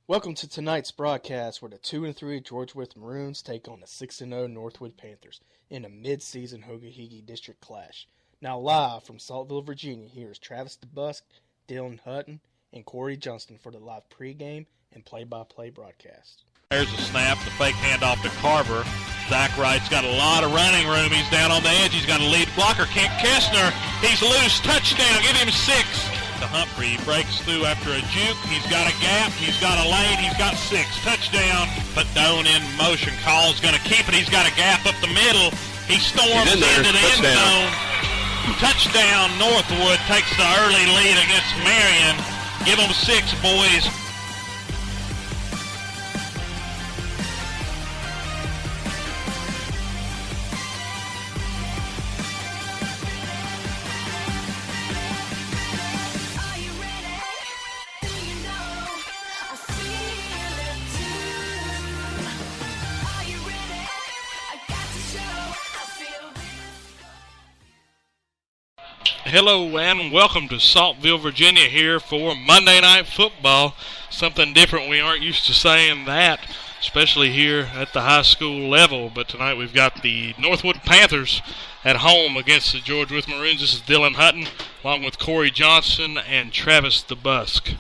Welcome to tonight's broadcast where the 2-3 George Wythe Maroons take on the 6-0 Northwood Panthers in a mid-season Hoga-Heagy District clash. Now live from Saltville, Virginia, here is Travis DeBusk, Dylan Hutton, and Corey Johnston for the live pregame and play-by-play broadcast. There's a snap, the fake handoff to Carver. Zach Wright's got a lot of running room. He's down on the edge. He's got a lead blocker. Kent Kessner, he's loose. Touchdown. Give him 6. To Humphrey, he breaks through after a juke. He's got a gap. He's got a lane. He's got 6. Touchdown. Padone in motion. Call's going to keep it. He's got a gap up the middle. He storms into the end zone. Touchdown. Northwood takes the early lead against Marion. Give them 6, boys. Hello and welcome to Saltville, Virginia here for Monday Night Football. Something different, we aren't used to saying that, especially here at the high school level. But tonight we've got the Northwood Panthers at home against the George Wythe Maroons. This is Dylan Hutton along with Corey Johnson and Travis DeBusk.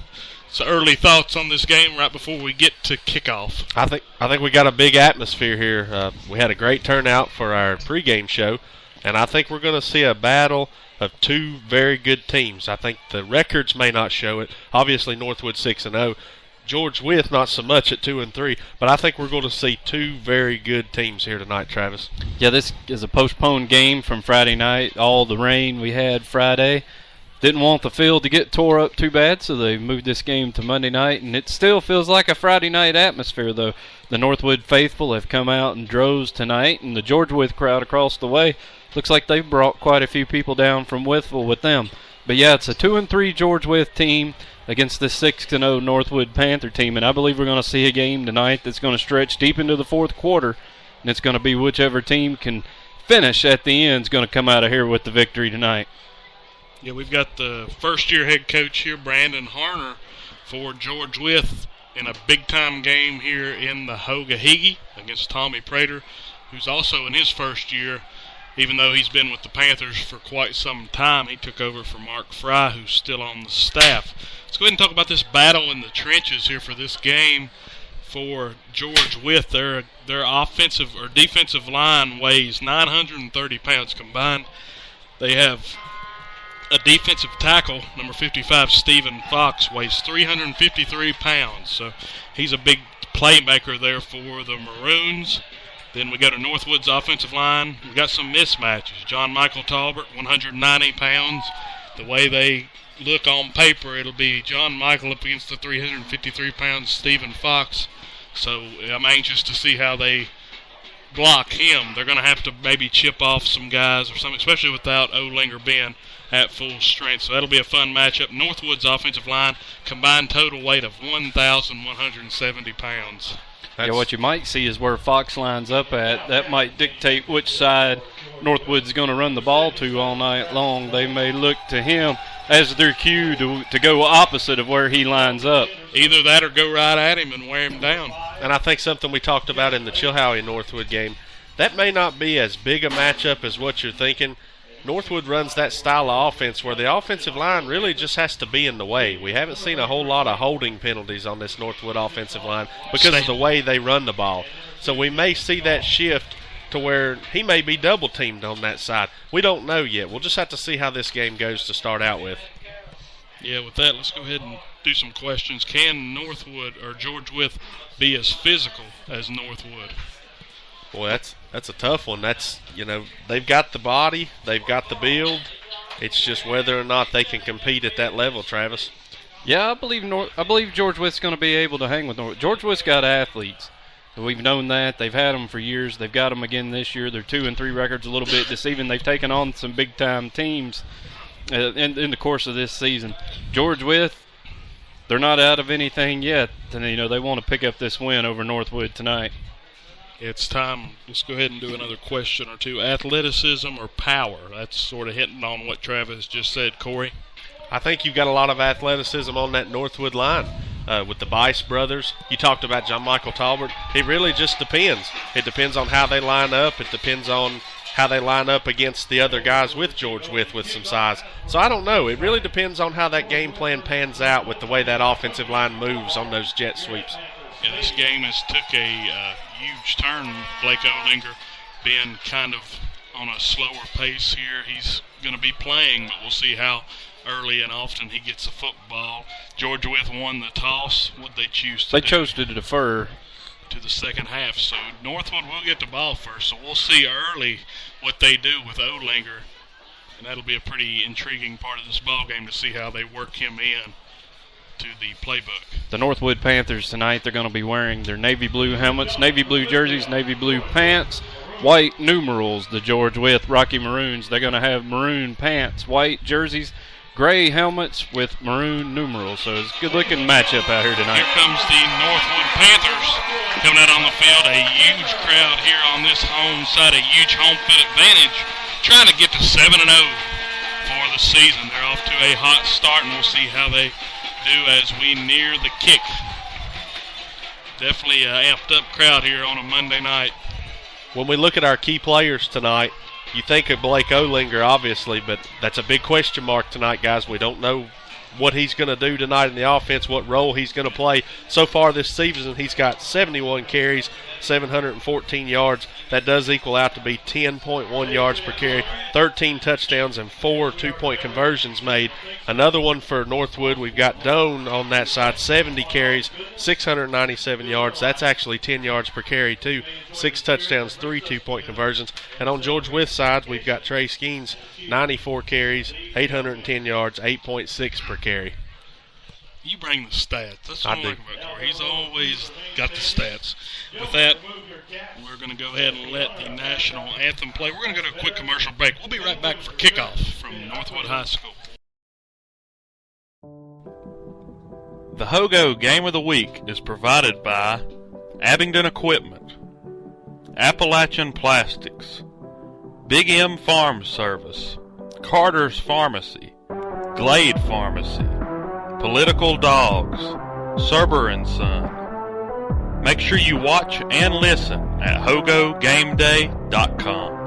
So early thoughts on this game right before we get to kickoff. I think we got a big atmosphere here. We had a great turnout for our pregame show, and I think we're going to see a battle of two very good teams. I think the records may not show it. Obviously, Northwood 6-0. George Wythe not so much at 2-3, but I think we're going to see two very good teams here tonight, Travis. Yeah, this is a postponed game from Friday night. All the rain we had Friday. Didn't want the field to get tore up too bad, so they moved this game to Monday night, and it still feels like a Friday night atmosphere, though. The Northwood faithful have come out in droves tonight, and the George Wythe crowd across the way looks like they've brought quite a few people down from Wytheville with them. But yeah, it's a 2-3 George Wythe team against this 6-0 Northwood Panther team, and I believe we're going to see a game tonight that's going to stretch deep into the fourth quarter, and it's going to be whichever team can finish at the end is going to come out of here with the victory tonight. Yeah, we've got the first-year head coach here, Brandon Harner, for George Wythe in a big-time game here in the Hoga-Heagy against Tommy Prater, who's also in his first year. Even though he's been with the Panthers for quite some time, he took over for Mark Fry, who's still on the staff. Let's go ahead and talk about this battle in the trenches here for this game for George Wythe. Their offensive or defensive line weighs 930 pounds combined. They have a defensive tackle, number 55, Stephen Fox, weighs 353 pounds. So he's a big playmaker there for the Maroons. Then we go to Northwood's offensive line. We've got some mismatches. John Michael Talbert, 190 pounds. The way they look on paper, it'll be John Michael up against the 353 pounds Stephen Fox. So I'm anxious to see how they block him. They're going to have to maybe chip off some guys or something, especially without Olinger Ben at full strength. So that'll be a fun matchup. Northwood's offensive line, combined total weight of 1,170 pounds. Yeah, what you might see is where Fox lines up at. That might dictate which side Northwood's going to run the ball to all night long. They may look to him as their cue to go opposite of where he lines up. Either that or go right at him and wear him down. And I think something we talked about in the Chilhowie-Northwood game, that may not be as big a matchup as what you're thinking. Northwood runs that style of offense where the offensive line really just has to be in the way. We haven't seen a whole lot of holding penalties on this Northwood offensive line because of the way they run the ball. So we may see that shift to where he may be double-teamed on that side. We don't know yet. We'll just have to see how this game goes to start out with. Yeah, with that, let's go ahead and do some questions. Can Northwood or George Wythe be as physical as Northwood? Boy, that's a tough one. They've got the body, they've got the build. It's just whether or not they can compete at that level, Travis. Yeah, I believe George Wythe's going to be able to hang with Northwood. George Wythe's got athletes. We've known that. They've had them for years. They've got them again this year. Their 2-3 record's a little bit deceiving. They've taken on some big-time teams in the course of this season. George Wythe, they're not out of anything yet. And, they want to pick up this win over Northwood tonight. It's time. Let's go ahead and do another question or two. Athleticism or power? That's sort of hitting on what Travis just said, Corey. I think you've got a lot of athleticism on that Northwood line. with the Bice brothers. You talked about John Michael Talbert. It really just depends. It depends on how they line up. It depends on how they line up against the other guys with George with some size. So I don't know. It really depends on how that game plan pans out with the way that offensive line moves on those jet sweeps. Yeah, this game has took a huge turn with Blake Olinger being kind of on a slower pace here. He's going to be playing, but we'll see how early and often he gets the football. George Wythe won the toss. What they choose to do? They chose to defer to the second half. So Northwood will get the ball first. So we'll see early what they do with Olinger. And that'll be a pretty intriguing part of this ball game to see how they work him in to the playbook. The Northwood Panthers tonight, they're going to be wearing their navy blue helmets, navy blue jerseys, navy blue pants, white numerals. The George Wythe Rocky Maroons, they're going to have maroon pants, white jerseys, gray helmets with maroon numerals. So it's a good-looking matchup out here tonight. Here comes the Northwood Panthers coming out on the field. A huge crowd here on this home side, a huge home field advantage, trying to get to 7-0 for the season. They're off to a hot start, and we'll see how they do as we near the kick. Definitely an amped-up crowd here on a Monday night. When we look at our key players tonight, you think of Blake Olinger, obviously, but that's a big question mark tonight, guys. We don't know what he's going to do tonight in the offense, what role he's going to play. So far this season, he's got 71 carries, 714 yards. That does equal out to be 10.1 yards per carry, 13 touchdowns, and 4 two-point conversions made. Another one for Northwood, we've got Doan on that side, 70 carries, 697 yards. That's actually 10 yards per carry, too. 6 touchdowns, 3 two-point conversions. And on George Wythe's side, we've got Trey Skeens, 94 carries, 810 yards, 8.6 per carry. You bring the stats. That's what I like about Corey. He's always got the stats. With that, we're going to go ahead and let the national anthem play. We're going to go to a quick commercial break. We'll be right back for kickoff from Northwood High School. The Hogo Game of the Week is provided by Abingdon Equipment, Appalachian Plastics, Big M Farm Service, Carter's Pharmacy, Glade Pharmacy, Political Dogs, Serber & Son. Make sure you watch and listen at HogoGameDay.com.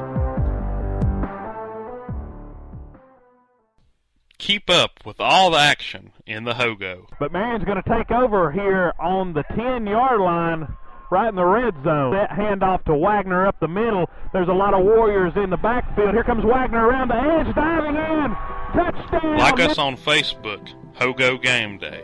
Keep up with all the action in the Hogo. But Marion's going to take over here on the 10-yard line, right in the red zone. That handoff to Wagner up the middle. There's a lot of Warriors in the backfield. Here comes Wagner around the edge, diving in. Touchdown. Like us on Facebook, Hogo Game Day.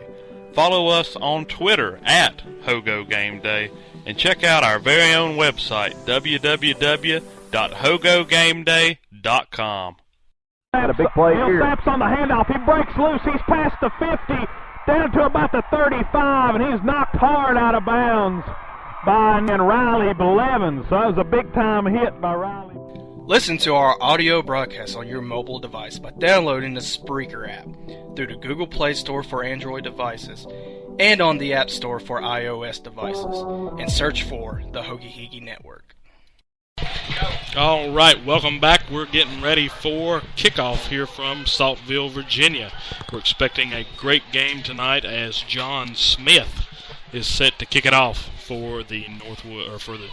Follow us on Twitter at Hogo Game Day. And check out our very own website, www.hogogameday.com. A big play here. Saps on the handoff. He breaks loose. He's past the 50, down to about the 35, and he's knocked hard out of bounds by Riley Blevins. So that was a big-time hit by Riley. Listen to our audio broadcast on your mobile device by downloading the Spreaker app through the Google Play Store for Android devices and on the App Store for iOS devices, and search for the Hoagie Heagie Network. All right, welcome back. We're getting ready for kickoff here from Saltville, Virginia. We're expecting a great game tonight as John Smith is set to kick it off for the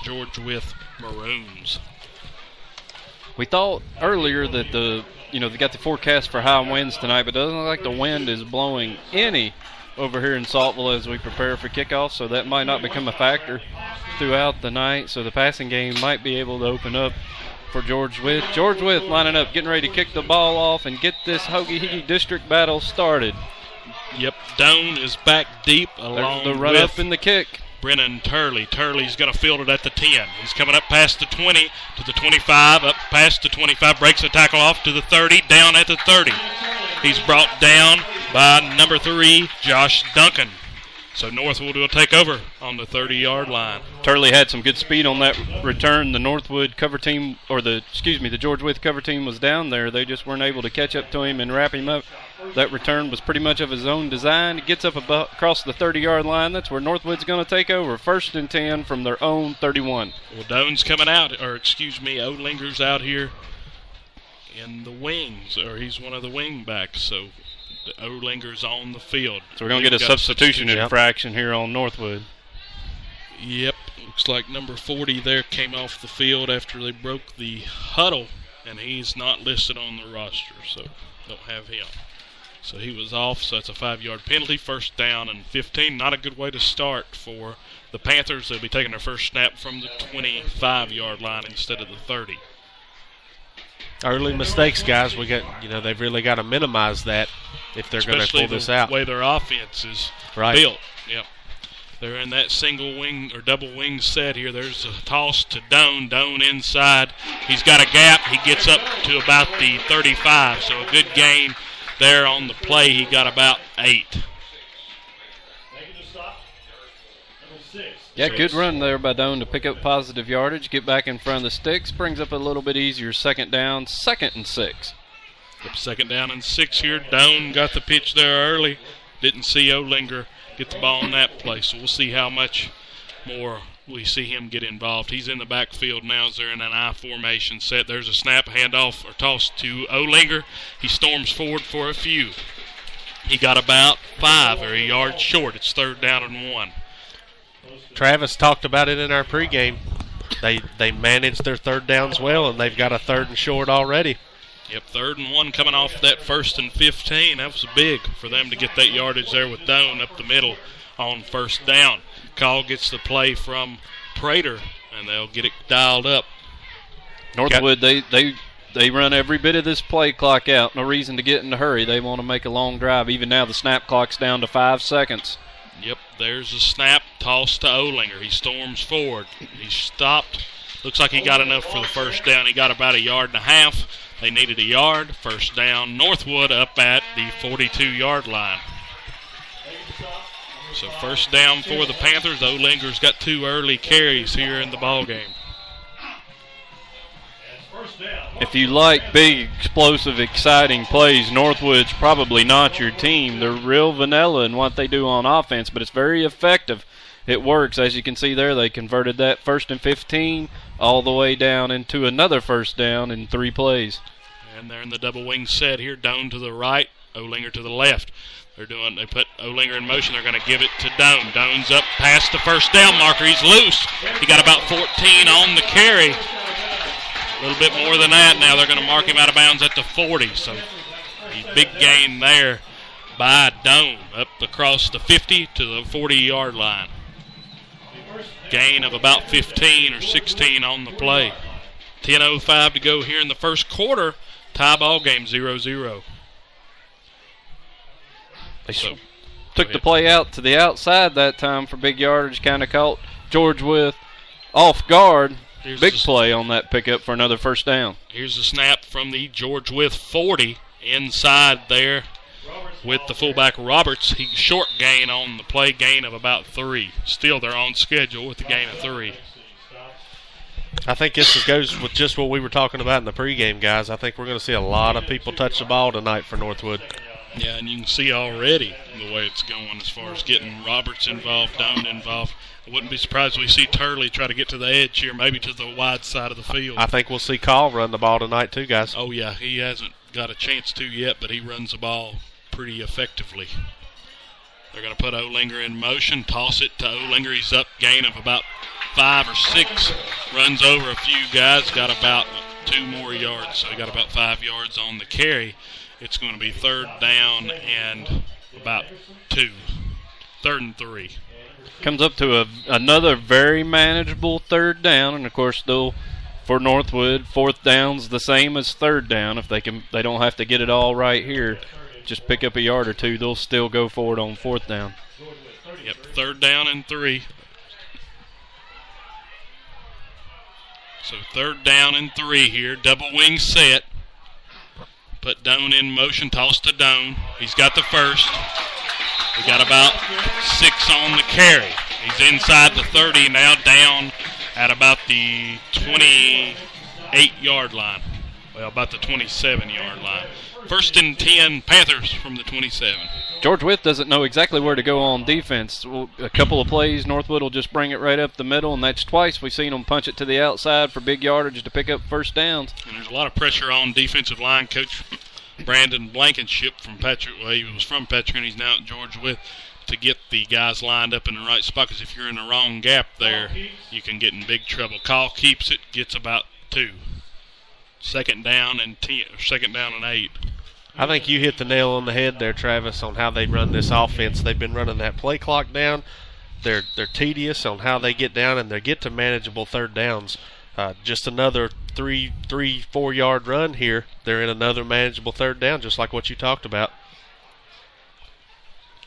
George Wythe Maroons. We thought earlier that they got the forecast for high winds tonight, but it doesn't look like the wind is blowing any over here in Saltville as we prepare for kickoff, so that might not become a factor throughout the night. So the passing game might be able to open up for George Wythe. George Wythe lining up, getting ready to kick the ball off and get this Hoagie Heagie district battle started. Yep, Doan is back deep along the run with up in the kick. Brennan Turley. Turley's going to field it at the 10. He's coming up past the 20 to the 25, up past the 25, breaks the tackle off to the 30, down at the 30. He's brought down by number 3, Josh Duncan. So Northwood will take over on the 30-yard line. Turley had some good speed on that return. The Northwood cover team, the George Wythe cover team was down there. They just weren't able to catch up to him and wrap him up. That return was pretty much of his own design. It gets up across the 30-yard line. That's where Northwood's going to take over. 1st and 10 from their own 31. Well, Doan's coming out, Olinger's out here in the wings, or he's one of the wing backs. So Olinger's on the field. So we're going to get a substitution infraction here on Northwood. Yep. Looks like number 40 there came off the field after they broke the huddle, and he's not listed on the roster, so don't have him. So he was off, so that's a 5-yard penalty. First down and 15. Not a good way to start for the Panthers. They'll be taking their first snap from the 25-yard line instead of the 30. Early mistakes, guys. They've really got to minimize that if they're going to pull this out. Especially the way their offense is built. Yep. They're in that single wing or double wing set here. There's a toss to Doan. Doan inside. He's got a gap. He gets up to about the 35. So a good gain there on the play. He got about 8. Yeah, good run there by Doan to pick up positive yardage, get back in front of the sticks, brings up a little bit easier second down, 2nd and 6. Yep, 2nd down and 6 here. Doan got the pitch there early. Didn't see Olinger get the ball in that play, so we'll see how much more we see him get involved. He's in the backfield now as they're in an I formation set. There's a snap, handoff, or toss to Olinger. He storms forward for a few. He got about 5 or a yard short. It's 3rd down and 1. Travis talked about it in our pregame. They managed their 3rd downs well, and they've got a 3rd and short already. Yep, 3rd and 1 coming off that 1st and 15. That was big for them to get that yardage there with Doan up the middle on 1st down. Call gets the play from Prater, and they'll get it dialed up. Northwood, they run every bit of this play clock out. No reason to get in a hurry. They want to make a long drive. Even now the snap clock's down to 5 seconds. Yep, there's a snap, toss to Olinger. He storms forward. He stopped. Looks like he got enough for the 1st down. He got about 1.5 yards. They needed a yard. 1st down, Northwood up at the 42-yard line. So 1st down for the Panthers. Olinger's got 2 early carries here in the ballgame. If you like big, explosive, exciting plays, Northwood's probably not your team. They're real vanilla in what they do on offense, but it's very effective. It works. As you can see there, they converted that 1st and 15 all the way down into another 1st down in 3 plays. And they're in the double wing set here. Doan to the right, Olinger to the left. They put Olinger in motion. They're going to give it to Doan. Doan's up past the 1st down marker. He's loose. He got about 14 on the carry. A little bit more than that. Now they're going to mark him out of bounds at the 40. So a big gain there by Doan up across the 50 to the 40-yard line. Gain of about 15 or 16 on the play. 10:05 to go here in the 1st quarter. Tie ball game 0-0. They took the play out to the outside that time for big yardage. Kind of caught George Wythe off guard. Big play on that pickup for another 1st down. Here's a snap from the George Wythe 40 inside there with the fullback Roberts. He short gain on the play, gain of about 3. Still they're on schedule with the gain of 3. I think this goes with just what we were talking about in the pregame, guys. I think we're going to see a lot of people touch the ball tonight for Northwood. Yeah, and you can see already the way it's going as far as getting Roberts involved, Doan involved. I wouldn't be surprised if we see Turley try to get to the edge here, maybe to the wide side of the field. I think we'll see Call run the ball tonight too, guys. Oh, yeah, he hasn't got a chance to yet, but he runs the ball pretty effectively. They're going to put Olinger in motion, toss it to Olinger. He's up, gain of about 5 or 6, runs over a few guys, got about 2 more yards, so he got about 5 yards on the carry. It's going to be 3rd down and about 2. 3rd and 3. Comes up to another very manageable 3rd down, and of course, for Northwood, 4th down's the same as 3rd down. If they don't have to get it all right here, just pick up a yard or 2. They'll still go for it on 4th down. Yep, 3rd down and 3. So 3rd down and 3 here. Double wing set. Put Doan in motion. Toss to Doan. He's got the 1st. We got about 6 on the carry. He's inside the 30 now, down at about the 28-yard line. Well, about the 27-yard line. 1st and 10, Panthers from the 27. George Wythe doesn't know exactly where to go on defense. A couple of plays, Northwood will just bring it right up the middle, and that's twice we've seen them punch it to the outside for big yardage to pick up 1st downs. And there's a lot of pressure on defensive line. Coach Brandon Blankenship from Patrick. Well, he was from Patrick, and he's now at George Wythe, to get the guys lined up in the right spot, because if you're in the wrong gap there, you can get in big trouble. Call keeps it, gets about 2. Second down and 10, second down and 8. I think you hit the nail on the head there, Travis, on how they run this offense. They've been running that play clock down. They're tedious on how they get down, and they get to manageable third downs. Just another 4 yard run here. They're in another manageable third down, just like what you talked about.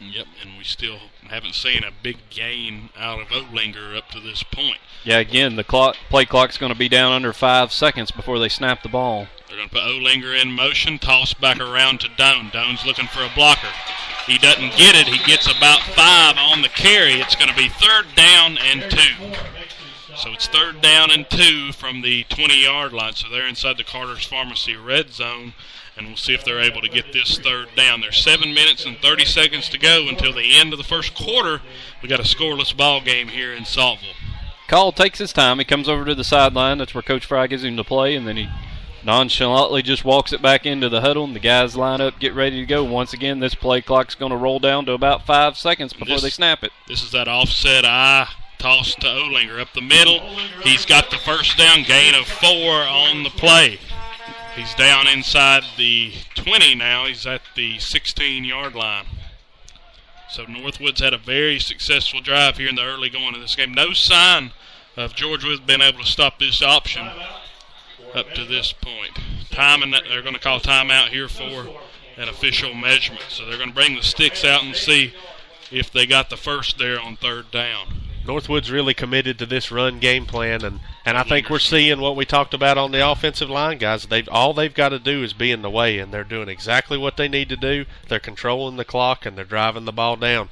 Yep, and we still haven't seen a big gain out of Olinger up to this point. Yeah, again, the play clock's going to be down under 5 seconds before they snap the ball. They're going to put Olinger in motion, toss back around to Doan. Doan's looking for a blocker. He doesn't get it. He gets about 5 on the carry. It's going to be third down and 2. So it's third down and 2 from the 20-yard line. So they're inside the Carter's Pharmacy red zone, and we'll see if they're able to get this third down. There's 7 minutes and 30 seconds to go until the end of the first quarter. We got a scoreless ball game here in Saltville. Call takes his time. He comes over to the sideline. That's where Coach Fry gives him the play, and then he nonchalantly just walks it back into the huddle, and the guys line up, get ready to go. Once again, this play clock's going to roll down to about 5 seconds before they snap it. This is that offset toss to Olinger up the middle. He's got the first down, gain of 4 on the play. He's down inside the 20 now. He's at the 16-yard line. So Northwood's had a very successful drive here in the early going of this game. No sign of George Wythe being able to stop this option up to this point. They're going to call timeout here for an official measurement. So they're going to bring the sticks out and see if they got the first there on third down. Northwood's really committed to this run game plan, and I think we're seeing what we talked about on the offensive line, guys. All they've got to do is be in the way, and they're doing exactly what they need to do. They're controlling the clock, and they're driving the ball down.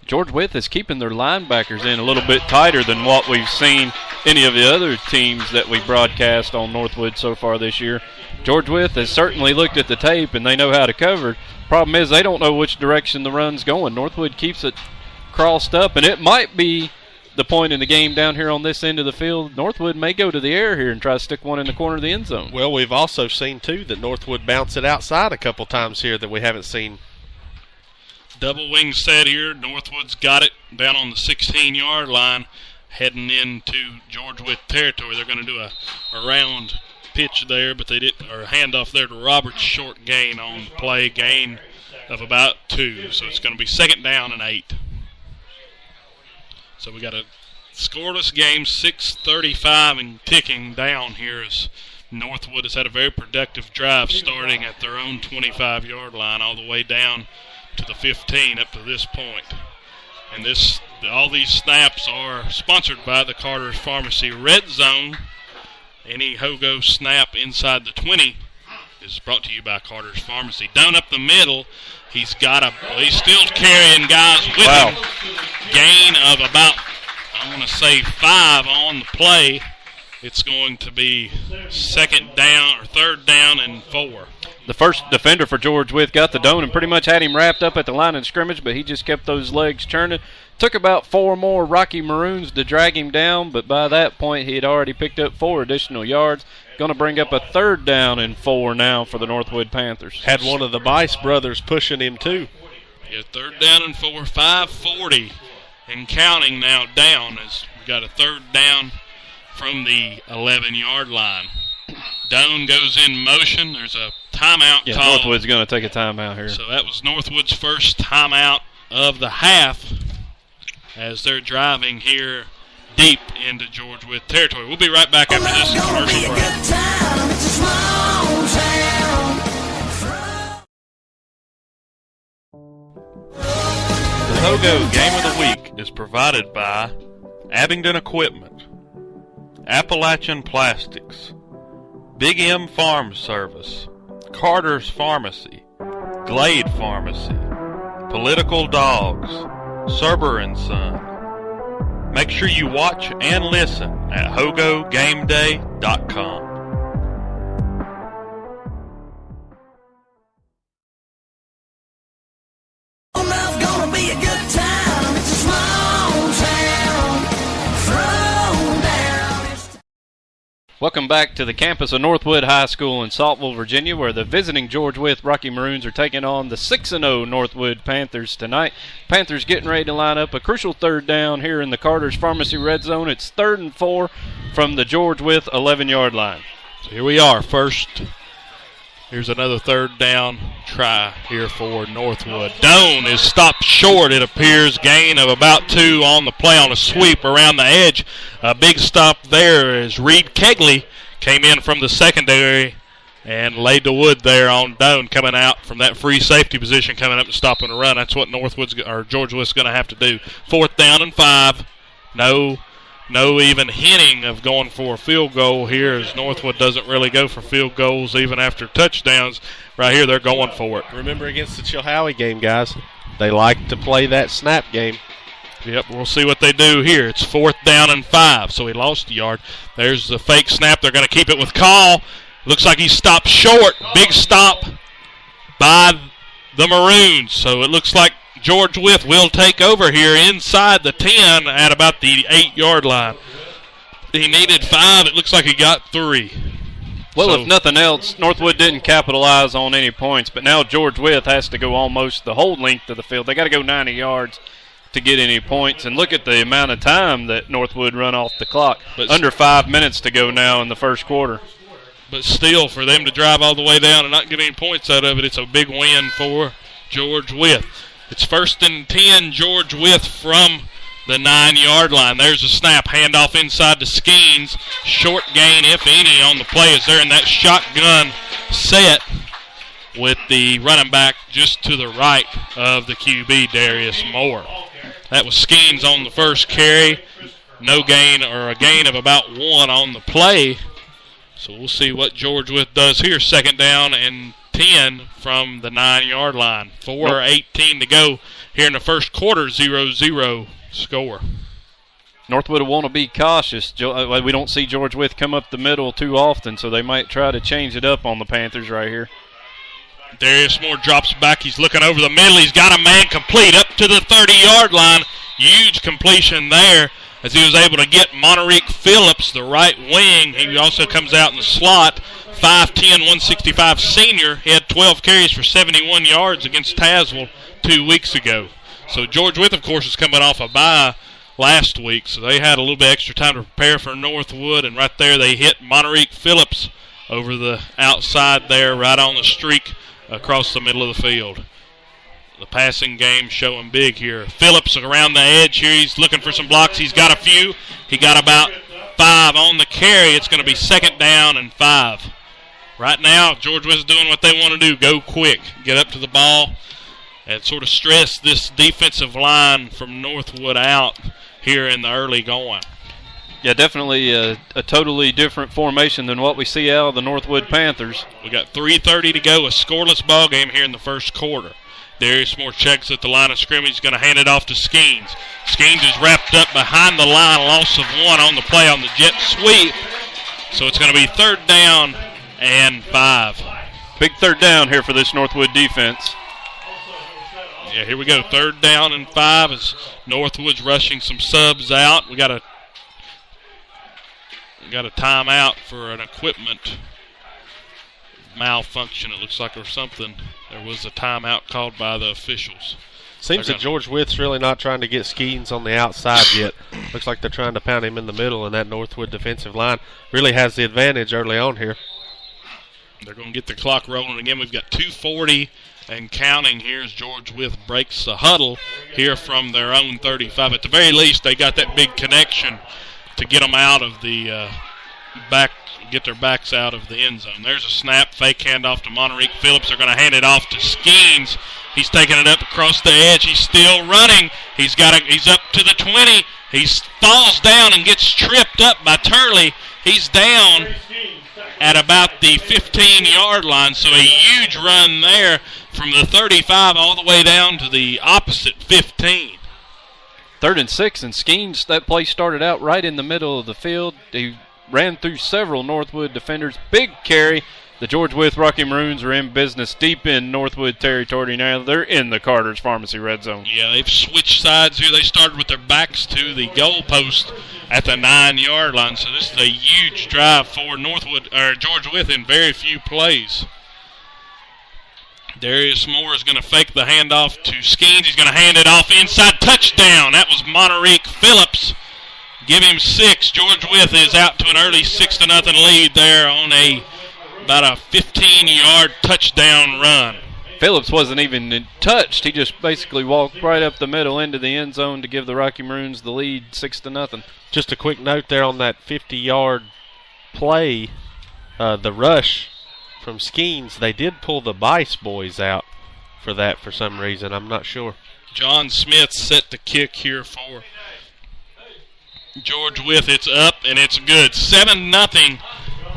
George Wythe is keeping their linebackers in a little bit tighter than what we've seen any of the other teams that we broadcast on Northwood so far this year. George Wythe has certainly looked at the tape, and they know how to cover. Problem is they don't know which direction the run's going. Northwood keeps it crossed up, and it might be the point in the game down here on this end of the field. Northwood may go to the air here and try to stick one in the corner of the end zone. Well, we've also seen, too, that Northwood bounce it outside a couple times here that we haven't seen. Double wing set here. Northwood's got it down on the 16-yard line, heading into George Wythe territory. They're going to do a round pitch there, but they didn't, or a handoff there to Roberts. Short gain on the play, gain of about 2. So it's going to be second down and 8. So we got a scoreless game, 6:35 and ticking down here as Northwood has had a very productive drive starting at their own 25-yard line all the way down to the 15 up to this point. And all these snaps are sponsored by the Carter's Pharmacy Red Zone. Any Hogo snap inside the 20 is brought to you by Carter's Pharmacy. Down up the middle, he's still carrying guys with him. Gain of about, I want to say 5 on the play. It's going to be third down and 4. The first defender for George Wythe got the Doan and pretty much had him wrapped up at the line of scrimmage, but he just kept those legs churning. Took about 4 more Rocky Maroons to drag him down, but by that point he had already picked up 4 additional yards. Going to bring up a third down and 4 now for the Northwood Panthers. Had one of the Bice brothers pushing him too. Yeah, third down and 4, 5:40 and counting now down as we got a third down from the 11-yard line. Doan goes in motion. There's a timeout call. Northwood's going to take a timeout here. So that was Northwood's first timeout of the half as they're driving here deep into George Wythe territory. We'll be right back after this commercial break. The Hogo Game of the Week is provided by Abingdon Equipment, Appalachian Plastics, Big M Farm Service, Carter's Pharmacy, Glade Pharmacy, Political Dogs, Serber & Son. Make sure you watch and listen at HogoGameDay.com. Welcome back to the campus of Northwood High School in Saltville, Virginia, where the visiting George Wythe Rocky Maroons are taking on the 6-0 Northwood Panthers tonight. Panthers getting ready to line up a crucial third down here in the Carter's Pharmacy red zone. It's 3rd and 4 from the George Wythe 11-yard line. So here we are, first. Here's another third down try here for Northwood. Doan is stopped short, it appears. Gain of about 2 on the play on a sweep around the edge. A big stop there as Reed Kegley came in from the secondary and laid the wood there on Doan coming out from that free safety position, coming up and stopping the run. That's what George Wythe's going to have to do. 4th down and 5. No even hinting of going for a field goal here, as Northwood doesn't really go for field goals even after touchdowns. Right here, they're going for it. Remember against the Chilhowie game, guys, they like to play that snap game. Yep, we'll see what they do here. It's 4th down and 5, so he lost a yard. There's the fake snap. They're going to keep it with Call. Looks like he stopped short. Big stop by the Maroons. So it looks like George Wythe will take over here inside the 10 at about the 8-yard line. He needed 5. It looks like he got 3. Well, if nothing else, Northwood didn't capitalize on any points, but now George Wythe has to go almost the whole length of the field. They got to go 90 yards to get any points, and look at the amount of time that Northwood run off the clock. But under 5 minutes to go now in the first quarter. But still, for them to drive all the way down and not get any points out of it, it's a big win for George Wythe. It's 1st and 10, George Wythe from the 9-yard line. There's a snap, handoff inside to Skeens. Short gain, if any, on the play as they're in that shotgun set with the running back just to the right of the QB, Darius Moore. That was Skeens on the first carry. No gain, or a gain of about 1 on the play. So we'll see what George Wythe does here. 2nd down and 10 from the 9-yard line. 4:18 to go here in the first quarter. 0-0 score. Northwood will want to be cautious. We don't see George Wythe come up the middle too often, so they might try to change it up on the Panthers right here. Darius Moore drops back. He's looking over the middle. He's got a man complete up to the 30-yard line. Huge completion there as he was able to get Monterique Phillips, the right wing. He also comes out in the slot. 5'10", 165 senior. He had 12 carries for 71 yards against Tazewell 2 weeks ago. So George Wythe, of course, is coming off a bye last week, so they had a little bit extra time to prepare for Northwood, and right there they hit Monterique Phillips over the outside there, right on the streak across the middle of the field. The passing game showing big here. Phillips around the edge here. He's looking for some blocks. He's got a few. He got about 5 on the carry. It's going to be 2nd down and 5. Right now, George Wythe is doing what they want to do. Go quick. Get up to the ball and sort of stress this defensive line from Northwood out here in the early going. Yeah, definitely a totally different formation than what we see out of the Northwood Panthers. We got 3:30 to go, a scoreless ball game here in the first quarter. Darius Moore checks at the line of scrimmage. He's going to hand it off to Skeens. Skeens is wrapped up behind the line. Loss of 1 on the play on the jet sweep. So it's going to be 3rd down and 5. Big 3rd down here for this Northwood defense. Yeah, here we go. 3rd down and 5 as Northwood's rushing some subs out. We got a timeout for an equipment malfunction, it looks like, or something. There was a timeout called by the officials. Seems that George Wythe's really not trying to get Skeens on the outside yet. Looks like they're trying to pound him in the middle, and that Northwood defensive line really has the advantage early on here. They're going to get the clock rolling again. We've got 2:40 and counting here as George Wythe breaks the huddle here from their own 35. At the very least, they got that big connection to get them out of the get their backs out of the end zone. There's a snap, fake handoff to Monterique Phillips. They're going to hand it off to Skeens. He's taking it up across the edge. He's still running. He's up to the 20. He falls down and gets tripped up by Turley. He's down at about the 15-yard line, so a huge run there from the 35 all the way down to the opposite 15. 3rd and 6, and Skeens, that play started out right in the middle of the field. He ran through several Northwood defenders. Big carry The George Wythe Rocky Maroons are in business deep in Northwood territory now. They're in the Carter's Pharmacy red zone. Yeah, they've switched sides here. They started with their backs to the goalpost at the 9-yard line. So this is a huge drive for George Wythe in very few plays. Darius Moore is going to fake the handoff to Skeens. He's going to hand it off inside. Touchdown. That was Monterique Phillips. Give him 6. George Wythe is out to an early 6-0 lead there on about a 15-yard touchdown run. Phillips wasn't even touched. He just basically walked right up the middle into the end zone to give the Rocky Maroons the lead 6-0. Just a quick note there on that 50-yard play, the rush from Skeens, they did pull the Bice boys out for that for some reason. I'm not sure. John Smith set the kick here for George Wythe. It's up and it's good. 7-0.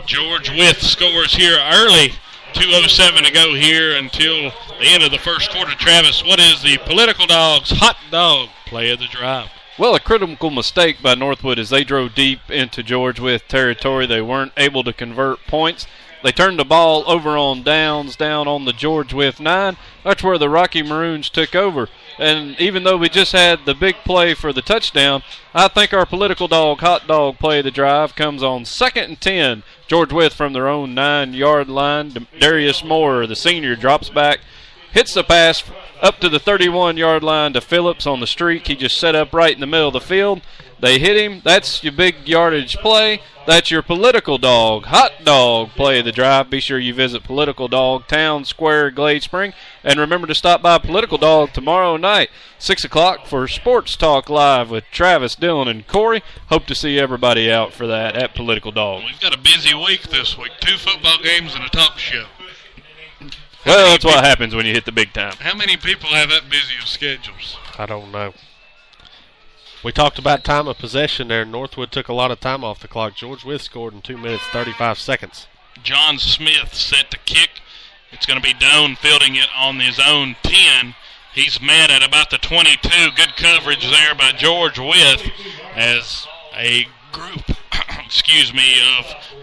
George Wythe scores here early. 2:07 to go here until the end of the first quarter. Travis, what is the Political Dogs hot dog play of the drive? Well, a critical mistake by Northwood as they drove deep into George Wythe territory. They weren't able to convert points. They turned the ball over on downs, down on the George Wythe 9. That's where the Rocky Maroons took over. And even though we just had the big play for the touchdown, I think our Political Dog hot dog play of the drive comes on 2nd and 10. George Wythe from their own 9-yard line. Darius Moore, the senior, drops back, hits the pass up to the 31-yard line to Phillips on the streak. He just set up right in the middle of the field. They hit him. That's your big yardage play. That's your Political Dog hot dog play of the drive. Be sure you visit Political Dog, Town Square, Glade Spring. And remember to stop by Political Dog tomorrow night, 6 o'clock for Sports Talk Live with Travis, Dylan, and Corey. Hope to see everybody out for that at Political Dog. We've got a busy week this week. 2 football games and a talk show. Well, that's what happens when you hit the big time. How many people have that busy of schedules? I don't know. We talked about time of possession there. Northwood took a lot of time off the clock. George Wythe scored in 2 minutes, 35 seconds. John Smith set the kick. It's going to be Doan fielding it on his own 10. He's met at about the 22. Good coverage there by George Wythe as a group, of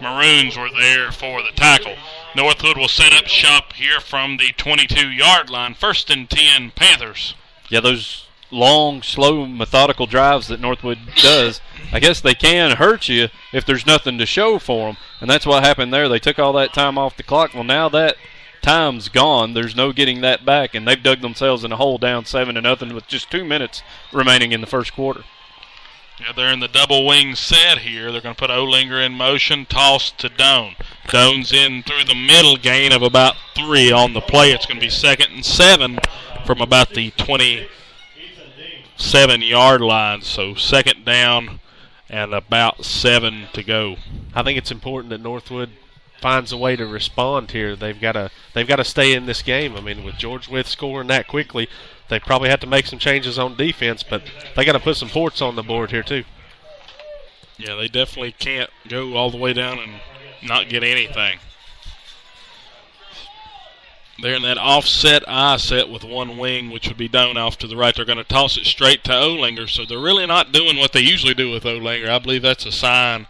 Maroons were there for the tackle. Northwood will set up shop here from the 22-yard line. 1st and 10, Panthers. Yeah, those long, slow, methodical drives that Northwood does, I guess they can hurt you if there's nothing to show for them. And that's what happened there. They took all that time off the clock. Well, now that time's gone. There's no getting that back, and they've dug themselves in a hole down 7-0 with just 2 minutes remaining in the first quarter. Yeah, they're in the double wing set here. They're going to put Olinger in motion, toss to Doan. Doan's in through the middle, gain of about 3 on the play. It's going to be 2nd and 7 from about the 27-yard line. So 2nd down and about 7 to go. I think it's important that Northwood finds a way to respond here. They've got to stay in this game. I mean, with George Wythe scoring that quickly, they probably have to make some changes on defense, but they got to put some points on the board here too. Yeah, they definitely can't go all the way down and not get anything. They're in that offset I set with one wing, which would be Doan off to the right. They're going to toss it straight to Olinger, so they're really not doing what they usually do with Olinger. I believe that's a sign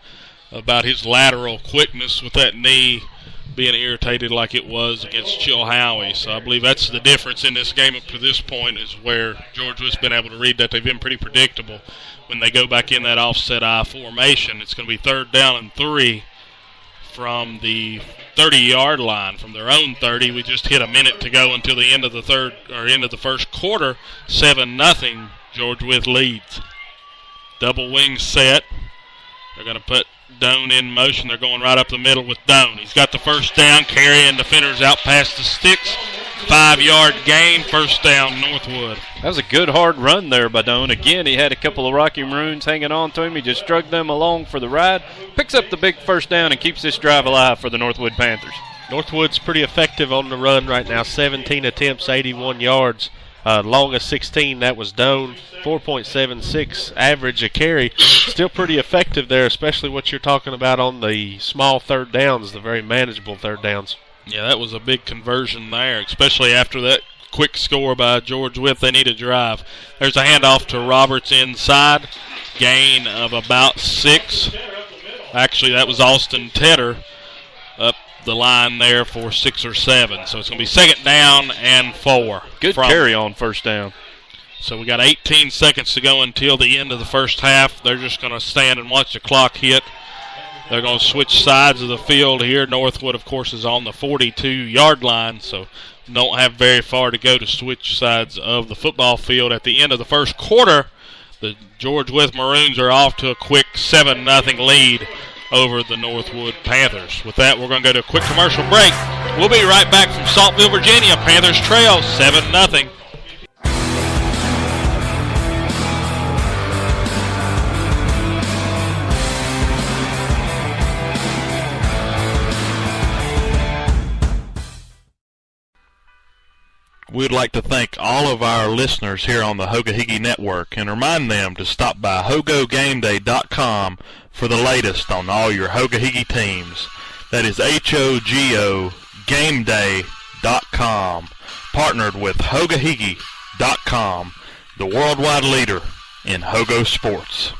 about his lateral quickness with that knee being irritated like it was against Chilhowie. So I believe that's the difference in this game up to this point, is where George has been able to read that. They've been pretty predictable when they go back in that offset I formation. It's going to be 3rd down and 3 from the 30-yard line, from their own 30. We just hit a minute to go until the end of the first quarter. 7-0. George Wythe leads. Double wing set. They're going to put Doan in motion. They're going right up the middle with Doan. He's got the first down, carrying defenders out past the sticks. 5-yard gain, 1st down, Northwood. That was a good hard run there by Doan. Again, he had a couple of Rocky Maroons hanging on to him. He just drug them along for the ride, picks up the big 1st down, and keeps this drive alive for the Northwood Panthers. Northwood's pretty effective on the run right now. 17 attempts, 81 yards. Longest 16, that was Doan. 4.76 average a carry. Still pretty effective there, especially what you're talking about on the small 3rd downs, the very manageable 3rd downs. Yeah, that was a big conversion there, especially after that quick score by George Wythe. They need a drive. There's a handoff to Roberts inside. Gain of about 6. Actually, that was Austin Tedder up the line there for 6 or 7. So it's going to be 2nd down and 4. Good carry on first down. So we got 18 seconds to go until the end of the first half. They're just going to stand and watch the clock hit. They're going to switch sides of the field here. Northwood, of course, is on the 42-yard line, so don't have very far to go to switch sides of the football field. At the end of the first quarter, the George Wythe Maroons are off to a quick 7-0 lead over the Northwood Panthers. With that, we're going to go to a quick commercial break. We'll be right back from Saltville, Virginia. Panthers trail 7-0. We'd like to thank all of our listeners here on the Hoga-Higgy Network and remind them to stop by HogoGameDay.com for the latest on all your Hoga-Higgy teams. That is HOGO GameDay.com, partnered with HogaHiggy.com, the worldwide leader in Hogo sports.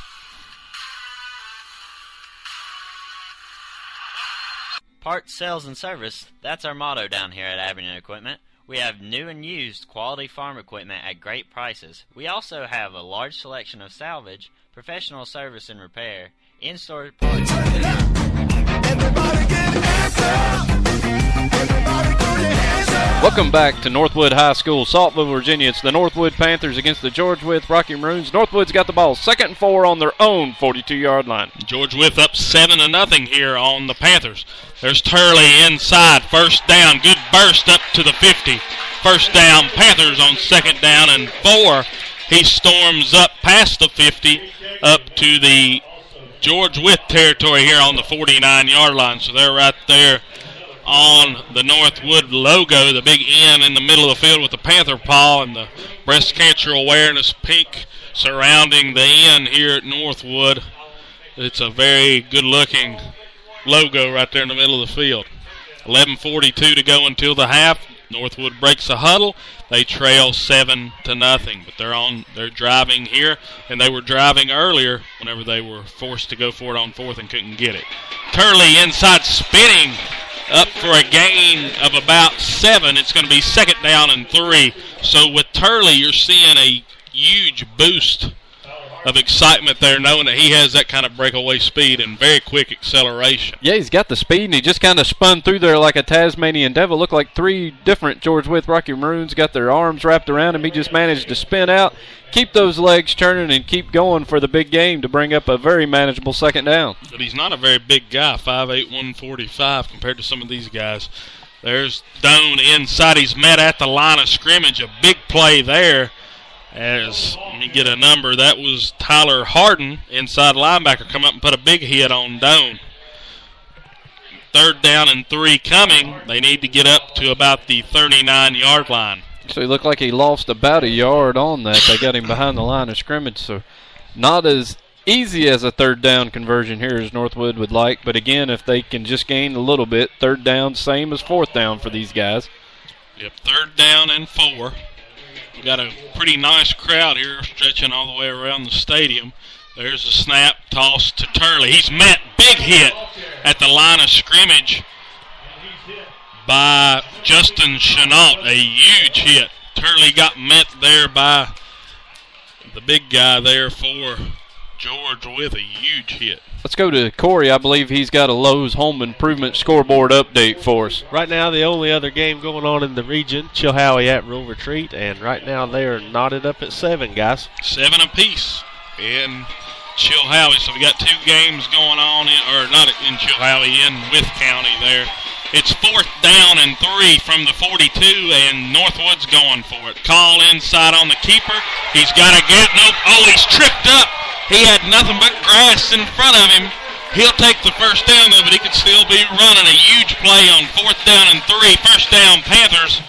Parts, sales, and service, that's our motto down here at Abingdon Equipment. We have new and used quality farm equipment at great prices. We also have a large selection of salvage, professional service and repair, in-store parts. Welcome back to Northwood High School, Saltville, Virginia. It's the Northwood Panthers against the George Wythe Rocky Maroons. Northwood's got the ball 2nd and 4 on their own 42-yard line. George Wythe up 7-0 here on the Panthers. There's Turley inside, 1st down, good burst up to the 50. 1st down, Panthers on 2nd down and 4. He storms up past the 50 up to the George Wythe territory here on the 49-yard line. So they're right there on the Northwood logo, the big N in the middle of the field with the Panther paw and the breast cancer awareness pink surrounding the N here at Northwood. It's a very good-looking logo right there in the middle of the field. 11:42 to go until the half. Northwood breaks a huddle. They trail 7-0, but they're driving here, and they were driving earlier whenever they were forced to go for it on 4th and couldn't get it. Turley inside spinning up for a gain of about 7. It's going to be 2nd down and 3. So with Turley, you're seeing a huge boost of excitement there, knowing that he has that kind of breakaway speed and very quick acceleration. Yeah, he's got the speed, and he just kind of spun through there like a Tasmanian devil. Looked like 3 different George Wythe Rocky Maroons got their arms wrapped around him. He just managed to spin out, keep those legs turning, and keep going for the big game to bring up a very manageable 2nd down. But he's not a very big guy, 5'8", 145 compared to some of these guys. There's Doan inside. He's met at the line of scrimmage. A big play there. As, let me get a number, that was Tyler Harden, inside linebacker, come up and put a big hit on Doan. 3rd down and 3 coming. They need to get up to about the 39-yard line. So he looked like he lost about a yard on that. They got him behind the line of scrimmage, so not as easy as a 3rd down conversion here as Northwood would like. But again, if they can just gain a little bit, 3rd down, same as 4th down for these guys. Yep, 3rd down and 4. We got a pretty nice crowd here stretching all the way around the stadium. There's a snap, toss to Turley. He's met, big hit at the line of scrimmage by Justin Chenault, a huge hit. Turley got met there by the big guy there for George with a huge hit. Let's go to Corey. I believe he's got a Lowe's Home Improvement scoreboard update for us. Right now, the only other game going on in the region, Chilhowie at Rural Retreat, and right now they are knotted up at 7, guys. 7 apiece in Chilhowie. So we got 2 games going on, not in Chilhowie, in Wythe County there. It's 4th down and 3 from the 42, and Northwood's going for it. Call inside on the keeper. He's got a gap. Nope. Oh, he's tripped up. He had nothing but grass in front of him. He'll take the 1st down, though, but he could still be running a huge play on 4th down and 3. 1st down, Panthers,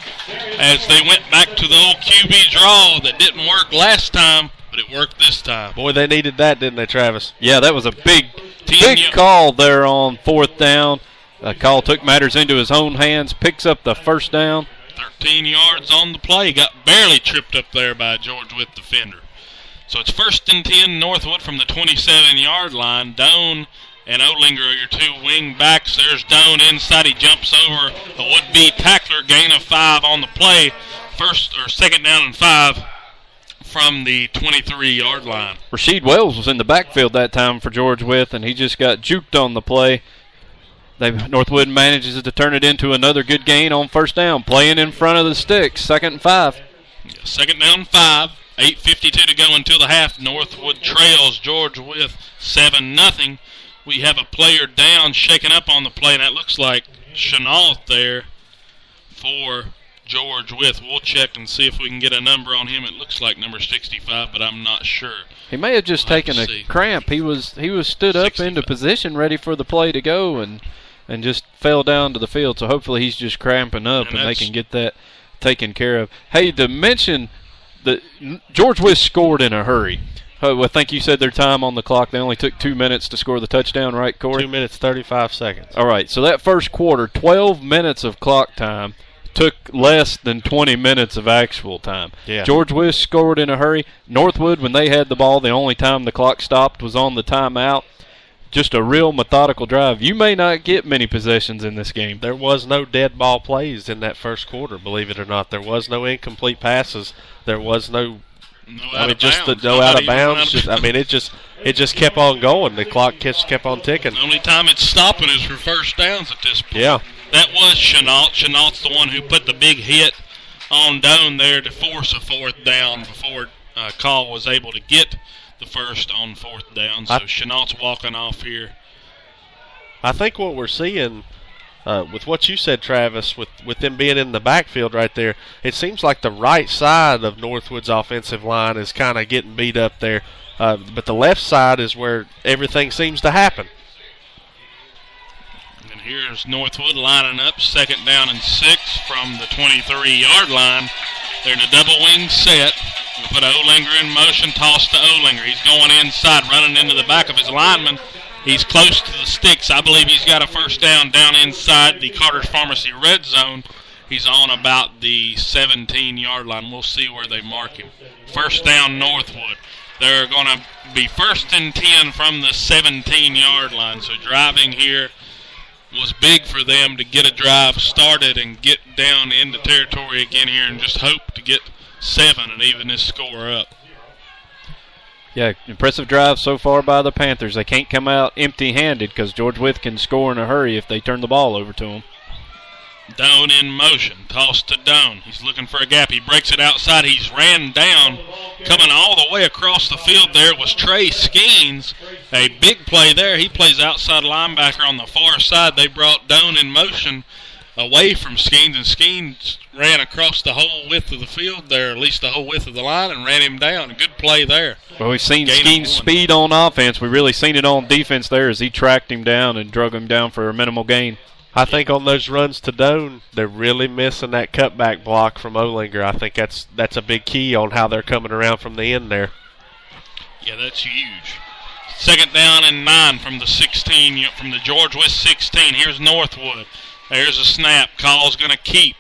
as they went back to the old QB draw that didn't work last time, but it worked this time. Boy, they needed that, didn't they, Travis? Yeah, that was a big call there on 4th down. Call took matters into his own hands, picks up the 1st down. 13 yards on the play. Got barely tripped up there by a George Wythe defender. So it's 1st and 10 Northwood from the 27-yard line. Doan and Olinger are your two wing backs. There's Doan inside. He jumps over a would-be tackler, gain of 5 on the play. Second down and 5 from the 23-yard line. Rasheed Wells was in the backfield that time for George Wythe, and he just got juked on the play. Northwood manages to turn it into another good gain on first down, playing in front of the sticks, 2nd and 5. Second down and 5. 8:52 to go until the half. Northwood trails George Wythe 7-0. We have a player down, shaking up on the play, and that looks like Chenault there for George Wythe. We'll check and see if we can get a number on him. It looks like number 65, but I'm not sure. He may have just taken a cramp. He was stood up 65. Into position, ready for the play to go, and just fell down to the field. So hopefully he's just cramping up, and they can get that taken care of. Hey, to mention that George Wythe scored in a hurry. I think you said their time on the clock. They only took 2 minutes to score the touchdown, right, Corey? 2 minutes, 35 seconds. All right, so that first quarter, 12 minutes of clock time, took less than 20 minutes of actual time. Yeah. George Wythe scored in a hurry. Northwood, when they had the ball, the only time the clock stopped was on the timeout. Just a real methodical drive. You may not get many possessions in this game. There was no dead ball plays in that first quarter, believe it or not. There was no incomplete passes. There was no out of bounds. It just kept on going. The clock just kept on ticking. The only time it's stopping is for first downs at this point. Yeah. That was Chenault. Chenault's the one who put the big hit on Doan there to force a 4th down before Call was able to get the first on 4th down. So Chenault's walking off here. I think what we're seeing with what you said, Travis, with them being in the backfield right there, it seems like the right side of Northwood's offensive line is kind of getting beat up there. But the left side is where everything seems to happen. And here's Northwood lining up, 2nd down and 6 from the 23-yard line. They're in a double wing set. We'll put Olinger in motion, toss to Olinger. He's going inside, running into the back of his lineman. He's close to the sticks. I believe he's got a first down inside the Carter's Pharmacy red zone. He's on about the 17-yard line. We'll see where they mark him. First down, Northwood. They're going to be 1st and 10 from the 17-yard line. So driving here was big for them to get a drive started and get down into territory again here and just hope to get 7 and even this score up. Yeah, impressive drive so far by the Panthers. They can't come out empty-handed because George Wythe can score in a hurry if they turn the ball over to him. Doan in motion, toss to Doan. He's looking for a gap. He breaks it outside. He's ran down. Coming all the way across the field there was Trey Skeens. A big play there. He plays outside linebacker on the far side. They brought Doan in motion away from Skeens, and Skeens ran across the whole width of the field there, at least the whole width of the line, and ran him down. A good play there. Well, we've seen Skeens' speed on offense. We've really seen it on defense there as he tracked him down and drug him down for a minimal gain. I think on those runs to Doan, they're really missing that cutback block from Olinger. I think that's a big key on how they're coming around from the end there. Yeah, that's huge. 2nd down and 9 from the 16, from the George Wythe 16. Here's Northwood. There's a snap. Call's going to keep.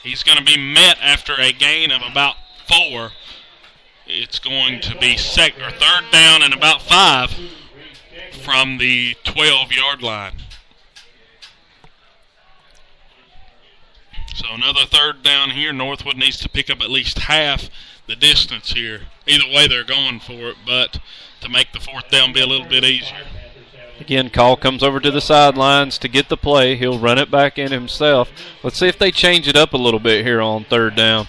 He's going to be met after a gain of about 4. It's going to be 3rd down and about 5 from the 12-yard line. So another 3rd down here. Northwood needs to pick up at least half the distance here. Either way, they're going for it, but to make the 4th down be a little bit easier. Again, Call comes over to the sidelines to get the play. He'll run it back in himself. Let's see if they change it up a little bit here on 3rd down.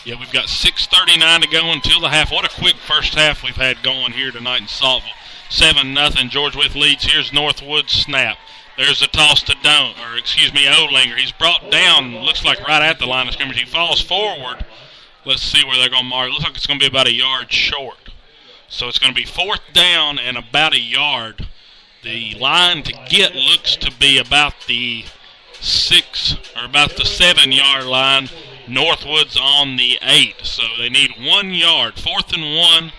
Yeah, we've got 6:39 to go until the half. What a quick first half we've had going here tonight in Saltville. 7-0. George Wythe leads. Here's Northwood's snap. There's a toss to Olinger. He's brought down, looks like right at the line of scrimmage. He falls forward. Let's see where they're going to mark. It looks like it's going to be about a yard short. So it's going to be 4th down and about a yard. The line to get looks to be about the 7-yard line. Northwood's on the 8. So they need 1 yard. 4th and 1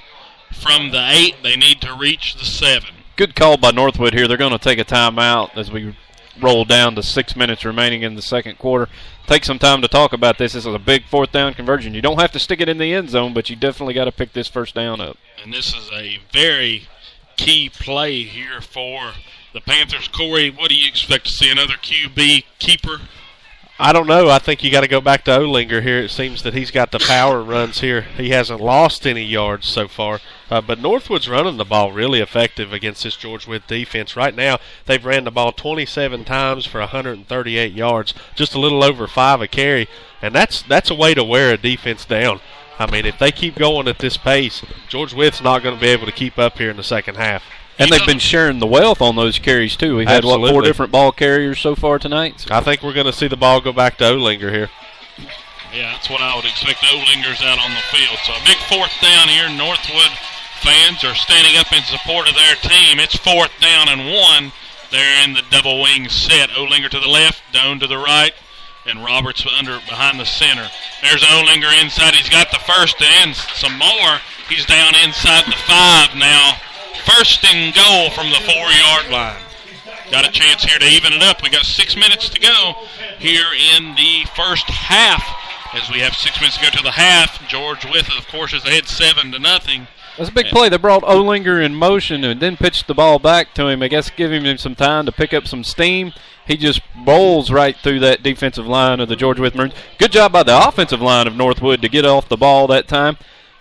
from the 8. They need to reach the 7. Good call by Northwood here. They're going to take a timeout as we roll down to 6 minutes remaining in the 2nd quarter. Take some time to talk about this. This is a big 4th down conversion. You don't have to stick it in the end zone, but you definitely got to pick this 1st down up. And this is a very key play here for the Panthers. Corey, what do you expect to see? Another QB keeper? I don't know. I think you got to go back to Olinger here. It seems that he's got the power runs here. He hasn't lost any yards so far. But Northwood's running the ball really effective against this George Wythe defense. Right now, they've ran the ball 27 times for 138 yards, just a little over 5 a carry. And that's a way to wear a defense down. I mean, if they keep going at this pace, George Wythe's not going to be able to keep up here in the second half. And they've been sharing the wealth on those carries, too. We've had, 4 different ball carriers so far tonight? I think we're going to see the ball go back to Olinger here. Yeah, that's what I would expect. Olinger's out on the field. So a big 4th down here. Northwood fans are standing up in support of their team. It's 4th down and 1. They're in the double wing set. Olinger to the left, Doan to the right, and Roberts behind the center. There's Olinger inside. He's got the first and some more. He's down inside the 5 now. 1st and goal from the 4-yard line. Got a chance here to even it up. We got 6 minutes to go here in the first half. As we have 6 minutes to go to the half, George Wythe, of course, is ahead 7-0. That's a big play. They brought Olinger in motion and then pitched the ball back to him. I guess giving him some time to pick up some steam. He just rolls right through that defensive line of the George Wythe Maroons. Good job by the offensive line of Northwood to get off the ball that time.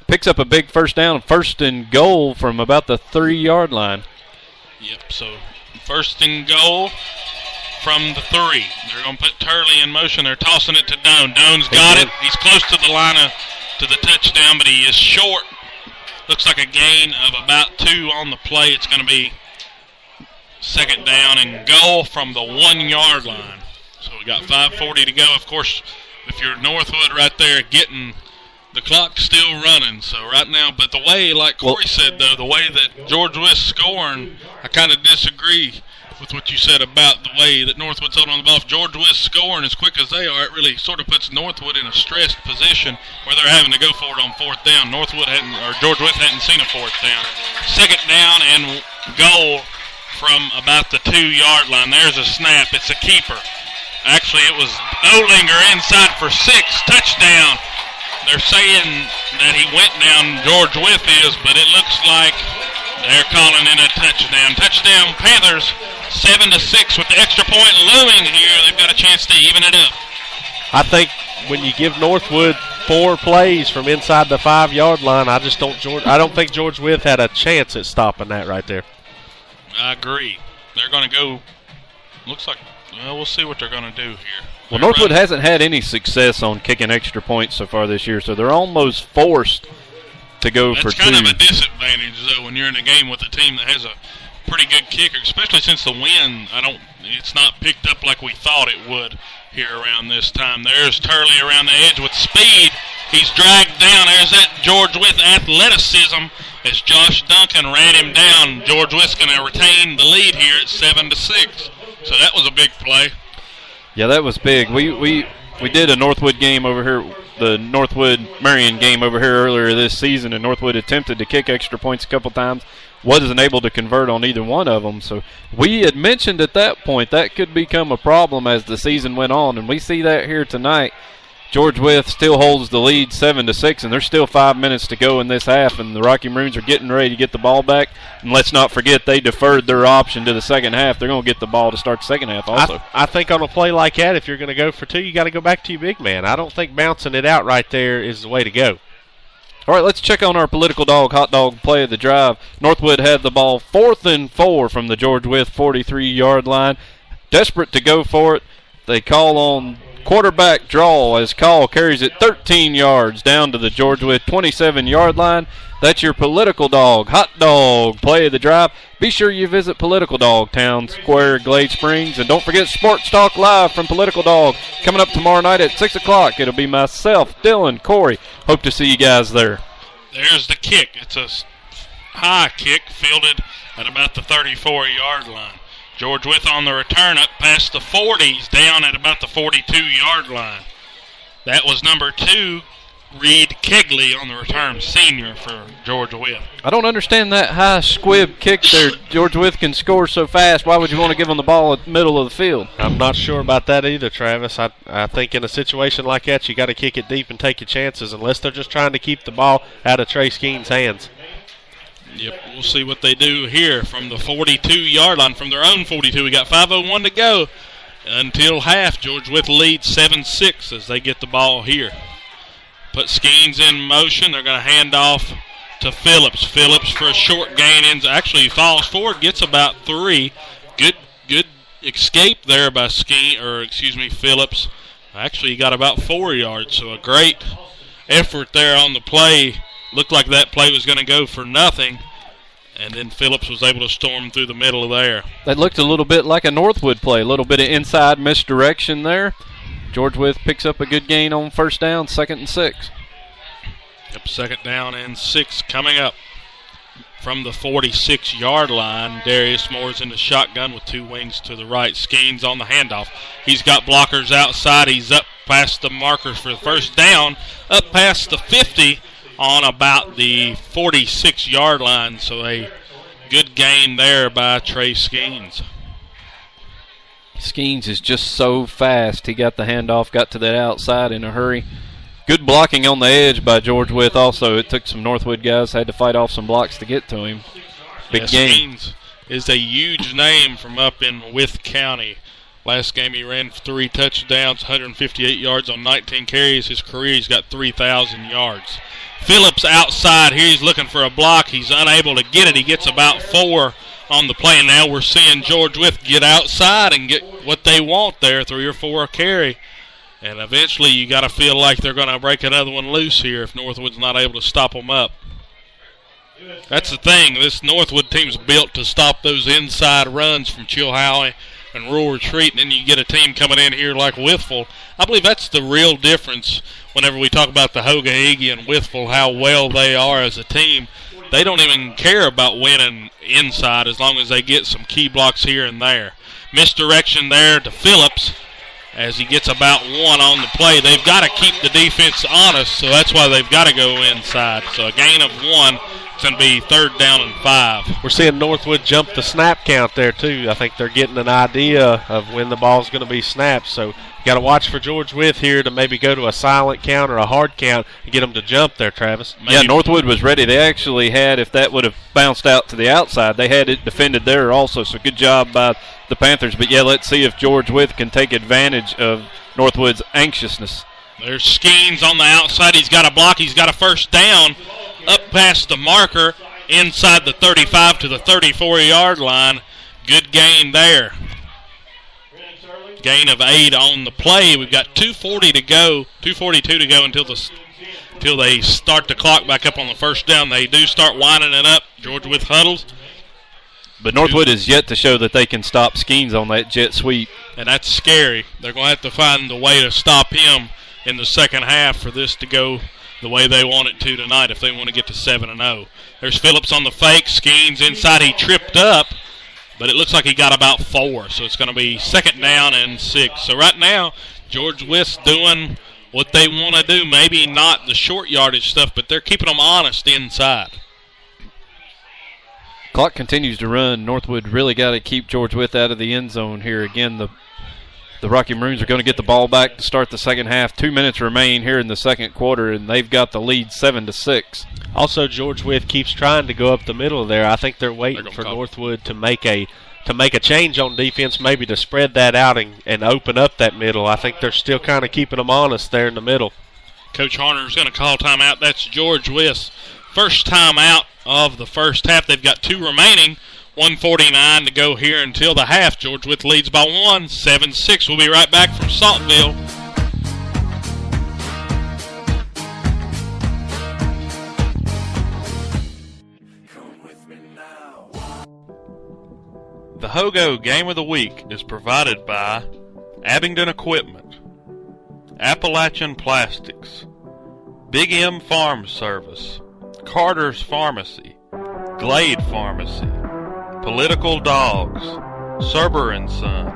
Picks up a big 1st down, 1st and goal from about the 3-yard line. Yep, so 1st and goal from the 3. They're going to put Turley in motion. They're tossing it to Doan. Doan's got it. He's close to the line to the touchdown, but he is short. Looks like a gain of about 2 on the play. It's going to be 2nd down and goal from the 1-yard line. So we got 5:40 to go. Of course, if you're Northwood right there getting – the clock's still running, so right now, but the way, like Corey said, though, the way that George Wythe's scoring, I kind of disagree with what you said about the way that Northwood's holding on the ball. If George Wythe's scoring as quick as they are, it really sort of puts Northwood in a stressed position where they're having to go for it on 4th down. George Wythe hadn't seen a 4th down. 2nd down and goal from about the 2-yard line. There's a snap. It's a keeper. Actually, it was Olinger inside for 6. Touchdown. They're saying that he went down, George Wythe is, but it looks like they're calling it a touchdown. Touchdown Panthers, 7-6 with the extra point looming here. They've got a chance to even it up. I think when you give Northwood 4 plays from inside the 5-yard line, I don't think George Wythe had a chance at stopping that right there. I agree. They're going to go, looks like, well, we'll see what they're going to do here. Well, Northwood hasn't had any success on kicking extra points so far this year, so they're almost forced to go for 2. That's kind of a disadvantage, though, when you're in a game with a team that has a pretty good kicker, especially since the wind, it's not picked up like we thought it would here around this time. There's Turley around the edge with speed. He's dragged down. There's that George Wythe athleticism as Josh Duncan ran him down. George Wythe's going to retain the lead here at 7-6. So that was a big play. Yeah, that was big. We did a Northwood game over here, the Northwood Marion game over here earlier this season, and Northwood attempted to kick extra points a couple times, wasn't able to convert on either one of them. So we had mentioned at that point that could become a problem as the season went on, and we see that here tonight. George Wythe still holds the lead 7-6, and there's still 5 minutes to go in this half, and the Rocky Maroons are getting ready to get the ball back. And let's not forget they deferred their option to the second half. They're going to get the ball to start the second half also. I think on a play like that, if you're going to go for 2, you got to go back to your big man. I don't think bouncing it out right there is the way to go. All right, let's check on our political dog, hot dog play of the drive. Northwood had the ball 4th and 4 from the George Wythe 43-yard line. Desperate to go for it. They call on quarterback draw as Call carries it 13 yards down to the George Wythe 27-yard line. That's your political dog, hot dog play of the drive. Be sure you visit Political Dog, Town Square, Glade Springs. And don't forget Sports Talk Live from Political Dog coming up tomorrow night at 6 o'clock. It'll be myself, Dylan, Corey. Hope to see you guys there. There's the kick. It's a high kick fielded at about the 34-yard line. George Wythe on the return up past the 40s, down at about the 42-yard line. That was number 2, Reed Kegley on the return, senior for George Wythe. I don't understand that high squib kick there. George Wythe can score so fast. Why would you want to give him the ball at the middle of the field? I'm not sure about that either, Travis. I think in a situation like that, you got to kick it deep and take your chances, unless they're just trying to keep the ball out of Trey Skeen's hands. Yep, we'll see what they do here from the 42-yard line. From their own 42, we got 5:01 to go until half. George Wythe leads 7-6 as they get the ball here. Put Skeens in motion. They're going to hand off to Phillips. Phillips for a short gain. Actually, he falls forward, gets about 3. Good escape there by Phillips. Actually, he got about 4 yards, so a great effort there on the play. Looked like that play was going to go for nothing, and then Phillips was able to storm through the middle of there. That looked a little bit like a Northwood play, a little bit of inside misdirection there. George Wythe picks up a good gain on first down, 2nd and 6. Yep, 2nd down and 6 coming up. From the 46-yard line, Darius Moore's in the shotgun with 2 wings to the right. Skeens on the handoff. He's got blockers outside. He's up past the markers for the first down, up past the 50 on about the 46-yard line. So a good gain there by Trey Skeens. Skeens is just so fast. He got the handoff, got to that outside in a hurry. Good blocking on the edge by George Wythe also. It took some Northwood guys, had to fight off some blocks to get to him. Big game. Skeens is a huge name from up in Wythe County. Last game he ran for 3 touchdowns, 158 yards on 19 carries. His career he's got 3,000 yards. Phillips outside here. He's looking for a block. He's unable to get it. He gets about 4 on the play. And now we're seeing George Wythe get outside and get what they want there, 3 or 4 a carry. And eventually you got to feel like they're going to break another one loose here if Northwood's not able to stop them up. That's the thing. This Northwood team's built to stop those inside runs from Chilhowie and Rural Retreat, and then you get a team coming in here like Wytheville. I believe that's the real difference whenever we talk about the Hoga-Higgy and Wytheville, how well they are as a team. They don't even care about winning inside as long as they get some key blocks here and there. Misdirection there to Phillips as he gets about 1 on the play. They've got to keep the defense honest, so that's why they've got to go inside. So a gain of 1. It's going to be 3rd down and 5. We're seeing Northwood jump the snap count there, too. I think they're getting an idea of when the ball's going to be snapped. So you got to watch for George Wythe here to maybe go to a silent count or a hard count and get them to jump there, Travis. Yeah, Northwood was ready. They actually had, if that would have bounced out to the outside, they had it defended there also. So good job by the Panthers. But, yeah, let's see if George Wythe can take advantage of Northwood's anxiousness. There's Skeens on the outside. He's got a block. He's got a first down. Up past the marker, inside the 35 to the 34-yard line. Good gain there. Gain of 8 on the play. We've got 2:42 to go until they start the clock back up on the first down. They do start winding it up. George Wythe huddles. But Northwood is yet to show that they can stop Skeens on that jet sweep. And that's scary. They're going to have to find a way to stop him in the second half for this to go the way they want it to tonight if they want to get to 7-0. There's Phillips on the fake. Skeens inside. He tripped up, but it looks like he got about 4. So it's going to be 2nd down and 6. So right now, George Wythe's doing what they want to do. Maybe not the short yardage stuff, but they're keeping them honest inside. Clock continues to run. Northwood really got to keep George Wythe out of the end zone here. Again, the Rocky Maroons are going to get the ball back to start the second half. 2 minutes remain here in the second quarter, and they've got the lead 7-6. Also, George Wythe keeps trying to go up the middle there. I think they're waiting for Northwood to make a change on defense, maybe to spread that out and open up that middle. I think they're still kind of keeping them honest there in the middle. Coach Harner's going to call timeout. That's George Wythe's first timeout of the first half. They've got 2 remaining. 1:49 to go here until the half. George Wythe leads by 1, 7-6. We'll be right back from Saltville. The Hogo Game of the Week is provided by Abingdon Equipment, Appalachian Plastics, Big M Farm Service, Carter's Pharmacy, Glade Pharmacy, Political Dogs, Serber & Son.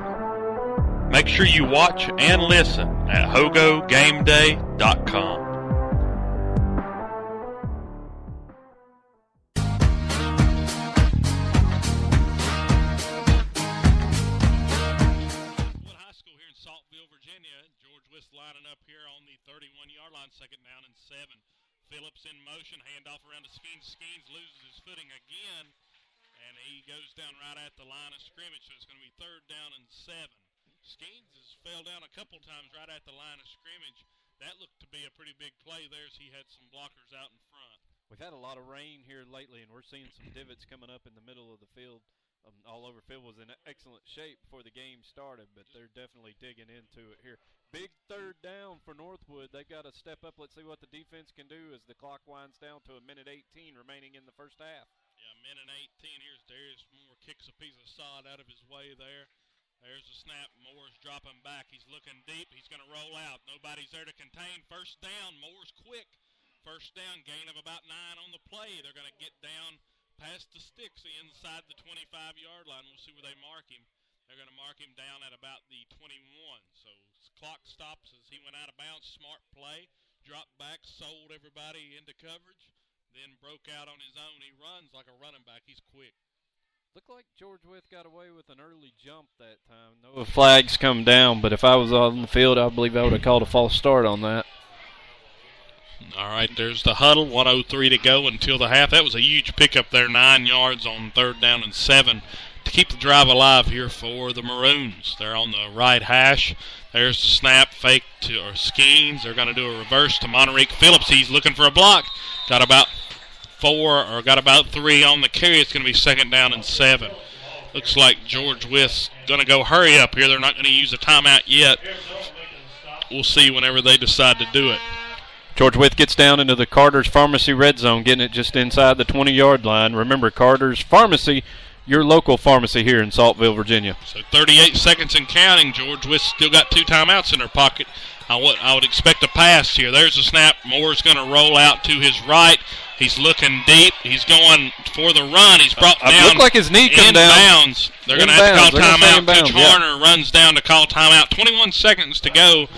Make sure you watch and listen at HogoGameDay.com. High School here in Saltville, Virginia. George Wythe lining up here on the 31-yard line, 2nd down and 7. Phillips in motion, handoff around to Skeens. Skeens loses his footing again, and he goes down right at the line of scrimmage, so it's going to be 3rd down and 7. Skeens has fell down a couple times right at the line of scrimmage. That looked to be a pretty big play there as he had some blockers out in front. We've had a lot of rain here lately, and we're seeing some divots coming up in the middle of the field. All over. Field was in excellent shape before the game started, but they're definitely digging into it here. Big 3rd down for Northwood. They've got to step up. Let's see what the defense can do as the clock winds down to 1:18 remaining in the first half. Yeah, 1:18. Here's Darius Moore, kicks a piece of sod out of his way there. There's a snap. Moore's dropping back. He's looking deep. He's going to roll out. Nobody's there to contain. 1st down. Moore's quick. 1st down, gain of about 9 on the play. They're going to get down past the sticks inside the 25-yard line. We'll see where they mark him. They're going to mark him down at about the 21. So clock stops as he went out of bounds. Smart play. Dropped back, sold everybody into coverage, then broke out on his own. He runs like a running back. He's quick. Looked like George Wythe got away with an early jump that time. No flags come down, but if I was on the field, I believe I would have called a false start on that. All right, there's the huddle. 1:03 to go until the half. That was a huge pickup there, 9 yards on 3rd down and 7 to keep the drive alive here for the Maroons. They're on the right hash. There's the snap, fake to Skeens. They're going to do a reverse to Monterique Phillips. He's looking for a block. Got about 3 on the carry. It's going to be 2nd down and 7. Looks like George Wythe's going to go hurry up here. They're not going to use a timeout yet. We'll see whenever they decide to do it. George Wythe gets down into the Carter's Pharmacy red zone, getting it just inside the 20-yard line. Remember, Carter's Pharmacy, your local pharmacy here in Saltville, Virginia. So 38 seconds and counting. George Wythe still got 2 timeouts in their pocket. I would expect a pass here. There's a snap. Moore's going to roll out to his right. He's looking deep. He's going for the run. He's brought down. It looked like his knee came down. Bounds. They're going to have to call timeout. Coach Harner runs down to call timeout. 21 seconds to go.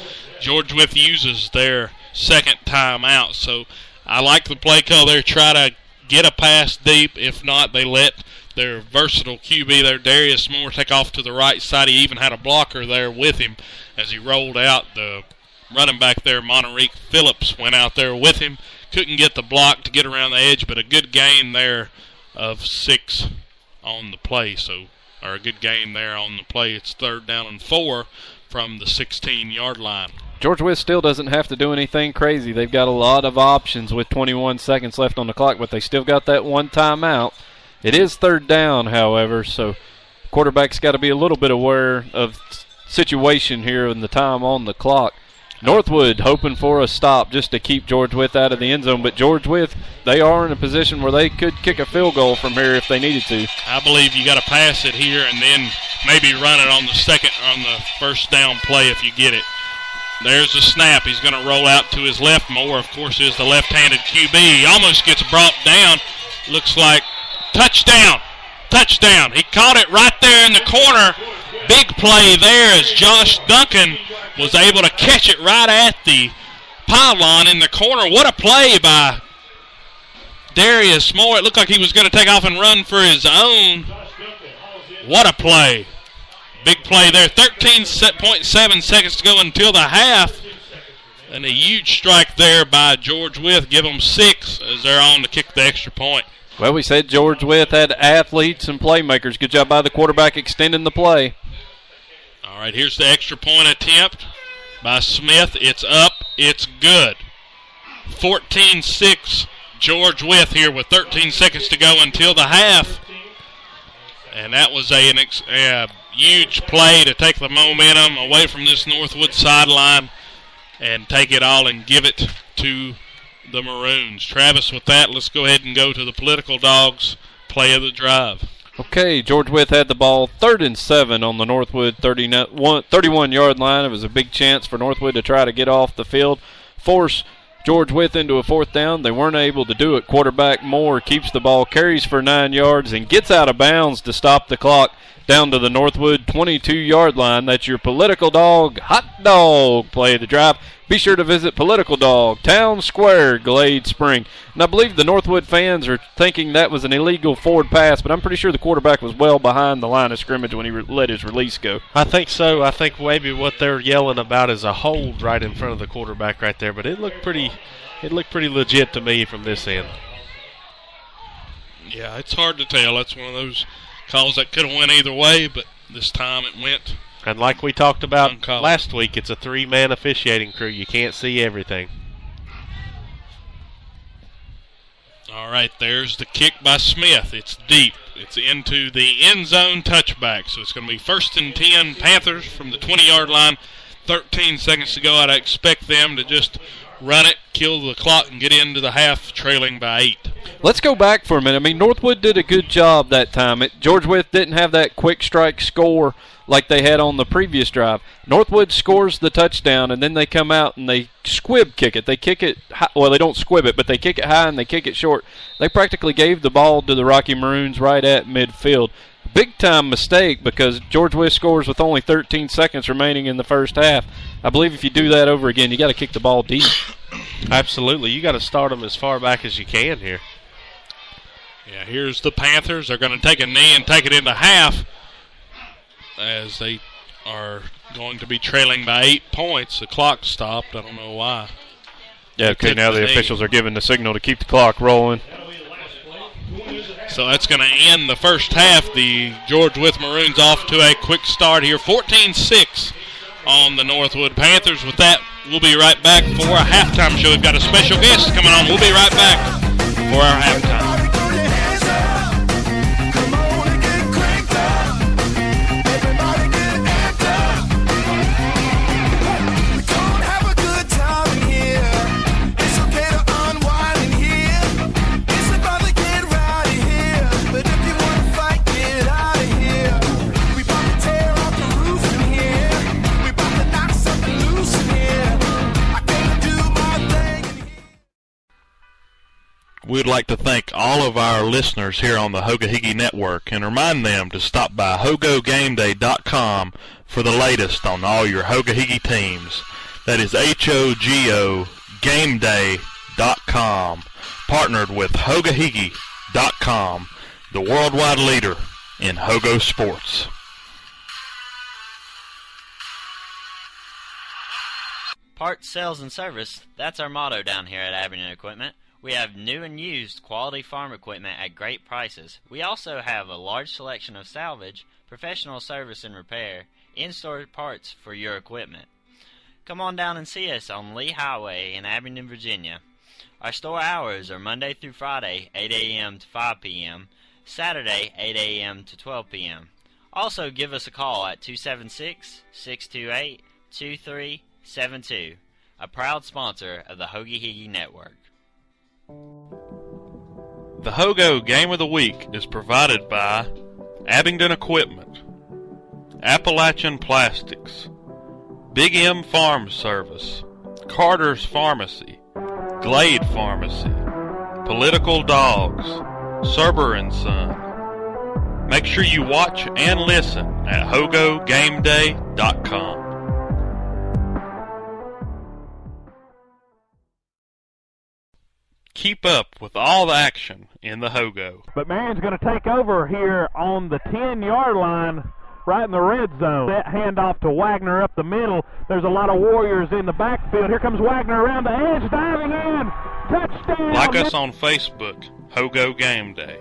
George Wythe uses their 2nd timeout. So I like the play call there. Try to get a pass deep. If not, they let their versatile QB there, Darius Moore, take off to the right side. He even had a blocker there with him as he rolled out. The running back there, Monterique Phillips, went out there with him. Couldn't get the block to get around the edge, but a good gain there of 6 on the play. Or a good gain there on the play. It's 3rd down and 4 from the 16-yard line. George Wythe still doesn't have to do anything crazy. They've got a lot of options with 21 seconds left on the clock, but they still got that 1 timeout. It is 3rd down, however, so quarterback's got to be a little bit aware of situation here and the time on the clock. Northwood hoping for a stop just to keep George Wythe out of the end zone, but George Wythe, they are in a position where they could kick a field goal from here if they needed to. I believe you got to pass it here and then maybe run it on the 1st down play if you get it. There's the snap. He's going to roll out to his left. Moore, of course, is the left-handed QB. He almost gets brought down. Looks like touchdown. Touchdown. He caught it right there in the corner. Big play there as Josh Duncan was able to catch it right at the pylon in the corner. What a play by Darius Moore. It looked like he was going to take off and run for his own. What a play. Big play there. 13.7 seconds to go until the half. And a huge strike there by George Wythe. Give them 6 as they're on to kick the extra point. Well, we said George Wythe had athletes and playmakers. Good job by the quarterback extending the play. All right, here's the extra point attempt by Smith. It's up. It's good. 14-6 George Wythe here with 13 seconds to go until the half. And that was a huge play to take the momentum away from this Northwood sideline and take it all and give it to the Maroons. Travis, with that, let's go ahead and go to the Political Dogs play of the drive. Okay, George Wythe had the ball 3rd and 7 on the Northwood 31-yard line. It was a big chance for Northwood to try to get off the field, force George Wythe into a 4th down. They weren't able to do it. Quarterback Moore keeps the ball, carries for 9 yards, and gets out of bounds to stop the clock down to the Northwood 22-yard line. That's your Political Dog hot dog play of the drive. Be sure to visit Political Dog, Town Square, Glade Spring. And I believe the Northwood fans are thinking that was an illegal forward pass, but I'm pretty sure the quarterback was well behind the line of scrimmage when he let his release go. I think so. I think maybe what they're yelling about is a hold right in front of the quarterback right there, but it looked pretty legit to me from this end. Yeah, it's hard to tell. That's one of those calls that could have went either way, but this time it went. And like we talked about uncalled. last week, it's a three-man officiating crew. You can't see everything. All right, there's the kick by Smith. It's deep. It's into the end zone touchback. So it's going to be 1st and 10 Panthers from the 20-yard line. 13 seconds to go. I'd expect them to just run it, kill the clock, and get into the half trailing by 8. Let's go back for a minute. I mean, Northwood did a good job that time. George Wythe didn't have that quick strike score like they had on the previous drive. Northwood scores the touchdown, and then they come out and they squib kick it. They kick it high. Well, they don't squib it, but they kick it high and they kick it short. They practically gave the ball to the Rocky Maroons right at midfield. Big-time mistake because George Wythe scores with only 13 seconds remaining in the first half. I believe if you do that over again, you got to kick the ball deep. Absolutely. You got to start them as far back as you can here. Yeah, here's the Panthers. They're going to take a knee and take it into half as they are going to be trailing by 8 points. The clock stopped. I don't know why. Yeah, okay, now the officials are giving the signal to keep the clock rolling. So that's going to end the first half. The George Wythe Maroons off to a quick start here. 14-6 on the Northwood Panthers. With that, we'll be right back for a halftime show. We've got a special guest coming on. We'll be right back for our halftime. We'd like to thank all of our listeners here on the Hoga-Higgy Network and remind them to stop by HogoGameDay.com for the latest on all your Hoga-Higgy teams. That is HOGO GameDay.com, partnered with HogaHiggy.com, the worldwide leader in Hogo sports. Parts, sales, and service, that's our motto down here at Abingdon Equipment. We have new and used quality farm equipment at great prices. We also have a large selection of salvage, professional service and repair, in-store parts for your equipment. Come on down and see us on Lee Highway in Abingdon, Virginia. Our store hours are Monday through Friday, 8 a.m. to 5 p.m., Saturday, 8 a.m. to 12 p.m. Also, give us a call at 276-628-2372, a proud sponsor of the Hoga-Higgy Network. The Hogo Game of the Week is provided by Abingdon Equipment, Appalachian Plastics, Big M Farm Service, Carter's Pharmacy, Glade Pharmacy, Political Dogs, Serber & Son. Make sure you watch and listen at HogoGameDay.com. Keep up with all the action in the Hogo. But Marion's going to take over here on the 10-yard line, right in the red zone. That handoff to Wagner up the middle. There's a lot of Warriors in the backfield. Here comes Wagner around the edge, diving in. Touchdown. Like us on Facebook, Hogo Game Day.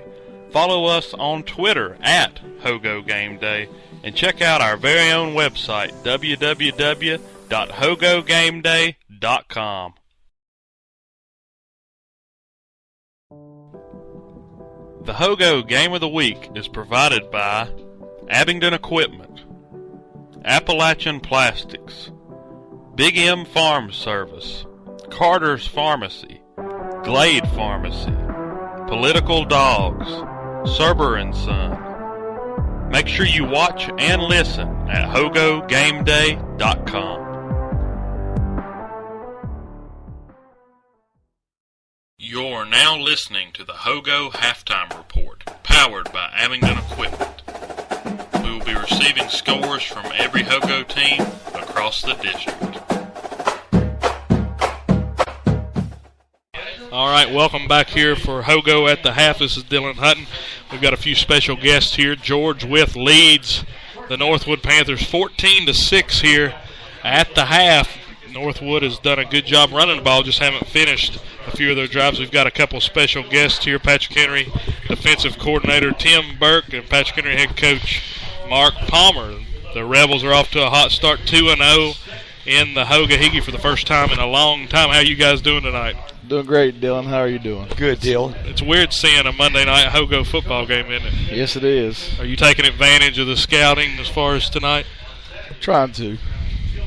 Follow us on Twitter at Hogo Game Day. And check out our very own website, www.hogogameday.com. The Hogo Game of the Week is provided by Abingdon Equipment, Appalachian Plastics, Big M Farm Service, Carter's Pharmacy, Glade Pharmacy, Political Dogs, Serber & Son. Make sure you watch and listen at HogoGameDay.com. You're now listening to the Hogo Halftime Report, powered by Abingdon Equipment. We will receiving scores from every Hogo team across the district. All right, welcome back here for Hogo at the Half. This is Dylan Hutton. We've got a few special guests here. George Wythe leads the Northwood Panthers 14-6 here at the half. Northwood has done a good job running the ball, just haven't finished a few of their drives. We've got a couple special guests here. Patrick Henry, defensive coordinator Tim Burke, and Patrick Henry head coach Mark Palmer. The Rebels are off to a hot start, 2-0 in the Hoga Higgy for the first time in a long time. How you guys doing tonight? Doing great, Dylan. How are you doing? Good, Dylan. It's weird seeing a Monday night Hogo football game, isn't it? Yes, it is. Are you taking advantage of the scouting as far as tonight? Trying to.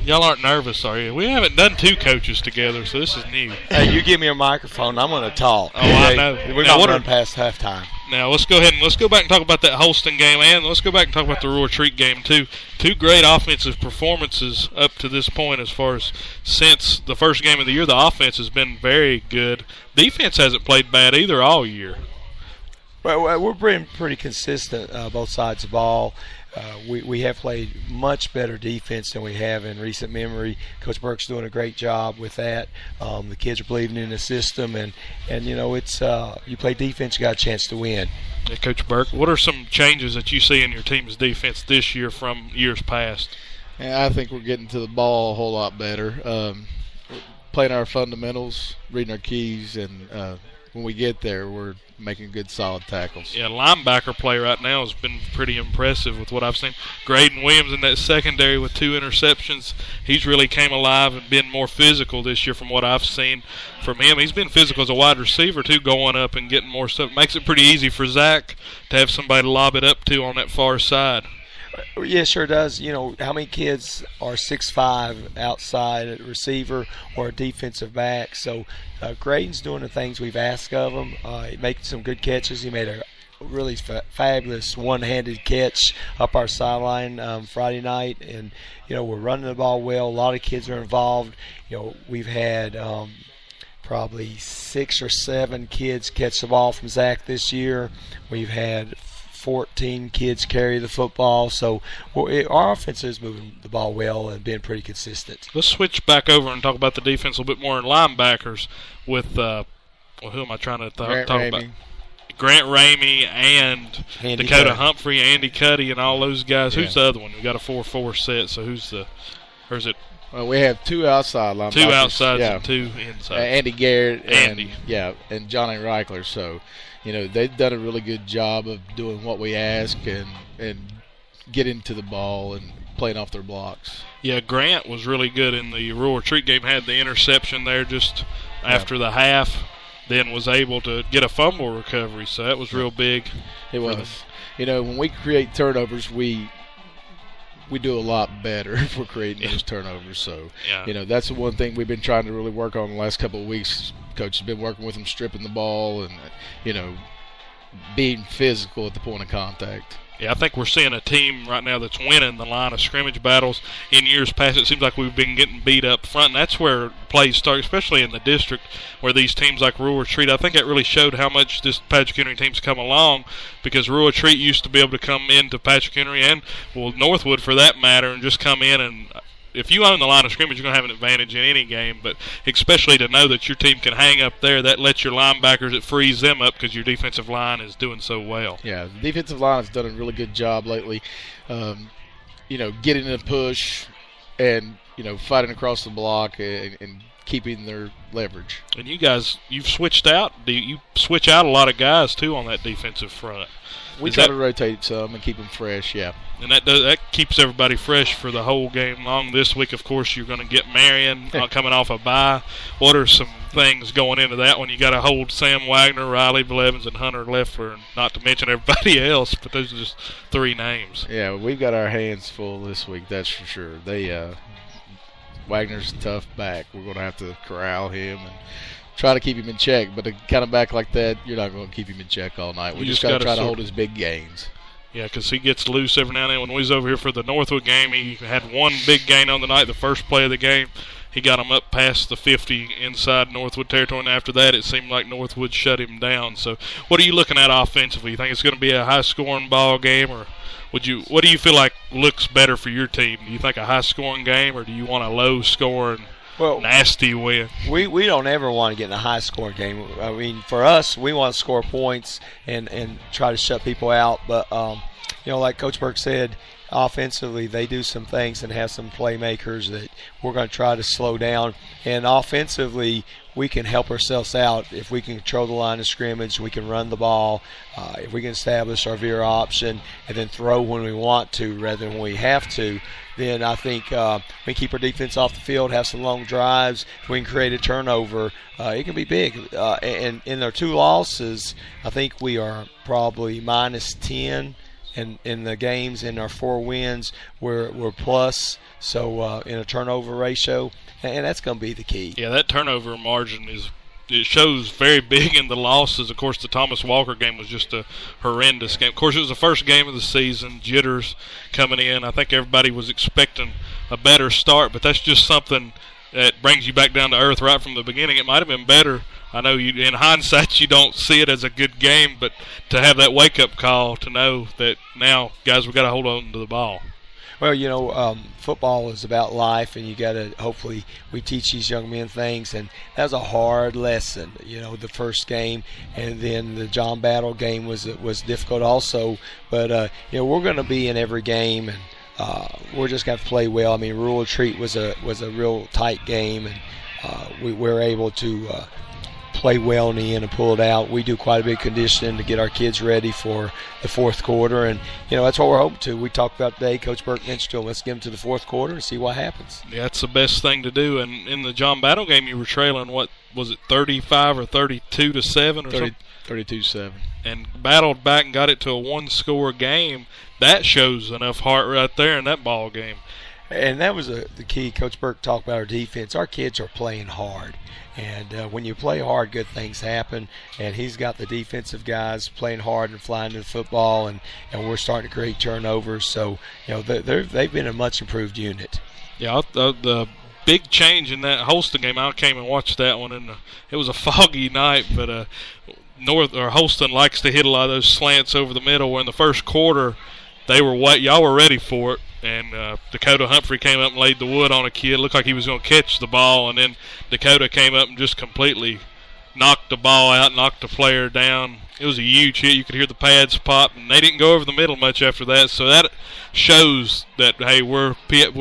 Y'all aren't nervous, are you? We haven't done two coaches together, so this is new. Hey, you give me a microphone, I'm going to talk. Oh, I know. We're Now, not run past halftime. Now, let's go back and talk about that Holston game, and let's go back and talk about the Rural Treat game, too. Two great offensive performances up to this point as far as since the first game of the year. The offense has been very good. Defense hasn't played bad either all year. Well, we're pretty consistent both sides of the ball. We have played much better defense than we have in recent memory. Coach Burke's doing a great job with that. The kids are believing in the system, and you know, it's you play defense, you got a chance to win. Yeah, Coach Burke, what are some changes that you see in your team's defense this year from years past? Yeah, I think we're getting to the ball a whole lot better. Playing our fundamentals, reading our keys, and when we get there, we're making good, solid tackles. Yeah, linebacker play right now has been pretty impressive with what I've seen. Graydon Williams in that secondary with 2 interceptions. He's really came alive and been more physical this year from what I've seen from him. He's been physical as a wide receiver, too, going up and getting more stuff. Makes it pretty easy for Zach to have somebody to lob it up to on that far side. Yeah, sure does. You know, how many kids are 6'5" outside at receiver or a defensive back? So Graydon's doing the things we've asked of him. He making some good catches. He made a really fabulous one-handed catch up our sideline Friday night. And, you know, we're running the ball well. A lot of kids are involved. You know, we've had probably 6 or 7 kids catch the ball from Zach this year. We've had 14 kids carry the football, so our offense is moving the ball well and being pretty consistent. Let's switch back over and talk about the defense a little bit more in linebackers with, who am I trying to talk about? Grant Ramey and Dakota Humphrey, Andy Cuddy, and all those guys. Yeah. Who's the other one? We got a 4-4 set, so or is it? Well, we have 2 outside linebackers. 2 outsides and 2 inside. Andy Garrett and Johnny Reichler, so you know, they've done a really good job of doing what we ask and getting to the ball and playing off their blocks. Yeah, Grant was really good in the Rural Retreat game, had the interception there just after the half, then was able to get a fumble recovery, so that was real big. It was. You know, when we create turnovers, we do a lot better if we're creating those turnovers. So, you know, that's the one thing we've been trying to really work on the last couple of weeks. Coach has been working with them, stripping the ball and, you know, being physical at the point of contact. Yeah, I think we're seeing a team right now that's winning the line of scrimmage battles. In years past, it seems like we've been getting beat up front, and that's where plays start, especially in the district where these teams like Rural Retreat, I think that really showed how much this Patrick Henry team's come along, because Rural Retreat used to be able to come into Patrick Henry and, well, Northwood for that matter, and just come in and if you own the line of scrimmage, you're going to have an advantage in any game, but especially to know that your team can hang up there, that lets your linebackers, it frees them up because your defensive line is doing so well. Yeah, the defensive line has done a really good job lately, you know, getting in a push and, you know, fighting across the block and keeping their leverage. And you guys, you've switched out. You switch out a lot of guys, too, on that defensive front. We try to rotate some and keep them fresh, yeah. And that keeps everybody fresh for the whole game long. This week, of course, you're going to get Marion coming off a bye. What are some things going into that one? You got to hold Sam Wagner, Riley Blevins, and Hunter Leffler, not to mention everybody else, but those are just 3 names. Yeah, we've got our hands full this week, that's for sure. Wagner's a tough back. We're going to have to corral him and try to keep him in check, but a kind of back like that, you're not going to keep him in check all night. We just got to try to hold his big gains. Yeah, because he gets loose every now and then. When we was over here for the Northwood game, he had one big gain on the night, the first play of the game. He got him up past the 50 inside Northwood territory, and after that it seemed like Northwood shut him down. So what are you looking at offensively? You think it's going to be a high-scoring ball game, or what do you feel like looks better for your team? Do you think a high-scoring game, or do you want a low-scoring, nasty win? We don't ever want to get in a high-scoring game. I mean, for us, we want to score points and try to shut people out. But, like Coach Burke said, offensively, they do some things and have some playmakers that we're going to try to slow down. And offensively, we can help ourselves out if we can control the line of scrimmage. We can run the ball. If we can establish our veer option and then throw when we want to rather than when we have to, then I think we keep our defense off the field, have some long drives. If we can create a turnover, it can be big. And in our 2 losses, I think we are probably minus 10. In the games. In our 4 wins, we're plus. So in a turnover ratio, and that's going to be the key. Yeah, that turnover margin it shows very big in the losses. Of course, the Thomas Walker game was just a horrendous game. Of course, it was the first game of the season. Jitters coming in. I think everybody was expecting a better start, but that's just something that brings you back down to earth right from the beginning. It might have been better. I know in hindsight you don't see it as a good game, but to have that wake-up call to know that now, guys, we've got to hold on to the ball. Well, football is about life, and you got to hopefully we teach these young men things, and that was a hard lesson. The first game, and then the John Battle game was difficult also. But we're going to be in every game, and we're just going to play well. I mean, Rural Retreat was a real tight game, and we were able to play well in the end and pull it out. We do quite a bit of conditioning to get our kids ready for the fourth quarter, and that's what we're hoping to. We talked about today. Coach Burke mentioned to them, let's get them to the fourth quarter and see what happens. Yeah, that's the best thing to do. And in the John Battle game, you were trailing, what was it, 35 or 32 to 7 or something? 32-7. And battled back and got it to a 1-score game. That shows enough heart right there in that ball game. And that was the key. Coach Burke talked about our defense. Our kids are playing hard. And when you play hard, good things happen. And he's got the defensive guys playing hard and flying to the football, and we're starting to create turnovers. So, they've been a much improved unit. Yeah, the big change in that Holston game, I came and watched that one, and it was a foggy night, but Holston likes to hit a lot of those slants over the middle. Where in the first quarter, y'all were ready for it. And Dakota Humphrey came up and laid the wood on a kid. Looked like he was going to catch the ball, and then Dakota came up and just completely knocked the ball out, knocked the player down. It was a huge hit. You could hear the pads pop, and they didn't go over the middle much after that. So that shows that, hey, we're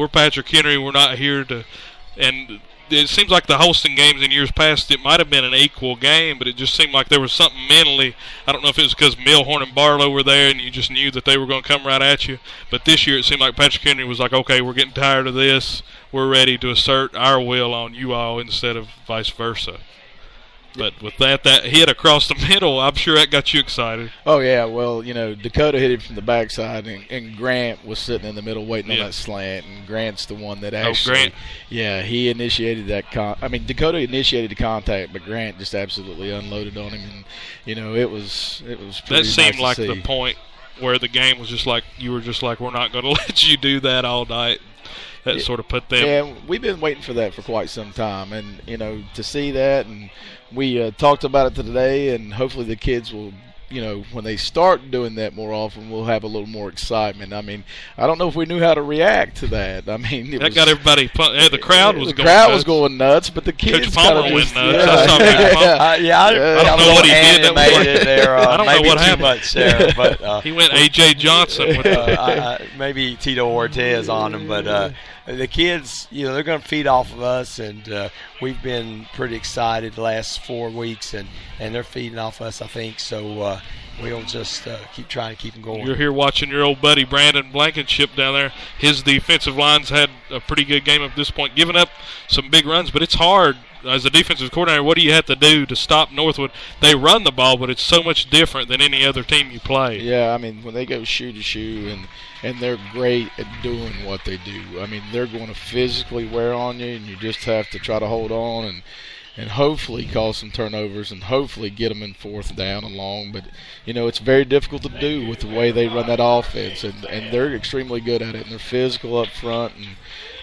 Patrick Henry. We're not here to – and it seems like the Holston games in years past, it might have been an equal game, but it just seemed like there was something mentally. I don't know if it was because Milhorn and Barlow were there and you just knew that they were going to come right at you. But this year it seemed like Patrick Henry was like, okay, we're getting tired of this. We're ready to assert our will on you all instead of vice versa. But with that hit across the middle, I'm sure that got you excited. Oh, yeah. Well, Dakota hit it from the backside, and Grant was sitting in the middle waiting on that slant, and Grant's the one that actually – Grant. Yeah, he initiated that Dakota initiated the contact, but Grant just absolutely unloaded on him, and, it was pretty That seemed nice like to see. the point where the game was just like – you were just like, we're not going to let you do that all night. That sort of put them – Yeah, we've been waiting for that for quite some time, and, to see that, and we talked about it today, and hopefully the kids will – when they start doing that more often, we'll have a little more excitement. I mean, I don't know if we knew how to react to that. I mean, got everybody. The crowd was going nuts, but the kids Coach Palmer went nuts. I don't know what he did. I don't know what happened. Much there, but he went A.J. Johnson with maybe Tito Ortez on him, but the kids, they're going to feed off of us, and we've been pretty excited the last 4 weeks, and they're feeding off us, I think. So we'll just keep trying to keep them going. You're here watching your old buddy Brandon Blankenship down there. His defensive line's had a pretty good game up to this point, giving up some big runs, but it's hard. As a defensive coordinator, what do you have to do to stop Northwood? They run the ball, but it's so much different than any other team you play. Yeah, I mean, when they go shoe to shoe, and they're great at doing what they do. I mean, they're going to physically wear on you, and you just have to try to hold on and hopefully cause some turnovers and hopefully get them in fourth down and long. But, it's very difficult to do with the way they run that offense, and they're extremely good at it, and they're physical up front, and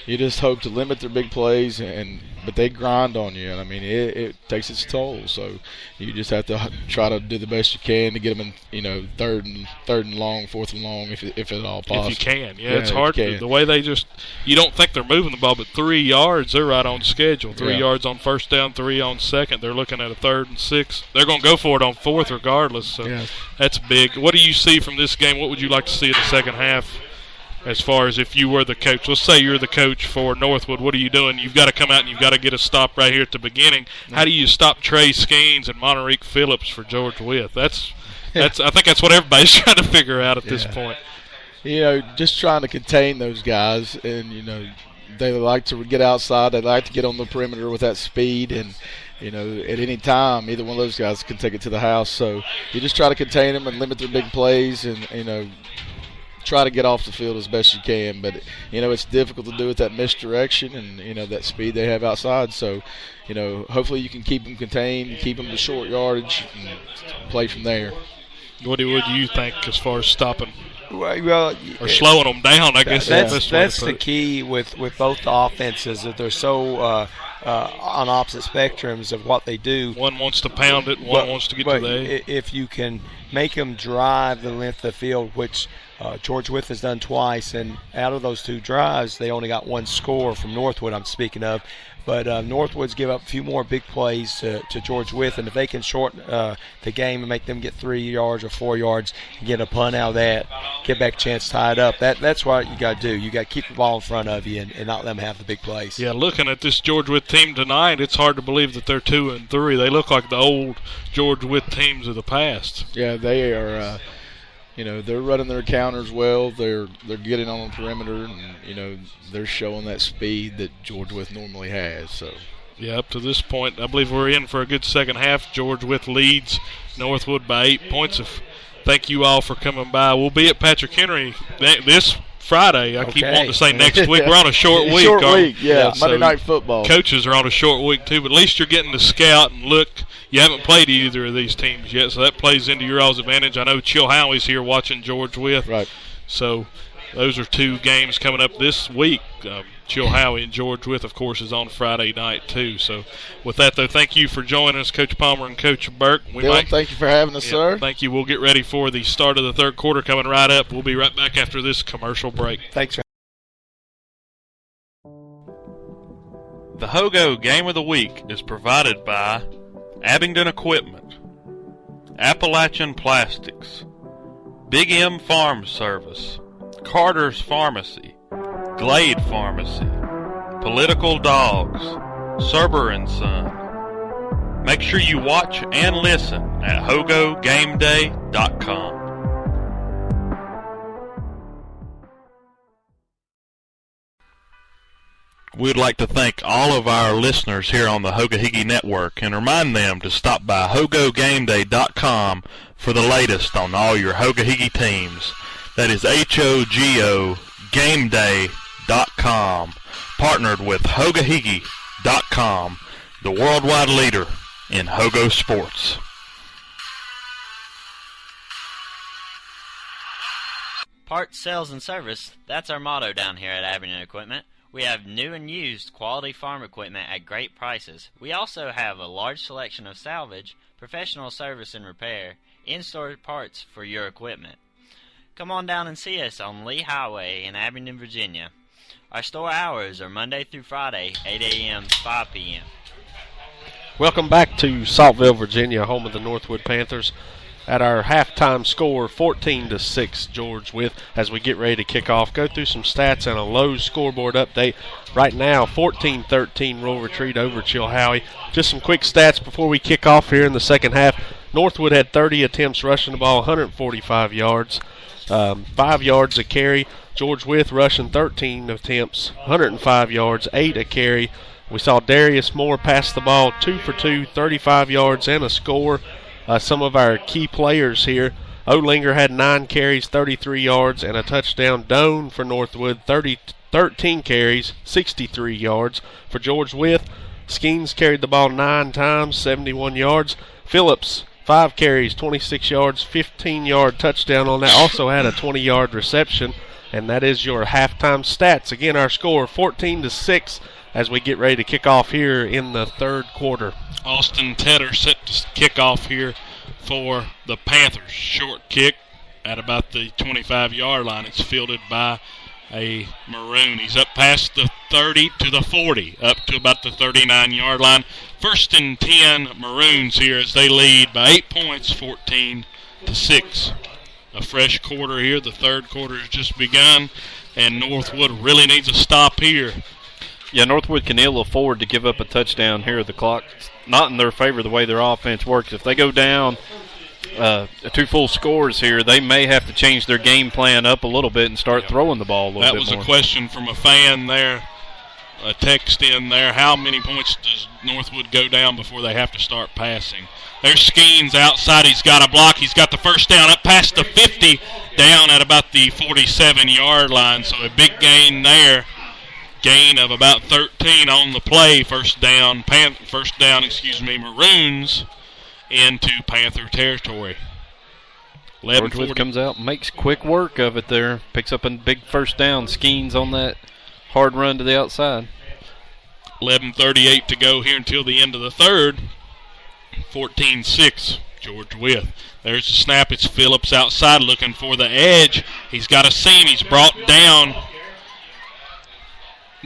you just hope to limit their big plays and but they grind on you, and I mean it takes its toll. So you just have to try to do the best you can to get them in, third and long, fourth and long, if at all possible. If you can, it's hard. The way you don't think they're moving the ball, but 3 yards, they're right on schedule. 3 yards on first down, 3 on second. They're looking at a 3rd and 6. They're going to go for it on 4th regardless. So that's big. What do you see from this game? What would you like to see in the second half? As far as if you were the coach, let's say you're the coach for Northwood, what are you doing? You've got to come out and you've got to get a stop right here at the beginning. How do you stop Trey Skeens and Monterique Phillips for George Wythe? I think that's what everybody's trying to figure out at this point. Just trying to contain those guys, and they like to get outside. They like to get on the perimeter with that speed, and at any time, either one of those guys can take it to the house. So you just try to contain them and limit their big plays, and try to get off the field as best you can. But it's difficult to do with that misdirection and that speed they have outside. So hopefully you can keep them contained, keep them to short yardage, and play from there. What do you think as far as stopping or slowing them down? I guess that's the key with both offenses, that they're so on opposite spectrums of what they do. One wants to pound it, one wants to get to the if you can make them drive the length of the field, which George Wythe has done twice, and out of those 2 drives, they only got 1 score from Northwood, I'm speaking of. But Northwood's give up a few more big plays to George Wythe, and if they can shorten the game and make them get 3 yards or 4 yards and get a punt out of that, get back a chance tied up, that's what you got to do. You got to keep the ball in front of you and not let them have the big plays. Yeah, looking at this George Wythe team tonight, it's hard to believe that they're 2-3. They look like the old George Wythe teams of the past. Yeah, they are. They're running their counters well. They're getting on the perimeter, and they're showing that speed that George Wythe normally has. So yeah, up to this point, I believe we're in for a good second half. George Wythe leads Northwood by 8 points. Thank you all for coming by. We'll be at Patrick Henry this Friday. I keep wanting to say next week. We're on a short week. Monday Night Football. Coaches are on a short week too, but at least you're getting to scout and look. You haven't played either of these teams yet, so that plays into your all's advantage. I know Chilhowie's here watching George Wythe. Right. So those are 2 games coming up this week. Chilhowie and George Wythe, of course, is on Friday night too. So with that, though, thank you for joining us, Coach Palmer and Coach Burke. Dylan, thank you for having us, sir. Thank you. We'll get ready for the start of the 3rd quarter coming right up. We'll be right back after this commercial break. Thanks. The Hogo Game of the Week is provided by Abingdon Equipment, Appalachian Plastics, Big M Farm Service, Carter's Pharmacy, Glade Pharmacy, Political Dogs, Serber & Son. Make sure you watch and listen at HogoGameDay.com. We'd like to thank all of our listeners here on the Hoga-Higgy Network and remind them to stop by HogoGameDay.com for the latest on all your Hoga-Higgy teams. That is HOGO GameDay.com, partnered with HogaHiggy.com, the worldwide leader in Hogo sports. Parts, sales, and service, that's our motto down here at Abingdon Equipment. We have new and used quality farm equipment at great prices. We also have a large selection of salvage, professional service and repair, in-store parts for your equipment. Come on down and see us on Lee Highway in Abingdon, Virginia. Our store hours are Monday through Friday, 8 a.m. to 5 p.m. Welcome back to Saltville, Virginia, home of the Northwood Panthers. At our halftime score, 14-6, George Wythe, as we get ready to kick off. Go through some stats and a low scoreboard update. Right now, 14-13 roll retreat over Chilhowie. Just some quick stats before we kick off here in the second half. Northwood had 30 attempts rushing the ball, 145 yards, 5 yards a carry. George Wythe rushing 13 attempts, 105 yards, 8 a carry. We saw Darius Moore pass the ball 2 for 2, 35 yards and a score. Some of our key players here. Olinger had 9 carries, 33 yards, and a touchdown. Doan for Northwood, 13 carries, 63 yards. For George Wythe, Skeens carried the ball 9 times, 71 yards. Phillips, 5 carries, 26 yards, 15-yard touchdown on that. Also had a 20-yard reception. And that is your halftime stats. Again, our score 14-6 as we get ready to kick off here in the third quarter. Austin Tedder set to kick off here for the Panthers. Short kick at about the 25-yard line. It's fielded by a Maroon. He's up past the 30 to the 40, up to about the 39-yard line. 1st and 10 Maroons here as they lead by 8 points, 14-6. A fresh quarter here. The third quarter has just begun, and Northwood really needs a stop here. Yeah, Northwood can ill afford to give up a touchdown here. The clock's not in their favor the way their offense works. If they go down 2 full scores here, they may have to change their game plan up a little bit and start throwing the ball a little bit more. That was a question from a fan there, a text in there. How many points does Northwood go down before they have to start passing? There's Skeens outside. He's got a block. He's got the first down up past the 50, down at about the 47-yard line. So a big gain there. Gain of about 13 on the play. First down, Maroons into Panther territory. Northwood comes out, makes quick work of it there. Picks up a big first down. Skeens on that hard run to the outside. 11:38 to go here until the end of the third. 14-6, George Wythe. There's the snap. It's Phillips outside looking for the edge. He's got a seam. He's brought down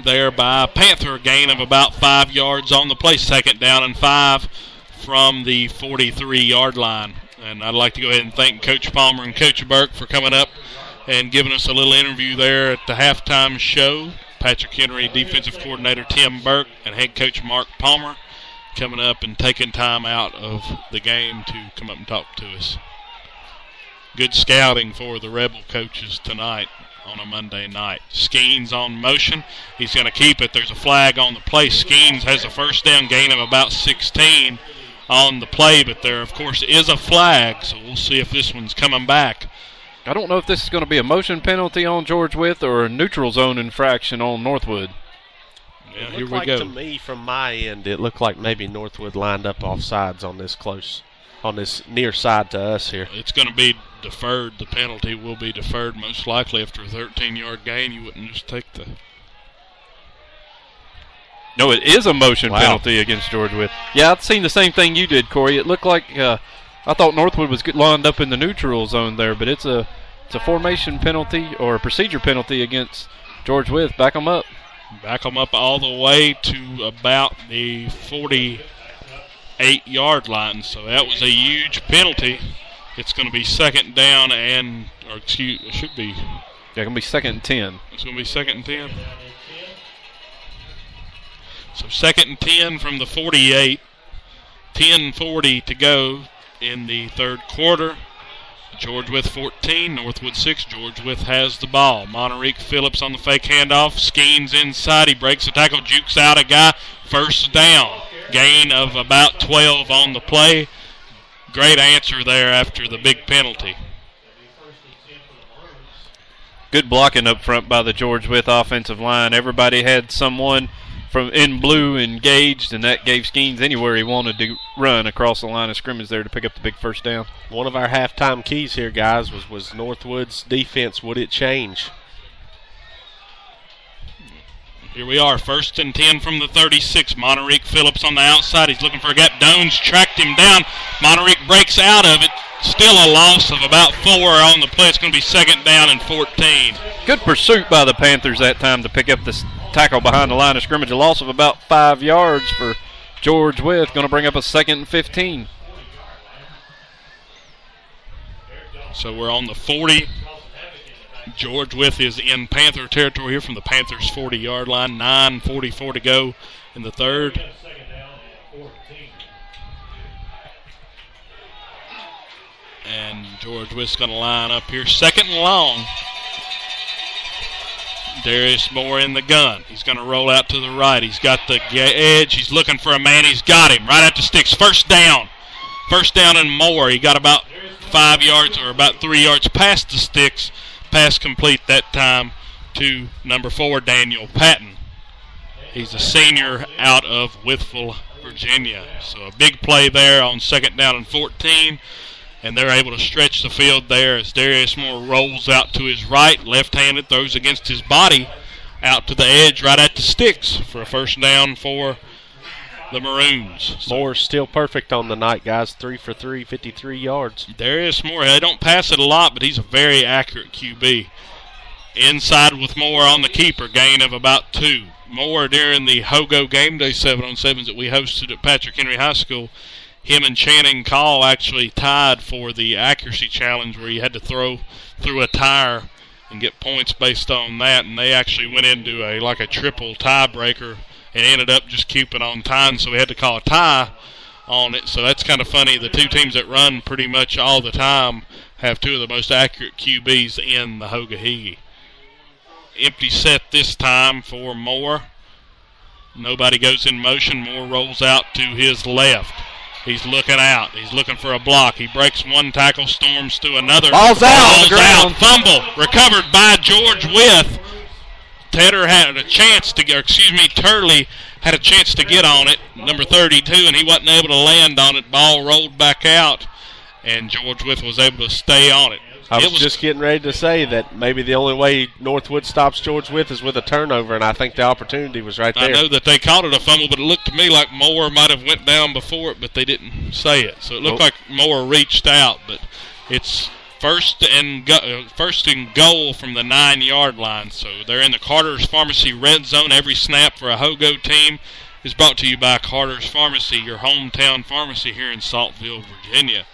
there by Panther. Gain of about 5 yards on the play. 2nd down and 5 from the 43-yard line. And I'd like to go ahead and thank Coach Palmer and Coach Burke for coming up and giving us a little interview there at the halftime show. Patrick Henry, defensive coordinator Tim Burke, and head coach Mark Palmer coming up and taking time out of the game to come up and talk to us. Good scouting for the Rebel coaches tonight on a Monday night. Skeens on motion. He's going to keep it. There's a flag on the play. Skeens has a first down gain of about 16 on the play, but there, of course, is a flag, so we'll see if this one's coming back. I don't know if this is going to be a motion penalty on George Wythe or a neutral zone infraction on Northwood. Yeah, here we go. To me, from my end, it looked like maybe Northwood lined up off sides on this near side to us here. It's going to be deferred. The penalty will be deferred most likely after a 13-yard gain. You wouldn't just take the... No, it is a motion penalty against George Wythe. Yeah, I've seen the same thing you did, Corey. It looked like I thought Northwood was lined up in the neutral zone there, but it's a formation penalty or a procedure penalty against George Wythe. Back them up. Back them up all the way to about the 48-yard line. So that was a huge penalty. It's going to be 2nd down and, or excuse, it should be. Yeah, it's going to be 2nd and 10. It's going to be 2nd and 10. So 2nd and 10 from the 48. 10:40 to go in the third quarter. George Wythe 14, Northwood 6. George Wythe has the ball. Monterique Phillips on the fake handoff. Skeens inside. He breaks the tackle, jukes out a guy. First down. Gain of about 12 on the play. Great answer there after the big penalty. Good blocking up front by the George Wythe offensive line. Everybody had someone from in blue engaged, and that gave Skeens anywhere he wanted to run across the line of scrimmage there to pick up the big first down. One of our halftime keys here, guys, was Northwood's defense. Would it change? Here we are, 1st and 10 from the 36. Monterique Phillips on the outside. He's looking for a gap. Dones tracked him down. Monterique breaks out of it. Still a loss of about 4 on the play. It's going to be 2nd down and 14. Good pursuit by the Panthers that time to pick up this tackle behind the line of scrimmage. A loss of about 5 yards for George Wythe. Going to bring up a 2nd and 15. So we're on the 40. George Wythe is in Panther territory here from the Panthers' 40-yard line. 9:44 to go in the third. And George Wythe's going to line up here. 2nd and long. Darius Moore in the gun. He's going to roll out to the right. He's got the edge. He's looking for a man. He's got him right at the sticks. First down. First down and more. He got about 5 yards or about 3 yards past the sticks. Pass complete that time to number 4, Daniel Patton. He's a senior out of Wytheville, Virginia. So a big play there on 2nd down and 14. and they're able to stretch the field there as Darius Moore rolls out to his right, left-handed, throws against his body out to the edge right at the sticks for a first down for the Maroons. Moore's still perfect on the night, guys. 3 for 3, 53 yards. Darius Moore, they don't pass it a lot, but he's a very accurate QB. Inside with Moore on the keeper, gain of about 2. Moore, during the Hogo Game Day 7-on-7s that we hosted at Patrick Henry High School, him and Channing Call actually tied for the accuracy challenge where you had to throw through a tire and get points based on that, and they actually went into a triple tiebreaker and ended up just keeping on time, so we had to call a tie on it. So that's kind of funny. The two teams that run pretty much all the time have two of the most accurate QBs in the Hoga Higgy. Empty set this time for Moore. Nobody goes in motion. Moore rolls out to his left. He's looking out. He's looking for a block. He breaks one tackle, storms through another. Ball's out. Ball's out. Fumble. Recovered by George Wythe. Turley had a chance to get on it, number 32, and he wasn't able to land on it. Ball rolled back out, and George Wythe was able to stay on it. I was just getting ready to say that maybe the only way Northwood stops George Wythe is with a turnover, and I think the opportunity was right there. I know that they called it a fumble, but it looked to me like Moore might have went down before it, but they didn't say it. So it looked like Moore reached out, but it's first and goal from the 9-yard line. So they're in the Carter's Pharmacy red zone. Every snap for a Hogo team is brought to you by Carter's Pharmacy, your hometown pharmacy here in Saltville, Virginia.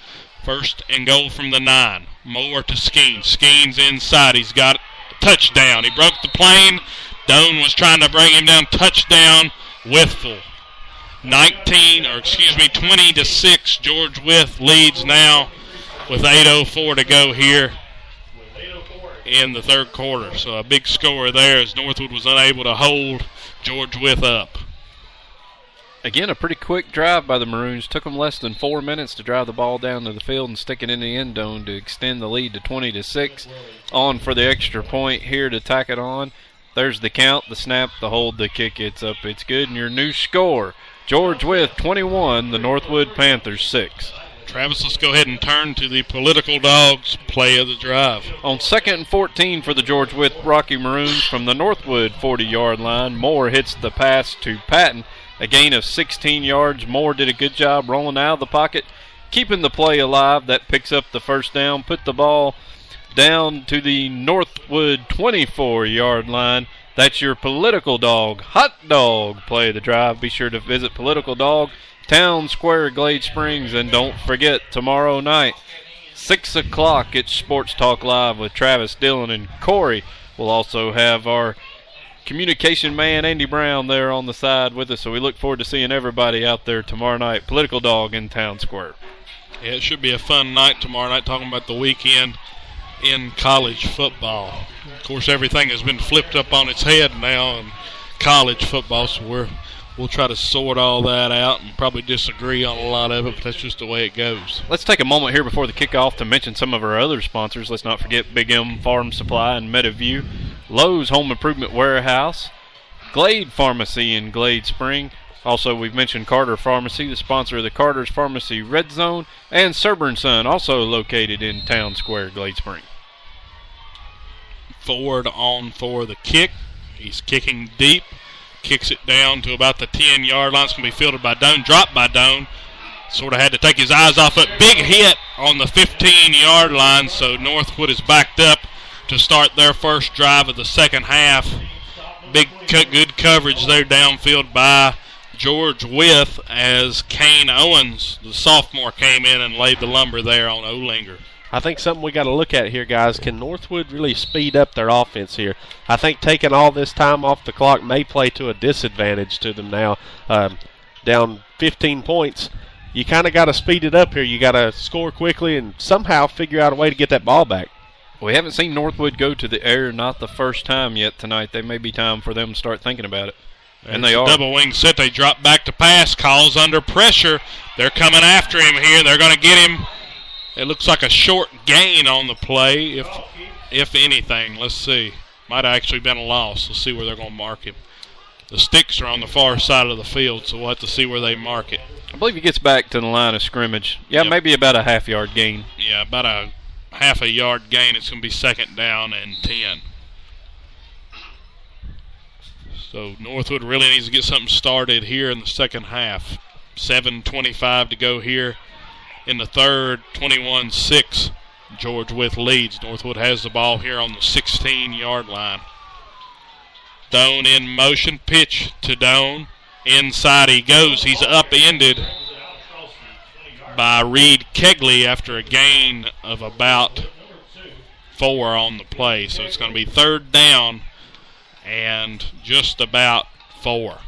First and goal from the 9. Moore to Skeens. Skeens inside. He's got a touchdown. He broke the plane. Doan was trying to bring him down. Touchdown, Wytheville. 20-6. George Wythe leads now with 8:04 to go here in the third quarter. So a big score there as Northwood was unable to hold George Wythe up. Again, a pretty quick drive by the Maroons. Took them less than 4 minutes to drive the ball down to the field and stick it in the end zone to extend the lead to 20-6. On for the extra point here to tack it on. There's the count, the snap, the hold, the kick. It's up, it's good. And your new score, George Wythe 21, the Northwood Panthers 6. Travis, let's go ahead and turn to the Political Dogs play of the drive. On 2nd and 14 for the George Wythe Rocky Maroons from the Northwood 40-yard line, Moore hits the pass to Patton. A gain of 16 yards. Moore did a good job rolling out of the pocket, keeping the play alive. That picks up the first down, put the ball down to the Northwood 24-yard line. That's your Political Dog, hot dog play of the drive. Be sure to visit Political Dog, Town Square, Glade Springs, and don't forget, tomorrow night, 6 o'clock, it's Sports Talk Live with Travis, Dillon, and Corey. We'll also have our communication man, Andy Brown, there on the side with us, so we look forward to seeing everybody out there tomorrow night. Political Dog in Town Square. Yeah, it should be a fun night tomorrow night, talking about the weekend in college football. Of course, everything has been flipped up on its head now in college football, so we'll try to sort all that out and probably disagree on a lot of it, but that's just the way it goes. Let's take a moment here before the kickoff to mention some of our other sponsors. Let's not forget Big M Farm Supply and Metaview, Lowe's Home Improvement Warehouse, Glade Pharmacy in Glade Spring. Also, we've mentioned Carter Pharmacy, the sponsor of the Carter's Pharmacy Red Zone, and Serber & Son, also located in Town Square, Glade Spring. Ford on for the kick. He's kicking deep. Kicks it down to about the 10-yard line. It's going to be fielded by Doan. Dropped by Doan. Sort of had to take his eyes off it. Big hit on the 15-yard line, so Northwood is backed up to start their first drive of the second half. Good coverage there downfield by George Wythe as Kane Owens, the sophomore, came in and laid the lumber there on Olinger. I think something we got to look at here, guys. Can Northwood really speed up their offense here? I think taking all this time off the clock may play to a disadvantage to them now. Down 15 points, you kind of got to speed it up here. You got to score quickly and somehow figure out a way to get that ball back. We haven't seen Northwood go to the air, not the first time yet tonight. They may be time for them to start thinking about it. And they are. Double wing set. They drop back to pass. Calls under pressure. They're coming after him here. They're going to get him. It looks like a short gain on the play, if anything. Let's see. Might have actually been a loss. Let's see where they're going to mark him. The sticks are on the far side of the field, so we'll have to see where they mark it. I believe he gets back to the line of scrimmage. Yeah, Yep. maybe about a half-yard gain. Yeah, about a half a yard gain. It's going to be 2nd down and 10. So Northwood really needs to get something started here in the second half. 7:25 to go here in the third. 21-6. George Wythe leads. Northwood has the ball here on the 16-yard line. Doan in motion. Pitch to Doan. Inside he goes. He's upended by Reed Kegley after a gain of about 4 on the play. So it's going to be 3rd down and just about 4.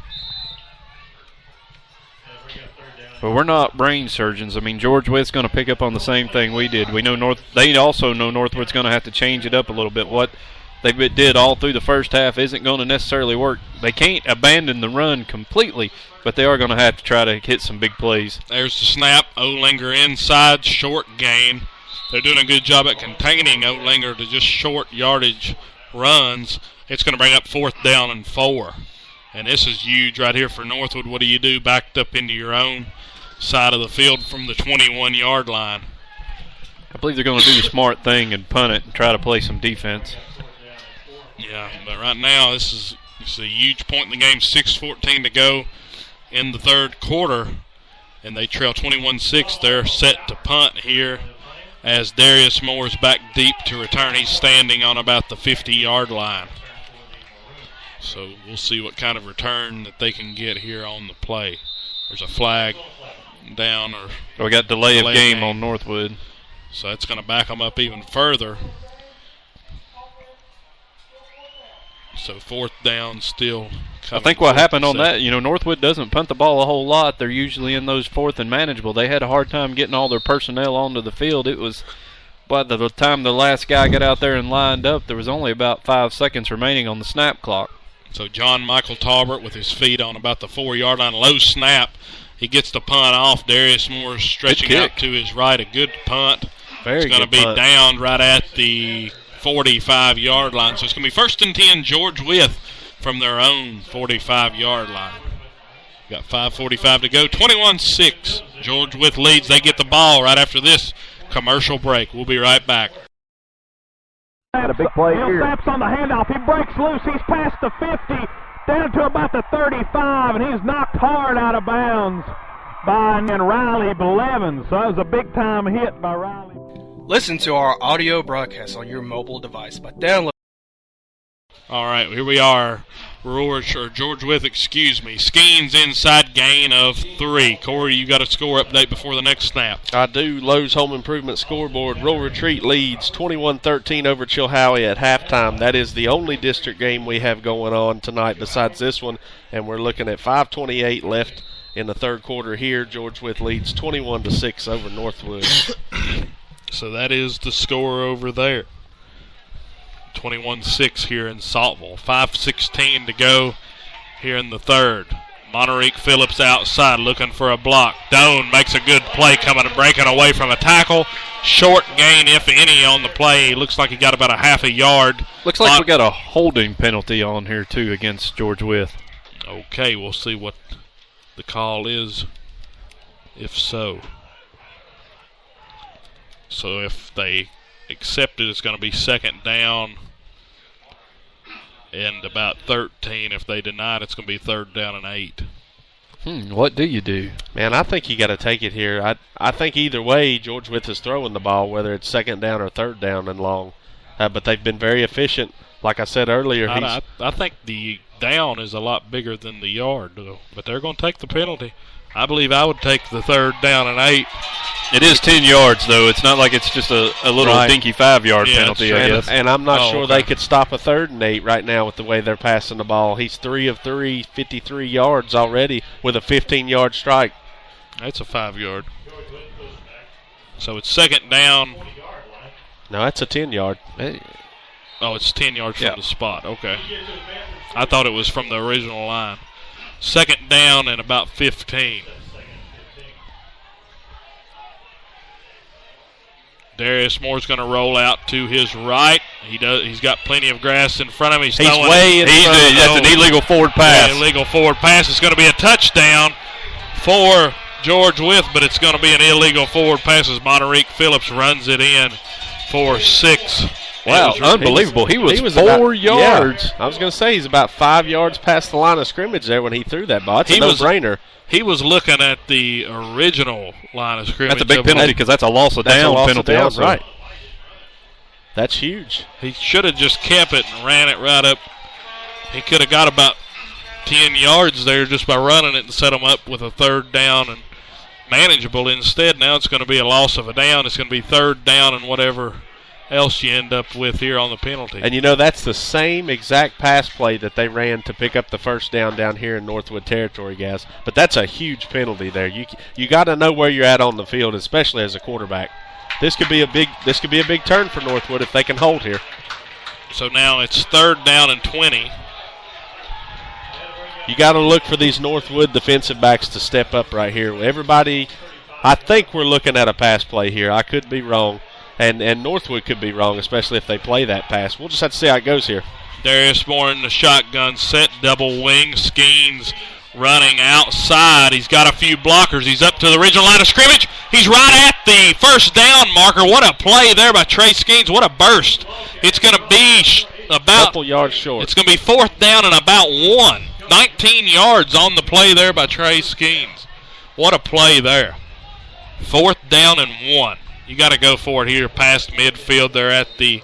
But we're not brain surgeons. I mean, George Wythe's going to pick up on the same thing we did. We know they also know Northwood's going to have to change it up a little bit. What they did all through the first half isn't going to necessarily work. They can't abandon the run completely, but they are going to have to try to hit some big plays. There's the snap. Olinger inside, short gain. They're doing a good job at containing Olinger to just short yardage runs. It's going to bring up 4th down and 4. And this is huge right here for Northwood. What do you do? Backed up into your own side of the field from the 21-yard line. I believe they're going to do the smart thing and punt it and try to play some defense. Yeah, but right now this is a huge point in the game. 6:14 to go in the third quarter, and they trail 21-6. They're set to punt here as Darius Moore's back deep to return. He's standing on about the 50-yard line. So we'll see what kind of return that they can get here on the play. There's a flag down. We got delay of game on Northwood. So that's going to back them up even further. So 4th down still coming. I think what happened on that, Northwood doesn't punt the ball a whole lot. They're usually in those 4th and manageable. They had a hard time getting all their personnel onto the field. It was, by the time the last guy got out there and lined up, there was only about 5 seconds remaining on the snap clock. So John Michael Talbert with his feet on about the 4-yard line. Low snap. He gets the punt off. Darius Moore stretching out to his right. A good punt. It's going to be downed right at the 45-yard line. So it's going to be 1st and 10, George Wythe from their own 45-yard line. Got 5:45 to go. 21-6. George Wythe leads. They get the ball right after this commercial break. We'll be right back. A big play here. Snaps on the handoff. He breaks loose. He's past the 50, down to about the 35, and he's knocked hard out of bounds by Riley Blevins. So that was a big-time hit by Riley. Listen to our audio broadcast on your mobile device by downloading. All right, here we are. George Wythe, Skeens inside, gain of 3. Corey, you got a score update before the next snap. I do. Lowe's Home Improvement scoreboard. Rural Retreat leads 21-13 over Chilhowie at halftime. That is the only district game we have going on tonight besides this one, and we're looking at 5:28 left in the third quarter here. George Wythe leads 21-6 over Northwood. So that is the score over there. 21-6 here in Saltville. 5:16 to go here in the third. Monterique Phillips outside looking for a block. Doan makes a good play coming and breaking away from a tackle. Short gain, if any, on the play. Looks like he got about a half a yard. Looks like we got a holding penalty on here, too, against George Wythe. Okay, we'll see what the call is, if so. So if they accept it, it's going to be 2nd down and about 13. If they deny it, it's going to be 3rd down and 8. What do you do? Man, I think you got to take it here. I think either way, George Wythe is throwing the ball, whether it's 2nd down or 3rd down and long. But they've been very efficient. Like I said earlier, I think the down is a lot bigger than the yard, though. But they're going to take the penalty. I believe I would take the 3rd down and 8. It is 10 yards, though. It's not like it's just a little dinky 5-yard penalty, I guess. And I'm not sure they could stop a 3rd and 8 right now with the way they're passing the ball. He's 3 of 3, 53 yards already with a 15-yard strike. That's a 5-yard. So it's 2nd down. No, that's a 10-yard. Oh, it's 10 yards from the spot. Okay. I thought it was from the original line. 2nd down and about 15. Darius Moore's going to roll out to his right. He's got plenty of grass in front of him. He's way in front. That's an illegal forward pass. Yeah, illegal forward pass. It's going to be a touchdown for George Wythe, but it's going to be an illegal forward pass as Monterique Phillips runs it in for 6. Wow, unbelievable. He was 4 yards. Yeah, I was going to say he's about 5 yards past the line of scrimmage there when he threw that ball. It's a no-brainer. He was looking at the original line of scrimmage. That's a big penalty because that's a loss of down penalty also. Right. That's huge. He should have just kept it and ran it right up. He could have got about 10 yards there just by running it and set them up with a 3rd down and manageable. Instead, now it's going to be a loss of a down. It's going to be 3rd down and whatever else you end up with here on the penalty. And that's the same exact pass play that they ran to pick up the 1st down here in Northwood territory, guys. But that's a huge penalty there. You got to know where you're at on the field, especially as a quarterback. This could be a big turn for Northwood if they can hold here. So now it's 3rd down and 20. You got to look for these Northwood defensive backs to step up right here. Everybody, I think we're looking at a pass play here. I could be wrong. And Northwood could be wrong, especially if they play that pass. We'll just have to see how it goes here. Darius Moore in the shotgun set, double wing, Skeens running outside. He's got a few blockers. He's up to the original line of scrimmage. He's right at the 1st down marker. What a play there by Trey Skeens. What a burst. It's going to be about a couple yards short. It's going to be 4th down and about 1. 19 yards on the play there by Trey Skeens. What a play there. 4th down and 1. You got to go for it here past midfield. They're at the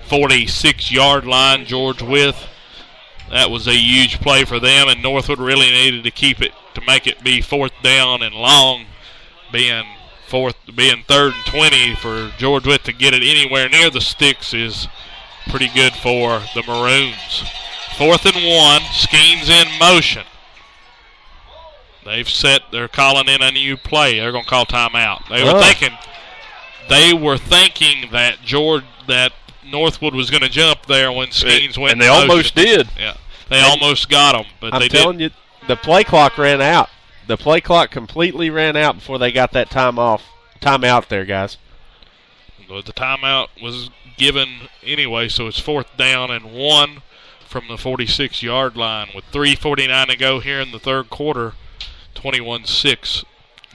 46-yard line. George Wythe. That was a huge play for them, and Northwood really needed to keep it to make it be 4th down and long, being 3rd and 20 for George Wythe to get it anywhere near the sticks is pretty good for the Maroons. 4th and 1. Skeens in motion. They're calling in a new play. They're going to call timeout. They were thinking that Northwood was going to jump there when Skeens went. And they almost did. Yeah, they almost got them, but I'm they telling you, the play clock ran out. The play clock completely ran out before they got that timeout there, guys. The timeout was given anyway, so it's 4th down and 1 from the 46-yard line with 3:49 to go here in the 3rd quarter. 21-6.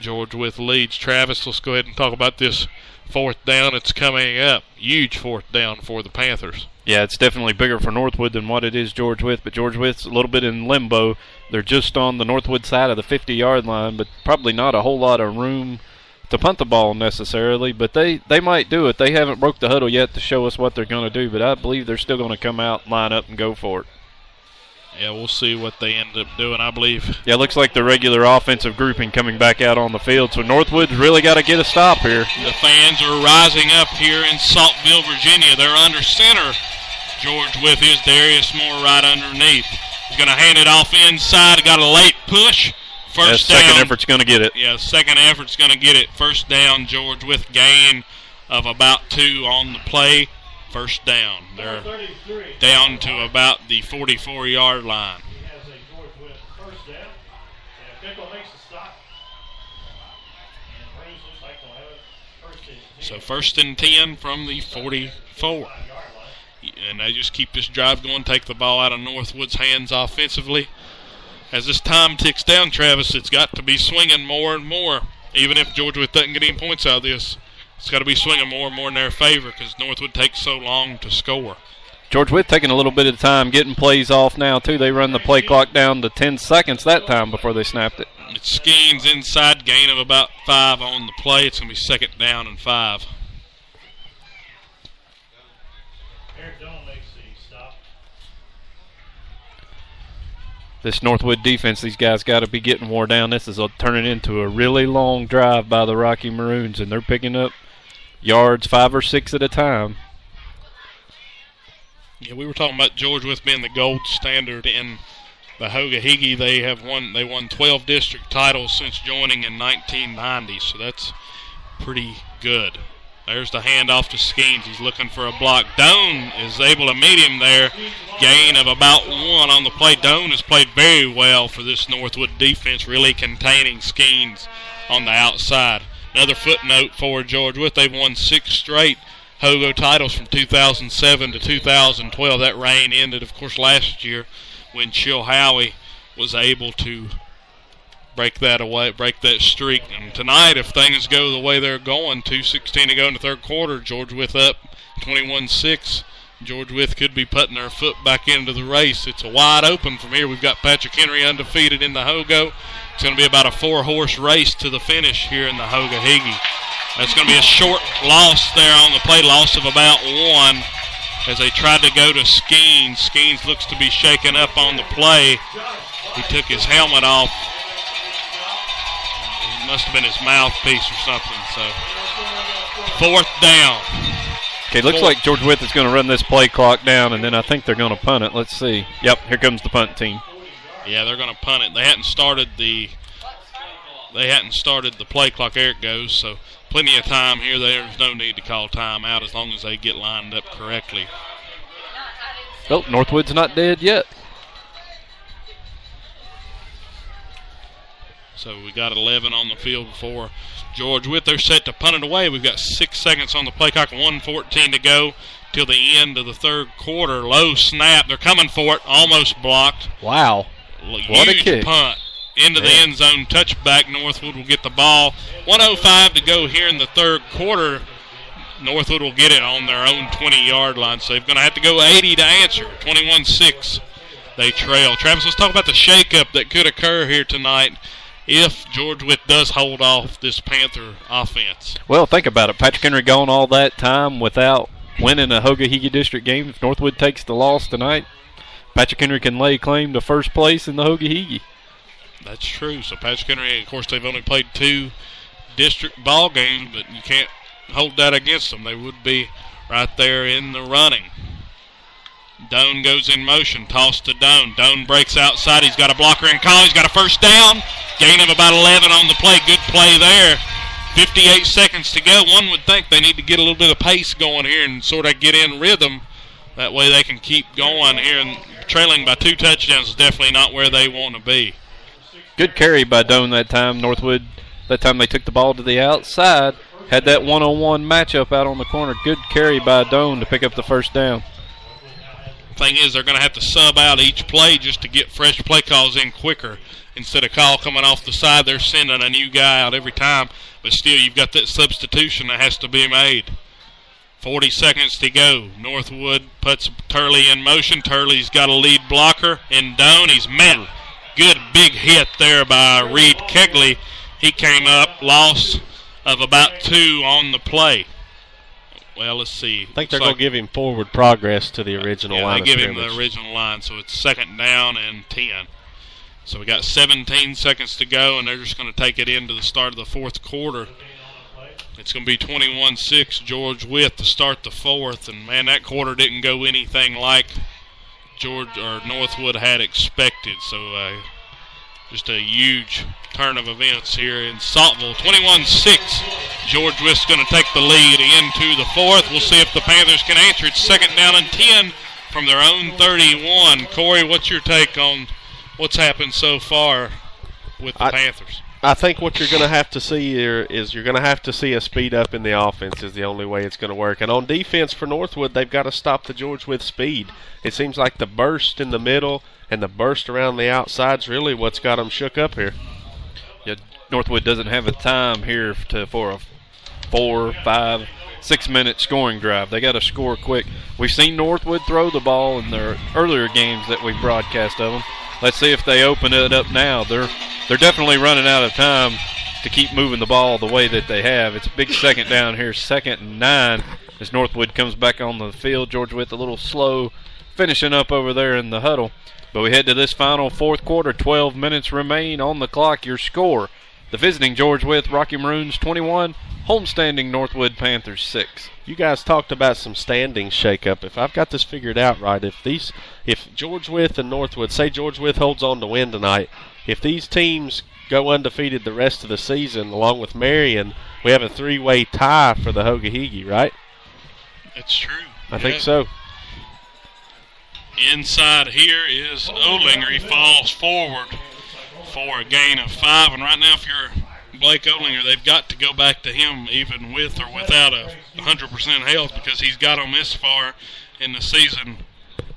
George Wythe leads. Travis, let's go ahead and talk about this 4th down. It's coming up. Huge 4th down for the Panthers. Yeah, it's definitely bigger for Northwood than what it is George Wythe, but George Wythe's a little bit in limbo. They're just on the Northwood side of the 50-yard line, but probably not a whole lot of room to punt the ball necessarily, but they might do it. They haven't broke the huddle yet to show us what they're going to do, but I believe they're still going to come out, line up, and go for it. Yeah, we'll see what they end up doing, I believe. Yeah, it looks like the regular offensive grouping coming back out on the field, so Northwood's really got to get a stop here. The fans are rising up here in Saltville, Virginia. They're under center. George Wythe is Darius Moore right underneath. He's going to hand it off inside. Got a late push. First down. Second effort's going to get it. Yeah, second effort's going to get it. 1st down, George Wythe gain of about 2 on the play. 1st down. They're down to about the 44-yard line. So 1st and 10 from the 44. And they just keep this drive going, take the ball out of Northwood's hands offensively. As this time ticks down, Travis, it's got to be swinging more and more. Even if George Wythe doesn't get any points out of this, it's got to be swinging more and more in their favor because Northwood takes so long to score. George Wythe taking a little bit of time getting plays off now, too. They run the play clock down to 10 seconds that time before they snapped it. It's Skeens inside, gain of about 5 on the play. It's going to be 2nd down and 5. This Northwood defense, these guys got to be getting wore down. This is turning into a really long drive by the Rocky Maroons, and they're picking up yards 5 or 6 at a time. Yeah, we were talking about George Wythe being the gold standard in the Hoga-Higgy. They won 12 district titles since joining in 1990, so that's pretty good. There's the handoff to Skeens. He's looking for a block. Doan is able to meet him there. Gain of about 1 on the play. Doan has played very well for this Northwood defense, really containing Skeens on the outside. Another footnote for George Wythe, they've won 6 straight Hogo titles from 2007 to 2012. That reign ended, of course, last year when Chilhowie was able to break that streak. And tonight, if things go the way they're going, 2:16 to go in the third quarter, George Wythe up 21-6. George Wythe could be putting their foot back into the race. It's a wide open from here. We've got Patrick Henry undefeated in the Hogo. It's going to be about a 4-horse race to the finish here in the Hoga Higgy. That's going to be a short loss there on the play, loss of about 1 as they tried to go to Skeens. Skeens looks to be shaken up on the play. He took his helmet off. It must have been his mouthpiece or something. So 4th down. Okay, looks like George Wythe is going to run this play clock down, and then I think they're going to punt it. Let's see. Yep, here comes the punt team. Yeah, they're going to punt it. They hadn't started the play clock. There it goes. So plenty of time here. There's no need to call timeout as long as they get lined up correctly. Oh, Northwood's not dead yet. So we got 11 on the field before George Wythe. They're set to punt it away. We've got 6 seconds on the play clock, 1:14 to go till the end of the third quarter. Low snap. They're coming for it. Almost blocked. Wow. What a kick. Punt into the end zone. Touchback. Northwood will get the ball. 1:05 to go here in the third quarter. Northwood will get it on their own 20-yard line. So they're going to have to go 80 to answer. 21-6. They trail. Travis, let's talk about the shakeup that could occur here tonight if George Wythe does hold off this Panther offense. Well, think about it. Patrick Henry gone all that time without winning a Hoga Higgy District game. If Northwood takes the loss tonight, Patrick Henry can lay claim to first place in the Hoga Higgy. That's true. So Patrick Henry, of course, they've only played 2 district ball games, but you can't hold that against them. They would be right there in the running. Doan goes in motion, toss to Doan. Doan breaks outside. He's got a blocker in call. He's got a first down. Gain of about 11 on the play. Good play there. 58 seconds to go. One would think they need to get a little bit of pace going here and sort of get in rhythm. That way they can keep going here. And trailing by 2 touchdowns is definitely not where they want to be. Good carry by Doan that time. Northwood, that time they took the ball to the outside, had that one-on-one matchup out on the corner. Good carry by Doan to pick up the first down. Thing is, they're going to have to sub out each play just to get fresh play calls in quicker. Instead of call coming off the side, they're sending a new guy out every time. But still, you've got that substitution that has to be made. 40 seconds to go. Northwood puts Turley in motion. Turley's got a lead blocker in Doan. He's met. Good big hit there by Reed Kegley. He came up, loss of about 2 on the play. Well, let's see. I think they're going to give him forward progress to the original line of scrimmage. Yeah, they give him the original line, so it's 2nd down and 10. So we got 17 seconds to go, and they're just going to take it into the start of the fourth quarter. It's going to be 21-6 George Wythe to start the fourth, and, man, that quarter didn't go anything like Northwood had expected. So just a huge turn of events here in Saltville. 21-6. George Wythe's going to take the lead into the fourth. We'll see if the Panthers can answer. It's 2nd down and 10 from their own 31. Corey, what's your take on what's happened so far with the Panthers? I think what you're going to have to see here is you're going to have to see a speed up in the offense is the only way it's going to work. And on defense for Northwood, they've got to stop the George Wythe speed. It seems like the burst in the middle and the burst around the outside is really what's got them shook up here. Yeah, Northwood doesn't have a time here for a 4, 5, 6 minute scoring drive. They got to score quick. We've seen Northwood throw the ball in their earlier games that we've broadcast of them. Let's see if they open it up now. They're definitely running out of time to keep moving the ball the way that they have. It's a big 2nd down here, 2nd and 9 as Northwood comes back on the field. George Wythe a little slow finishing up over there in the huddle. But we head to this final fourth quarter. 12 minutes remain on the clock. Your score, the visiting George Wythe Rocky Maroons 21, homestanding Northwood Panthers 6. You guys talked about some standing shakeup. If I've got this figured out right, if George Wythe and Northwood, say George Wythe holds on to win tonight, if these teams go undefeated the rest of the season, along with Marion, we have a 3-way tie for the Hoga Higgy, right? That's true. I think so. Inside here is Olinger. He falls forward for a gain of 5. And right now, if you're Blake Olinger, they've got to go back to him even with or without a 100% health because he's got them this far in the season.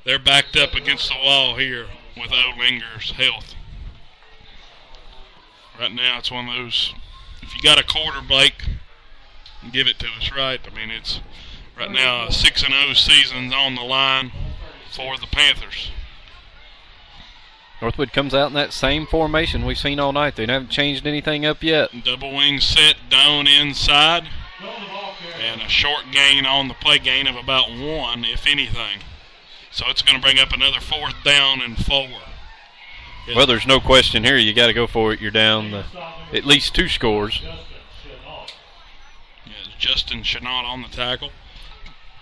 They're backed up against the wall here with Olinger's health. Right now it's one of those, if you got a quarter, Blake, give it to us, right? I mean, it's right now a 6-0 season's on the line for the Panthers. Northwood comes out in that same formation we've seen all night. They haven't changed anything up yet. Double wing set, Doan inside, and a short gain on the play, gain of about 1, if anything. So it's going to bring up another 4th down and 4. Well, there's no question here. You got to go for it. You're down at least 2 scores. Yeah, Justin Chenault on the tackle.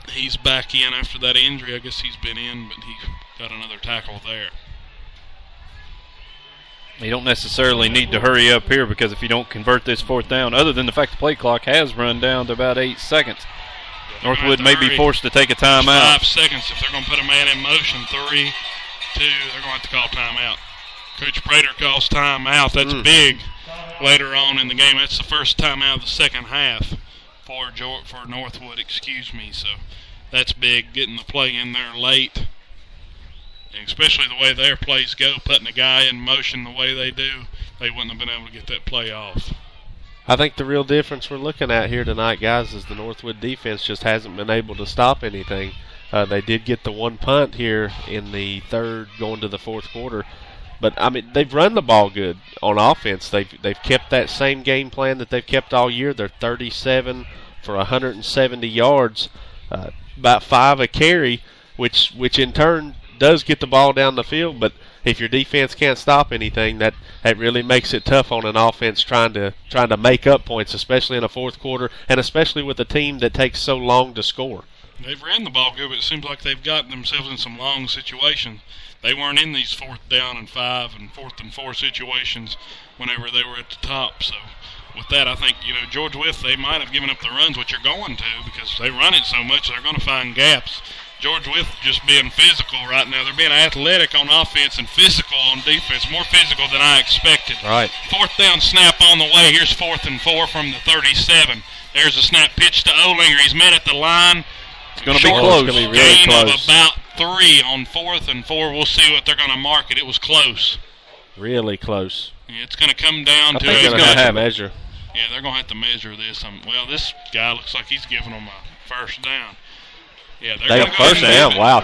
He's back in after that injury. I guess he's been in, but he got another tackle there. You don't necessarily need to hurry up here because if you don't convert this 4th down, other than the fact the play clock has run down to about 8 seconds, Northwood may be forced to take a timeout. 5 seconds if they're going to put a man in motion. 3, 2, they're going to have to call timeout. Coach Prater calls timeout. That's big later on in the game. That's the first timeout of the second half for Northwood, So that's big, getting the play in there late. And especially the way their plays go, putting a guy in motion the way they do, they wouldn't have been able to get that play off. I think the real difference we're looking at here tonight, guys, is the Northwood defense just hasn't been able to stop anything. They did get the 1 punt here in the 3rd going to the 4th quarter. But, I mean, they've run the ball good on offense. They've kept that same game plan that they've kept all year. They're 37 for 170 yards, about 5 a carry, which in turn does get the ball down the field. But if your defense can't stop anything, that really makes it tough on an offense trying to make up points, especially in a 4th quarter, and especially with a team that takes so long to score. They've ran the ball good, but it seems like they've gotten themselves in some long situations. They weren't in these 4th down and 5 and 4th and 4 situations whenever they were at the top. So with that, I think, George Wythe, they might have given up the runs, which you're going to, because they run it so much, they're going to find gaps. George Wythe just being physical right now. They're being athletic on offense and physical on defense, more physical than I expected. Right. 4th down snap on the way. Here's 4th and 4 from the 37. There's a snap pitch to Olinger. He's met at the line. It's going to be close. It's going to be really Gain close. of about 3 on 4th and 4. We'll see what they're going to mark it. It was close. Really close. Yeah, it's going to come down to they're going to have to measure. Yeah, they're going to have to measure this. Well, this guy looks like he's giving them a 1st down. Yeah, they're going to go 1st down. Wow,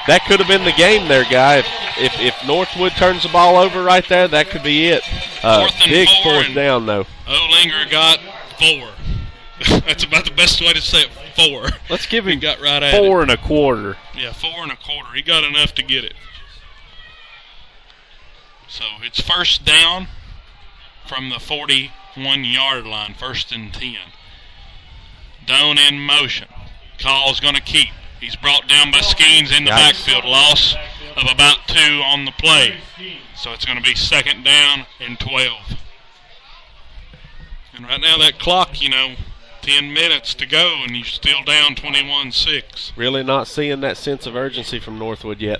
that could have been the game there, guy. If Northwood turns the ball over right there, that could be it. Big 4th down though. Olinger got 4. That's about the best way to say it. 4. Let's give him got right at 4 it. and a quarter. Yeah, 4 and a quarter. He got enough to get it. So it's 1st down from the 41-yard line. 1st and 10. Doan in motion. Call's going to keep. He's brought down by Skeens in the backfield. Loss of about 2 on the play. So it's going to be 2nd down and 12. And right now that clock, 10 minutes to go, and you're still down 21-6. Really not seeing that sense of urgency from Northwood yet.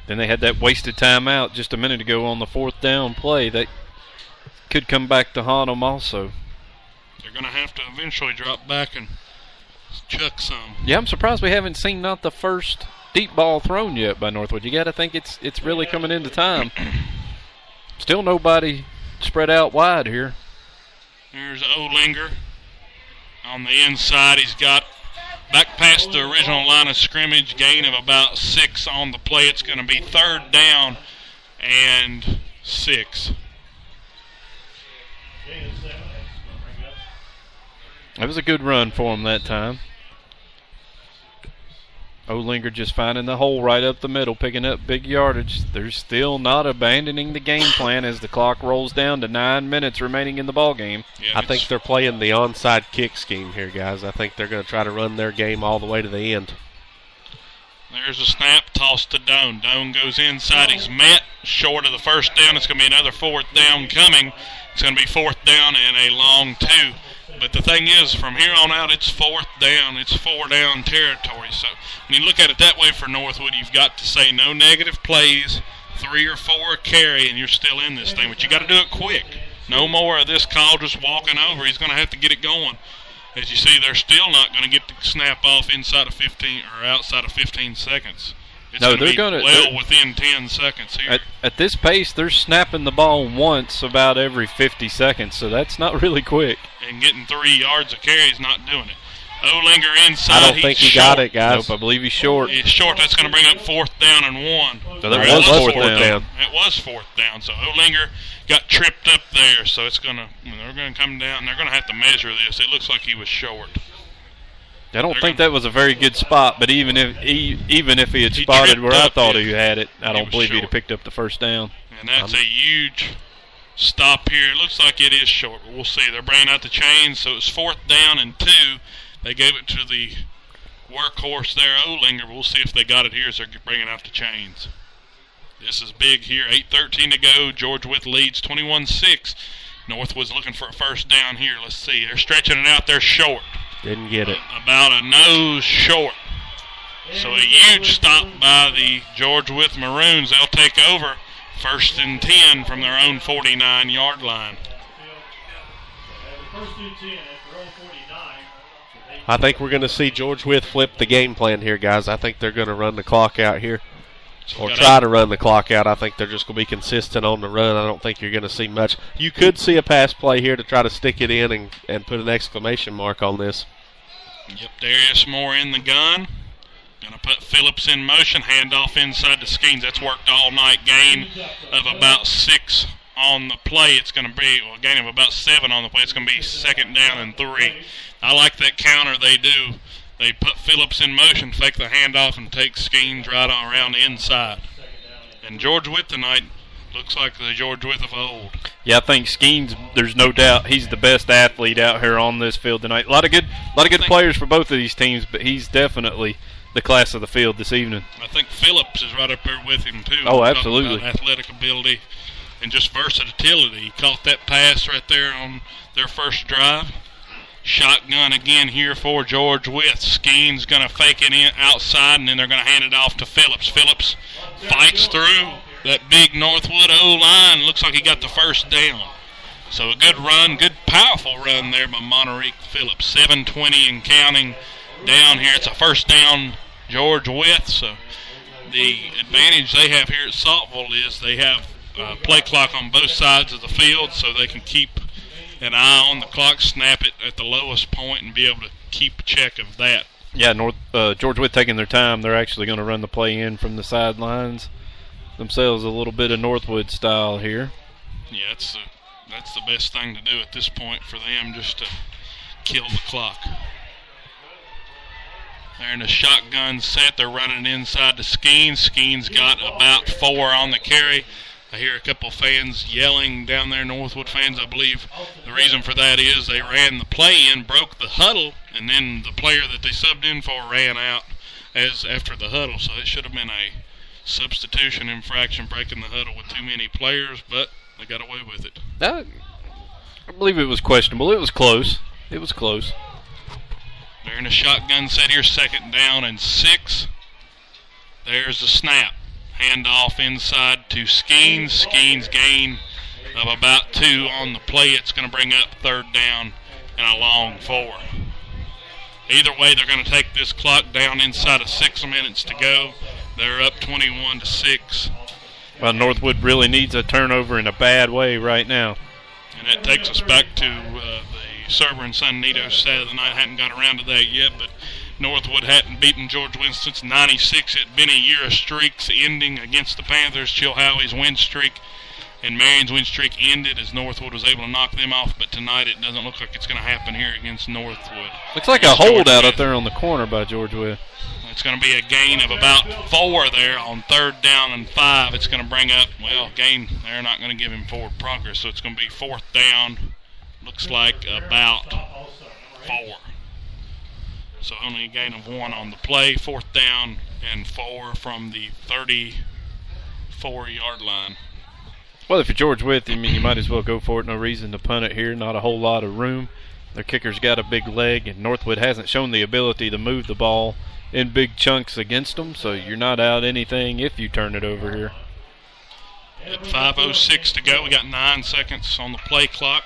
Then they had that wasted timeout just a minute ago on the 4th down play. That could come back to haunt them also. They're going to have to eventually drop back and chuck some. Yeah, I'm surprised we haven't seen not the first deep ball thrown yet by Northwood. You got to think it's really coming into time. Still nobody spread out wide here. Here's Olinger on the inside. He's got back past the original line of scrimmage, gain of about 6 on the play. It's going to be 3rd down and 6. It was a good run for him that time. Olinger just finding the hole right up the middle, picking up big yardage. They're still not abandoning the game plan as the clock rolls down to 9 minutes remaining in the ball game. Yeah, I think they're playing the onside kick scheme here, guys. I think they're going to try to run their game all the way to the end. There's a snap, toss to Doan. Doan goes inside. He's met short of the 1st down. It's going to be another 4th down coming. It's going to be 4th down and a long 2. But the thing is, from here on out, it's 4th down. It's 4-down territory. So when you look at it that way for Northwood, you've got to say no negative plays, 3 or 4 a carry, and you're still in this thing. But you got to do it quick. No more of this call just walking over. He's going to have to get it going. As you see, they're still not going to get the snap off inside of 15 or outside of 15 seconds. It's no, they're going to within 10 seconds here. At this pace, they're snapping the ball once about every 50 seconds, so that's not really quick. And getting 3 yards of carry is not doing it. Olinger inside. I don't think he got it, guys. Nope, I believe he's short. He's short. That's going to bring up 4th down and 1. So that was 4th down. It was 4th down. So Olinger got tripped up there. So it's going to. They're going to come down. They're going to have to measure this. It looks like he was short. I don't think that was a very good spot, but even if he had spotted where I thought he had it, I don't believe he'd have picked up the first down. And that's a huge stop here. It looks like it is short, but we'll see. They're bringing out the chains, so it's 4th down and 2. They gave it to the workhorse there, Olinger. We'll see if they got it here as they're bringing out the chains. This is big here. 8:13 to go. George Wythe leads 21-6. Northwood's looking for a first down here. Let's see. They're stretching it out. They're short. Didn't get it. About a nose short. So a huge stop by the George Wythe Maroons. They'll take over 1st and 10 from their own 49-yard line. I think we're going to see George Wythe flip the game plan here, guys. I think they're going to run the clock out here. Or try to run the clock out. I think they're just going to be consistent on the run. I don't think you're going to see much. You could see a pass play here to try to stick it in and put an exclamation mark on this. Yep, Darius Moore in the gun. Going to put Phillips in motion. Handoff inside to Skeens. That's worked all night. Gain of about 6 on the play. It's going to be a gain of about 7 on the play. It's going to be 2nd down and 3. I like that counter they do. They put Phillips in motion, fake the handoff, and take Skeens right on around the inside. And George Wythe tonight looks like the George Wythe of old. Yeah, I think Skeens, there's no doubt, he's the best athlete out here on this field tonight. A lot of good players for both of these teams, but he's definitely the class of the field this evening. I think Phillips is right up there with him, too. Oh, absolutely. Athletic ability and just versatility. He caught that pass right there on their first drive. Shotgun again here for George Wythe. Skeens going to fake it in outside, and then they're going to hand it off to Phillips. Phillips fights through that big Northwood O-line. Looks like he got the first down. So a good run, good powerful run there by Monterique Phillips. 7:20 and counting down here. It's a first down, George Wythe. So the advantage they have here at Saltville is they have play clock on both sides of the field, so they can keep an eye on the clock, snap it at the lowest point, and be able to keep check of that. Yeah, George Wythe taking their time. They're actually going to run the play in from the sidelines themselves, a little bit of Northwood style here. Yeah, that's the best thing to do at this point for them, just to kill the clock. They're in a shotgun set. They're running inside to Skeens. Skeens got about 4 on the carry. I hear a couple fans yelling down there, Northwood fans. I believe the reason for that is they ran the play in, broke the huddle, and then the player that they subbed in for ran out after the huddle. So it should have been a substitution infraction, breaking the huddle with too many players, but they got away with it. I believe it was questionable. It was close. It was close. They're in a shotgun set here, 2nd down and 6. There's the snap. Handoff inside to Skeens. Skeens gain of about 2 on the play. It's going to bring up 3rd down and a long 4. Either way, they're going to take this clock down inside of 6 minutes to go. They're up 21-6. Well, Northwood really needs a turnover in a bad way right now. And that takes us back to the Server and San Benito Saturday night. I hadn't got around to that yet, but Northwood hadn't beaten George Wythe since '96. It had been a year of streaks ending against the Panthers. Chilhowie's win streak and Marion's win streak ended as Northwood was able to knock them off. But tonight it doesn't look like it's going to happen here against Northwood. Looks like a holdout up there on the corner by George Wythe. It's going to be a gain of about 4 there on 3rd down and 5. It's going to bring up, gain. They're not going to give him forward progress, so it's going to be 4th down. Looks like about 4. So only a gain of 1 on the play, 4th down and 4 from the 34-yard line. Well, if you're George Wythe, you might as well go for it. No reason to punt it here. Not a whole lot of room. Their kicker's got a big leg, and Northwood hasn't shown the ability to move the ball in big chunks against them, so you're not out anything if you turn it over here. At 5:06 to go, we got 9 seconds on the play clock.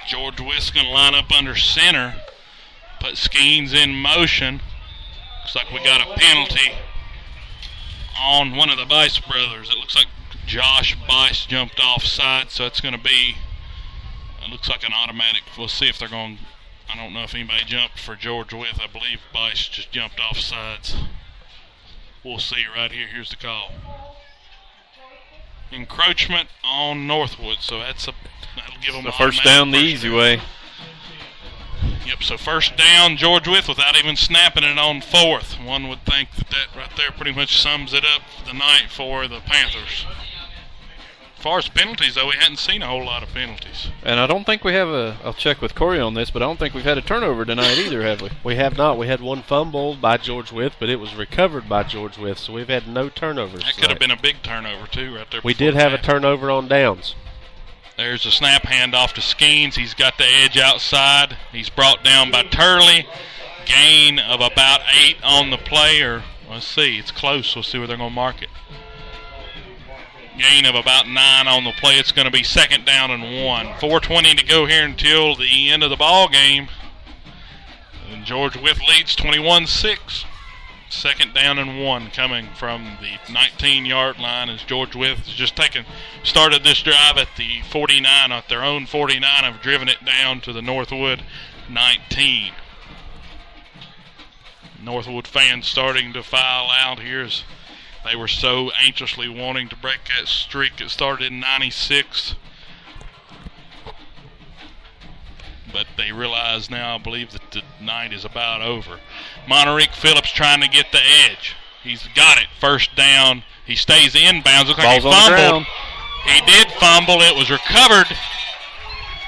George Wythe's going to line up under center, put Skeens in motion. Looks like we got a penalty on one of the Bice brothers. It looks like Josh Bice jumped offside, so it's going to be, it looks like an automatic. We'll see if they're going, I don't know if anybody jumped for George Wythe. I believe Bice just jumped offsides. We'll see right here. Here's the call. Encroachment on Northwood, so that'll give them the first down the easy way. Yep, so first down, George Wythe without even snapping it on 4th. One would think that right there pretty much sums it up for the night for the Panthers. As far as penalties, though, we hadn't seen a whole lot of penalties. And I don't think we have I'll check with Corey on this, but I don't think we've had a turnover tonight either, have we? We have not. We had one fumbled by George Wythe, but it was recovered by George Wythe, so we've had no turnovers. That could have been a big turnover, too, right there. We did have a turnover on downs. There's a snap handoff to Skeens. He's got the edge outside. He's brought down by Turley. Gain of about 8 on the play, or let's see, it's close. We'll see where they're going to mark it. Gain of about 9 on the play. It's going to be 2nd down and 1. 4:20 to go here until the end of the ball game. And George Wythe leads 21-6. 2nd down and 1 coming from the 19-yard line as George Wythe has just started this drive at the 49, at their own 49, have driven it down to the Northwood 19. Northwood fans starting to file out here as they were so anxiously wanting to break that streak that started in 96. But they realize now, I believe, that the night is about over. Monterique Phillips trying to get the edge. He's got it. First down. He stays inbounds. Looks like he fumbled. He did fumble. It was recovered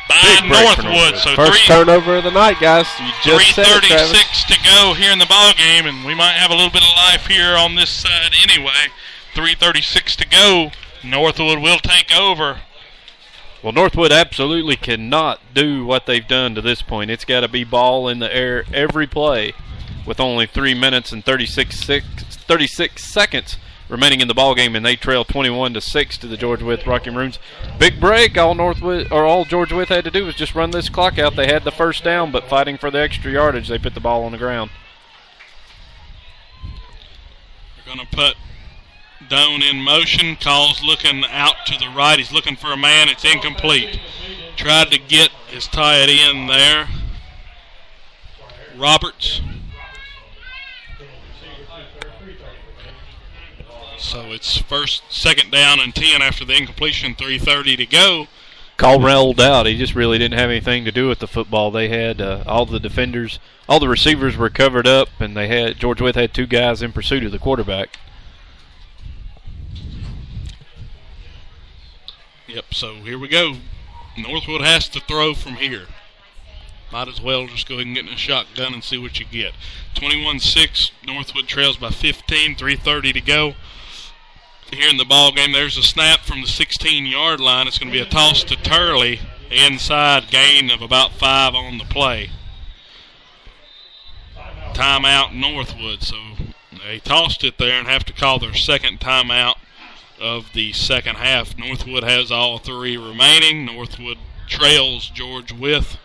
by Northwood. So first turnover of the night, guys. You just said it, Travis. 3:36 to go here in the ball game, and we might have a little bit of life here on this side anyway. 3:36 to go. Northwood will take over. Well, Northwood absolutely cannot do what they've done to this point. It's got to be ball in the air every play with only 3 minutes and 36 seconds remaining in the ball game, and they trail 21-6 to the George Wythe Rocky Maroons. Big break. All George Wythe had to do was just run this clock out. They had the first down, but fighting for the extra yardage, they put the ball on the ground. They're going to put Doan in motion. Call's looking out to the right. He's looking for a man. It's incomplete. Tried to get his tight end there. Roberts. So it's 2nd down and 10 after the incompletion, 3:30 to go. Call rolled out. He just really didn't have anything to do with the football. They had all the defenders, all the receivers were covered up, and George Wythe had 2 guys in pursuit of the quarterback. Yep, so here we go. Northwood has to throw from here. Might as well just go ahead and get in a shotgun and see what you get. 21-6, Northwood trails by 15, 3:30 to go. Here in the ball game, there's a snap from the 16-yard line. It's going to be a toss to Turley inside, gain of about 5 on the play. Timeout Northwood, so they tossed it there and have to call their second timeout of the second half. Northwood has all 3 remaining. Northwood trails George Wythe,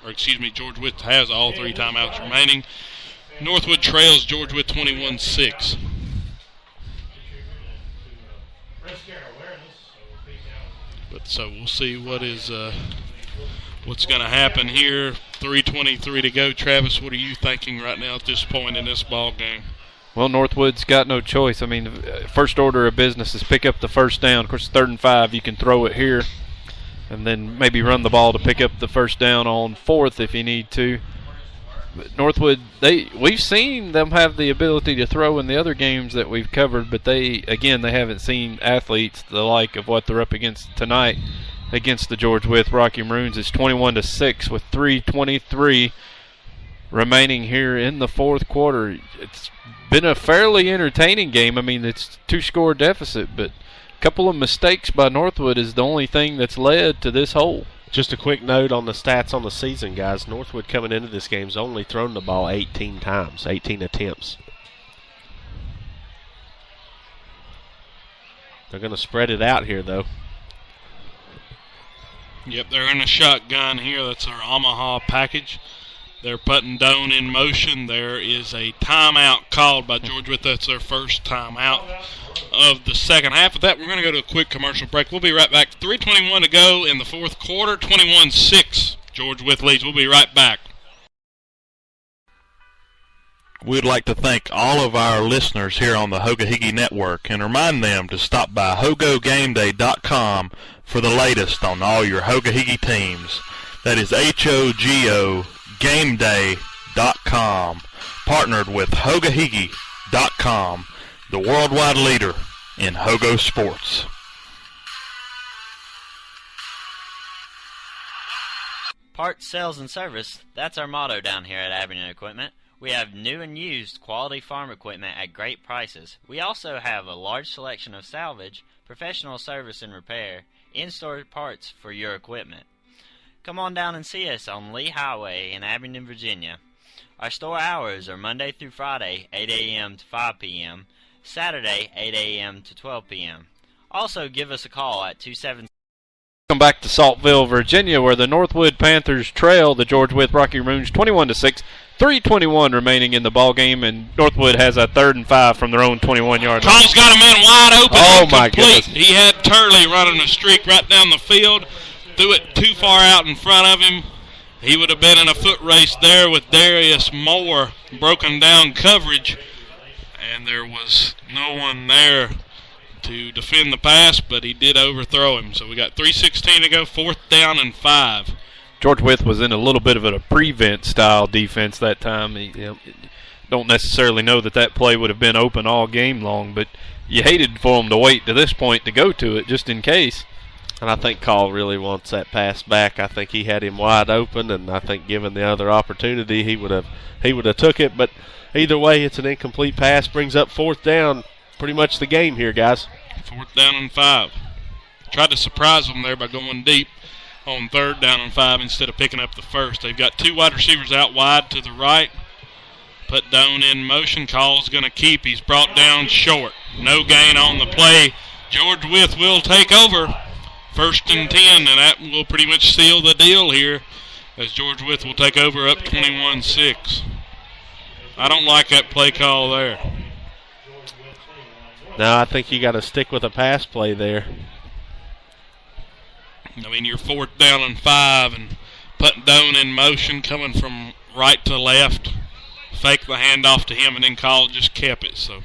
George Wythe has all 3 timeouts remaining. Northwood trails George Wythe 21-6. But so we'll see what's going to happen here. 3:23 to go. Travis, what are you thinking right now at this point in this ball game? Well, Northwood's got no choice. I mean, first order of business is pick up the first down. Of course, 3rd and 5, you can throw it here and then maybe run the ball to pick up the first down on 4th if you need to. But Northwood, we've seen them have the ability to throw in the other games that we've covered, but they haven't seen athletes the like of what they're up against tonight against the George Wythe Rocky Maroons. It's 21-6 with 3:23 remaining here in the 4th quarter. It's been a fairly entertaining game. I mean, it's 2-score deficit, but a couple of mistakes by Northwood is the only thing that's led to this hole. Just a quick note on the stats on the season, guys. Northwood coming into this game has only thrown the ball 18 times, 18 attempts. They're going to spread it out here, though. Yep, they're in a shotgun here. That's our Omaha package. They're putting Doan in motion. There is a timeout called by George Wythe. That's their first timeout of the second half. With that, we're going to go to a quick commercial break. We'll be right back. 3:21 to go in the fourth quarter. 21-6. George Wythe leads. We'll be right back. We'd like to thank all of our listeners here on the Hoga-Higgy Network and remind them to stop by HogoGameDay.com for the latest on all your Hoga-Higgy teams. That is HOGO GameDay.com, partnered with HogaHiggy.com, the worldwide leader in Hogo sports. Parts, sales, and service, that's our motto down here at Abingdon Equipment. We have new and used quality farm equipment at great prices. We also have a large selection of salvage, professional service and repair, in-store parts for your equipment. Come on down and see us on Lee Highway in Abingdon, Virginia. Our store hours are Monday through Friday, 8 a.m. to 5 p.m., Saturday, 8 a.m. to 12 p.m. Also, give us a call at 277. Welcome back to Saltville, Virginia, where the Northwood Panthers trail the George Wythe Rocky Maroons 21-6. 3:21 remaining in the ball game, and Northwood has a 3rd and 5 from their own 21-yard line. Call's got a man wide open. Oh, my goodness. He had Turley running a streak right down the field. Threw it too far out in front of him. He would have been in a foot race there with Darius Moore, broken down coverage, and there was no one there to defend the pass, but he did overthrow him. So we got 3:16 to go, 4th down and 5. George Wythe was in a little bit of a prevent style defense that time. Don't necessarily know that play would have been open all game long, but you hated for him to wait to this point to go to it just in case. And I think Call really wants that pass back. I think he had him wide open, and I think given the other opportunity, he would have took it. But either way, it's an incomplete pass. Brings up 4th down. Pretty much the game here, guys. 4th down and 5. Tried to surprise them there by going deep on 3rd down and 5 instead of picking up the first. They've got 2 wide receivers out wide to the right. Put Doan in motion. Call's going to keep. He's brought down short. No gain on the play. George Wythe will take over. 1st and 10, and that will pretty much seal the deal here as George Wythe will take over up 21-6. I don't like that play call there. No, I think you got to stick with a pass play there. I mean, you're 4th down and 5 and putting Doan in motion, coming from right to left. Fake the handoff to him, and then Call just kept it. So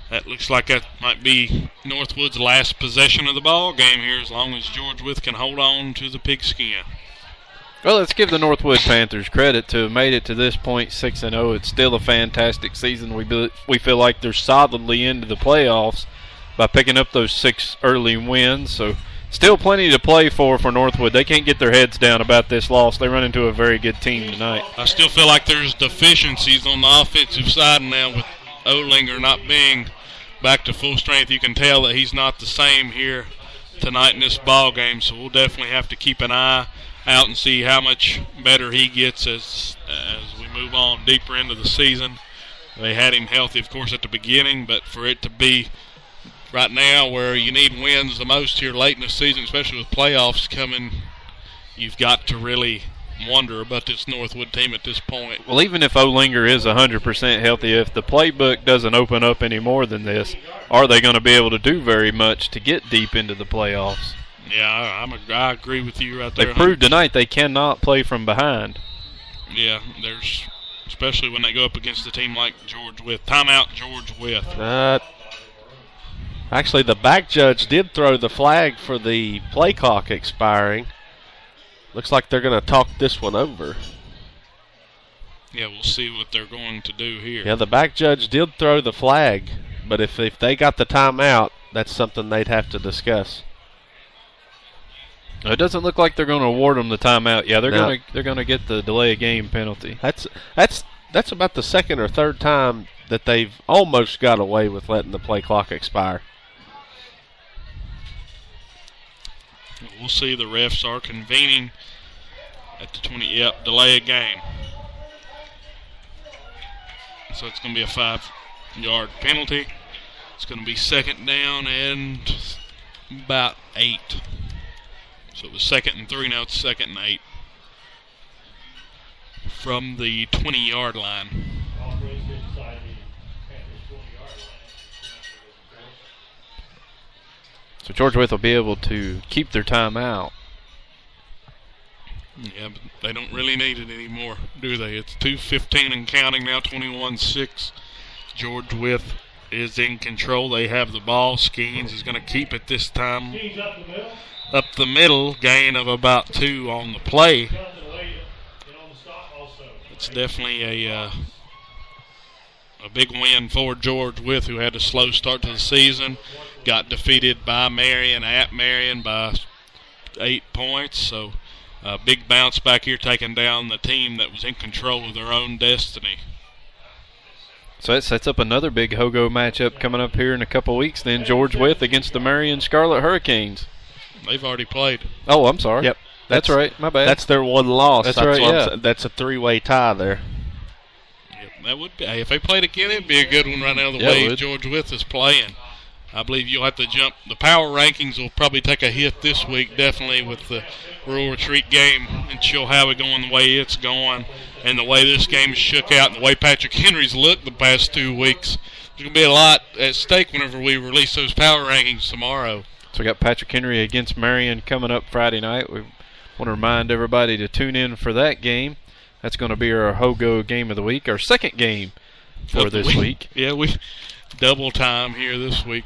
that looks like that might be Northwood's last possession of the ball game here, as long as George Wythe can hold on to the pigskin. Well, let's give the Northwood Panthers credit to have made it to this point 6-0. It's still a fantastic season. We feel like they're solidly into the playoffs by picking up those 6 early wins. So still plenty to play for Northwood. They can't get their heads down about this loss. They run into a very good team tonight. I still feel like there's deficiencies on the offensive side now with Olinger not being back to full strength. You can tell that he's not the same here tonight in this ball game, so we'll definitely have to keep an eye out and see how much better he gets as we move on deeper into the season. They had him healthy, of course, at the beginning, but for it to be right now where you need wins the most here late in the season, especially with playoffs coming, you've got to really wonder about this Northwood team at this point. Well, even if Olinger is 100% healthy, if the playbook doesn't open up any more than this, are they going to be able to do very much to get deep into the playoffs? Yeah, I agree with you right there. They proved tonight they cannot play from behind. Yeah, especially when they go up against a team like George Wythe. Timeout, George Wythe. Actually, the back judge did throw the flag for the play clock expiring. Looks like they're going to talk this one over. Yeah, we'll see what they're going to do here. Yeah, the back judge did throw the flag, but if they got the timeout, that's something they'd have to discuss. It doesn't look like they're going to award them the timeout. Yeah, they're going to get the delay of game penalty. That's about the 2nd or 3rd time that they've almost got away with letting the play clock expire. We'll see. The refs are convening at the 20. Yep, delay a game. So it's going to be a 5-yard penalty. It's going to be 2nd down and about 8. So it was 2nd and 3, now it's 2nd and 8 from the 20-yard line. So George Wythe will be able to keep their timeout. Yeah, but they don't really need it anymore, do they? It's 2:15 and counting now, 21-6. George Wythe is in control. They have the ball. Skeens is going to keep it this time. Up the middle, gain of about 2 on the play. It's definitely a big win for George Wythe, who had a slow start to the season. Got defeated by Marion at Marion by 8 points. So a big bounce back here, taking down the team that was in control of their own destiny. So that sets up another big Hogo matchup coming up here in a couple weeks then. George Wythe against the Marion Scarlet Hurricanes. They've already played. Oh, I'm sorry. Yep. That's right. My bad. That's their one loss. That's right, yeah. That's a 3-way tie there. Yep, that would be. Hey, if they played again, it'd be a good one right now, the Yeah, way it would. George Wythe is playing. I believe you'll have to jump. The power rankings will probably take a hit this week, definitely, with the Rural Retreat game and Chilhowie going the way it's going and the way this game shook out and the way Patrick Henry's looked the past 2 weeks. There's going to be a lot at stake whenever we release those power rankings tomorrow. So we got Patrick Henry against Marion coming up Friday night. We want to remind everybody to tune in for that game. That's going to be our Hogo game of the week, our second game for this week. Yeah, we double time here this week.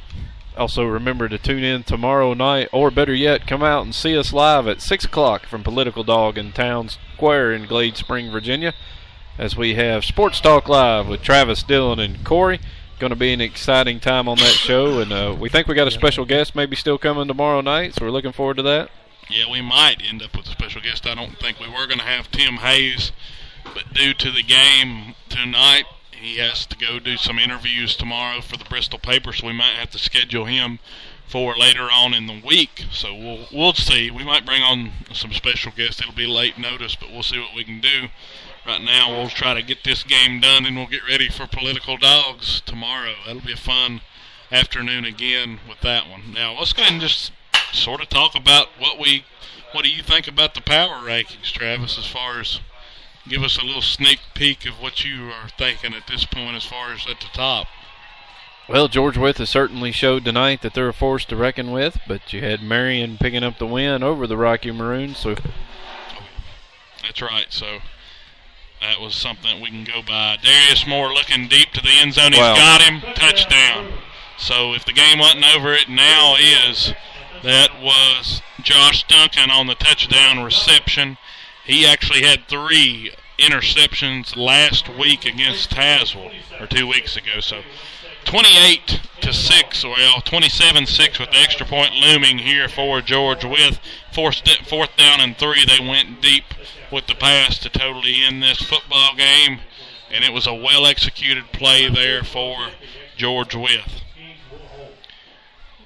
Also, remember to tune in tomorrow night, or better yet, come out and see us live at 6 o'clock from Political Dog in Town Square in Glade Spring, Virginia, as we have Sports Talk Live with Travis, Dillon, and Corey. Going to be an exciting time on that show, and we think we got a special guest maybe still coming tomorrow night, so we're looking forward to that. Yeah, we might end up with a special guest. I don't think we were going to have Tim Hayes, but due to the game tonight, he has to go do some interviews tomorrow for the Bristol paper, so we might have to schedule him for later on in the week. So we'll see. We might bring on some special guests. It'll be late notice, but we'll see what we can do. Right now, we'll try to get this game done, and we'll get ready for Political Dogs tomorrow. That'll be a fun afternoon again with that one. Now, let's go ahead and just sort of talk about what do you think about the power rankings, Travis, as far as give us a little sneak peek of what you are thinking at this point as far as at the top. Well, George Wythe has certainly showed tonight that they're a force to reckon with, but you had Marion picking up the win over the Rocky Maroons. So that's right. So that was something that we can go by. Darius Moore looking deep to the end zone. He's got him. Touchdown. So if the game wasn't over, it now is. That was Josh Duncan on the touchdown reception. He actually had 3 interceptions last week against Tazewell, or 2 weeks ago. So 28-6, well, 27-6 with the extra point looming here for George Wythe. Fourth down and 3, they went deep with the pass to totally end this football game, and it was a well-executed play there for George Wythe.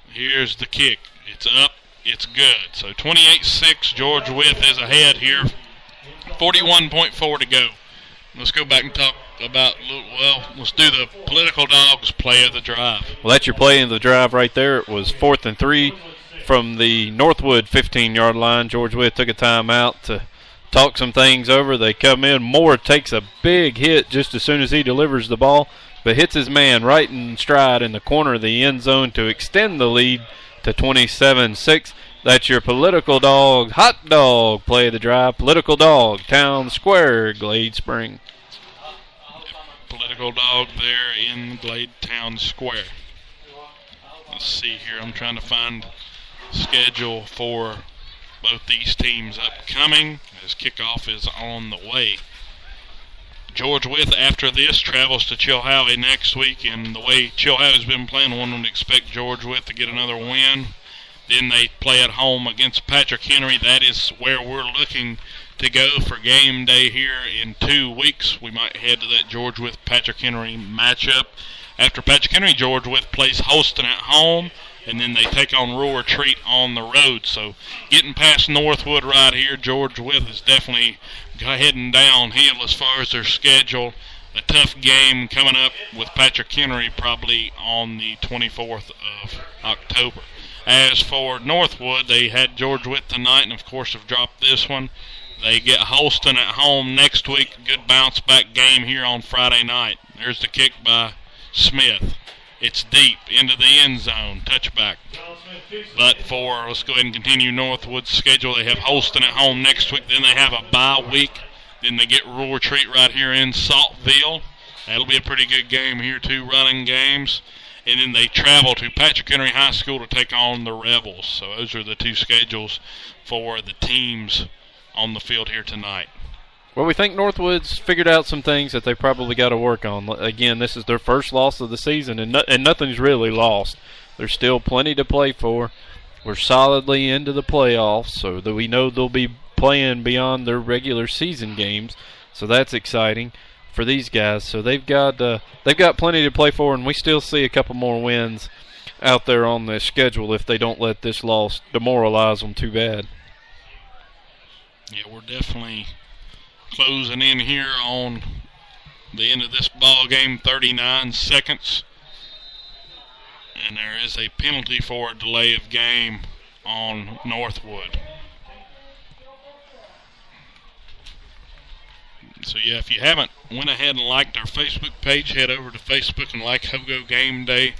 Here's the kick. It's up. It's good. So 28-6, George Wythe is ahead here. 41.4 to go. Let's go back and talk about, let's do the Political Dogs play of the drive. Well, that's your play in the drive right there. It was 4th and 3 from the Northwood 15-yard line. George Wythe took a timeout to talk some things over. They come in. Moore takes a big hit just as soon as he delivers the ball, but hits his man right in stride in the corner of the end zone to extend the lead to 27-6. That's your Political Dog hot dog play of the drive. Political Dog, Town Square, Glade Spring. Political Dog there in Glade Town Square. Let's see here. I'm trying to find schedule for both these teams upcoming as kickoff is on the way. George Wythe, after this, travels to Chilhowie next week, and the way Chilhowie's been playing, one would expect George Wythe to get another win. Then they play at home against Patrick Henry. That is where we're looking to go for game day here in 2 weeks. We might head to that George Wythe Patrick Henry matchup. After Patrick Henry, George Wythe plays Holston at home, and then they take on Rural Retreat on the road. So getting past Northwood right here, George Wythe is definitely heading downhill as far as their schedule. A tough game coming up with Patrick Henry probably on the 24th of October. As for Northwood, they had George Wythe tonight and, of course, have dropped this one. They get Holston at home next week. Good bounce-back game here on Friday night. There's the kick by Smith. It's deep into the end zone. Touchback. But let's go ahead and continue Northwood's schedule. They have Holston at home next week. Then they have a bye week. Then they get Rural Retreat right here in Saltville. That'll be a pretty good game here, 2 running games. And then they travel to Patrick Henry High School to take on the Rebels. So those are the 2 schedules for the teams on the field here tonight. Well, we think Northwood's figured out some things that they probably got to work on. Again, this is their first loss of the season, and nothing's really lost. There's still plenty to play for. We're solidly into the playoffs, so that we know they'll be playing beyond their regular season games. So that's exciting for these guys. So they've got plenty to play for, and we still see a couple more wins out there on the schedule if they don't let this loss demoralize them too bad. Yeah, we're definitely closing in here on the end of this ball game, 39 seconds. And there is a penalty for a delay of game on Northwood. So, yeah, if you haven't went ahead and liked our Facebook page, head over to Facebook and like Hogo Game Day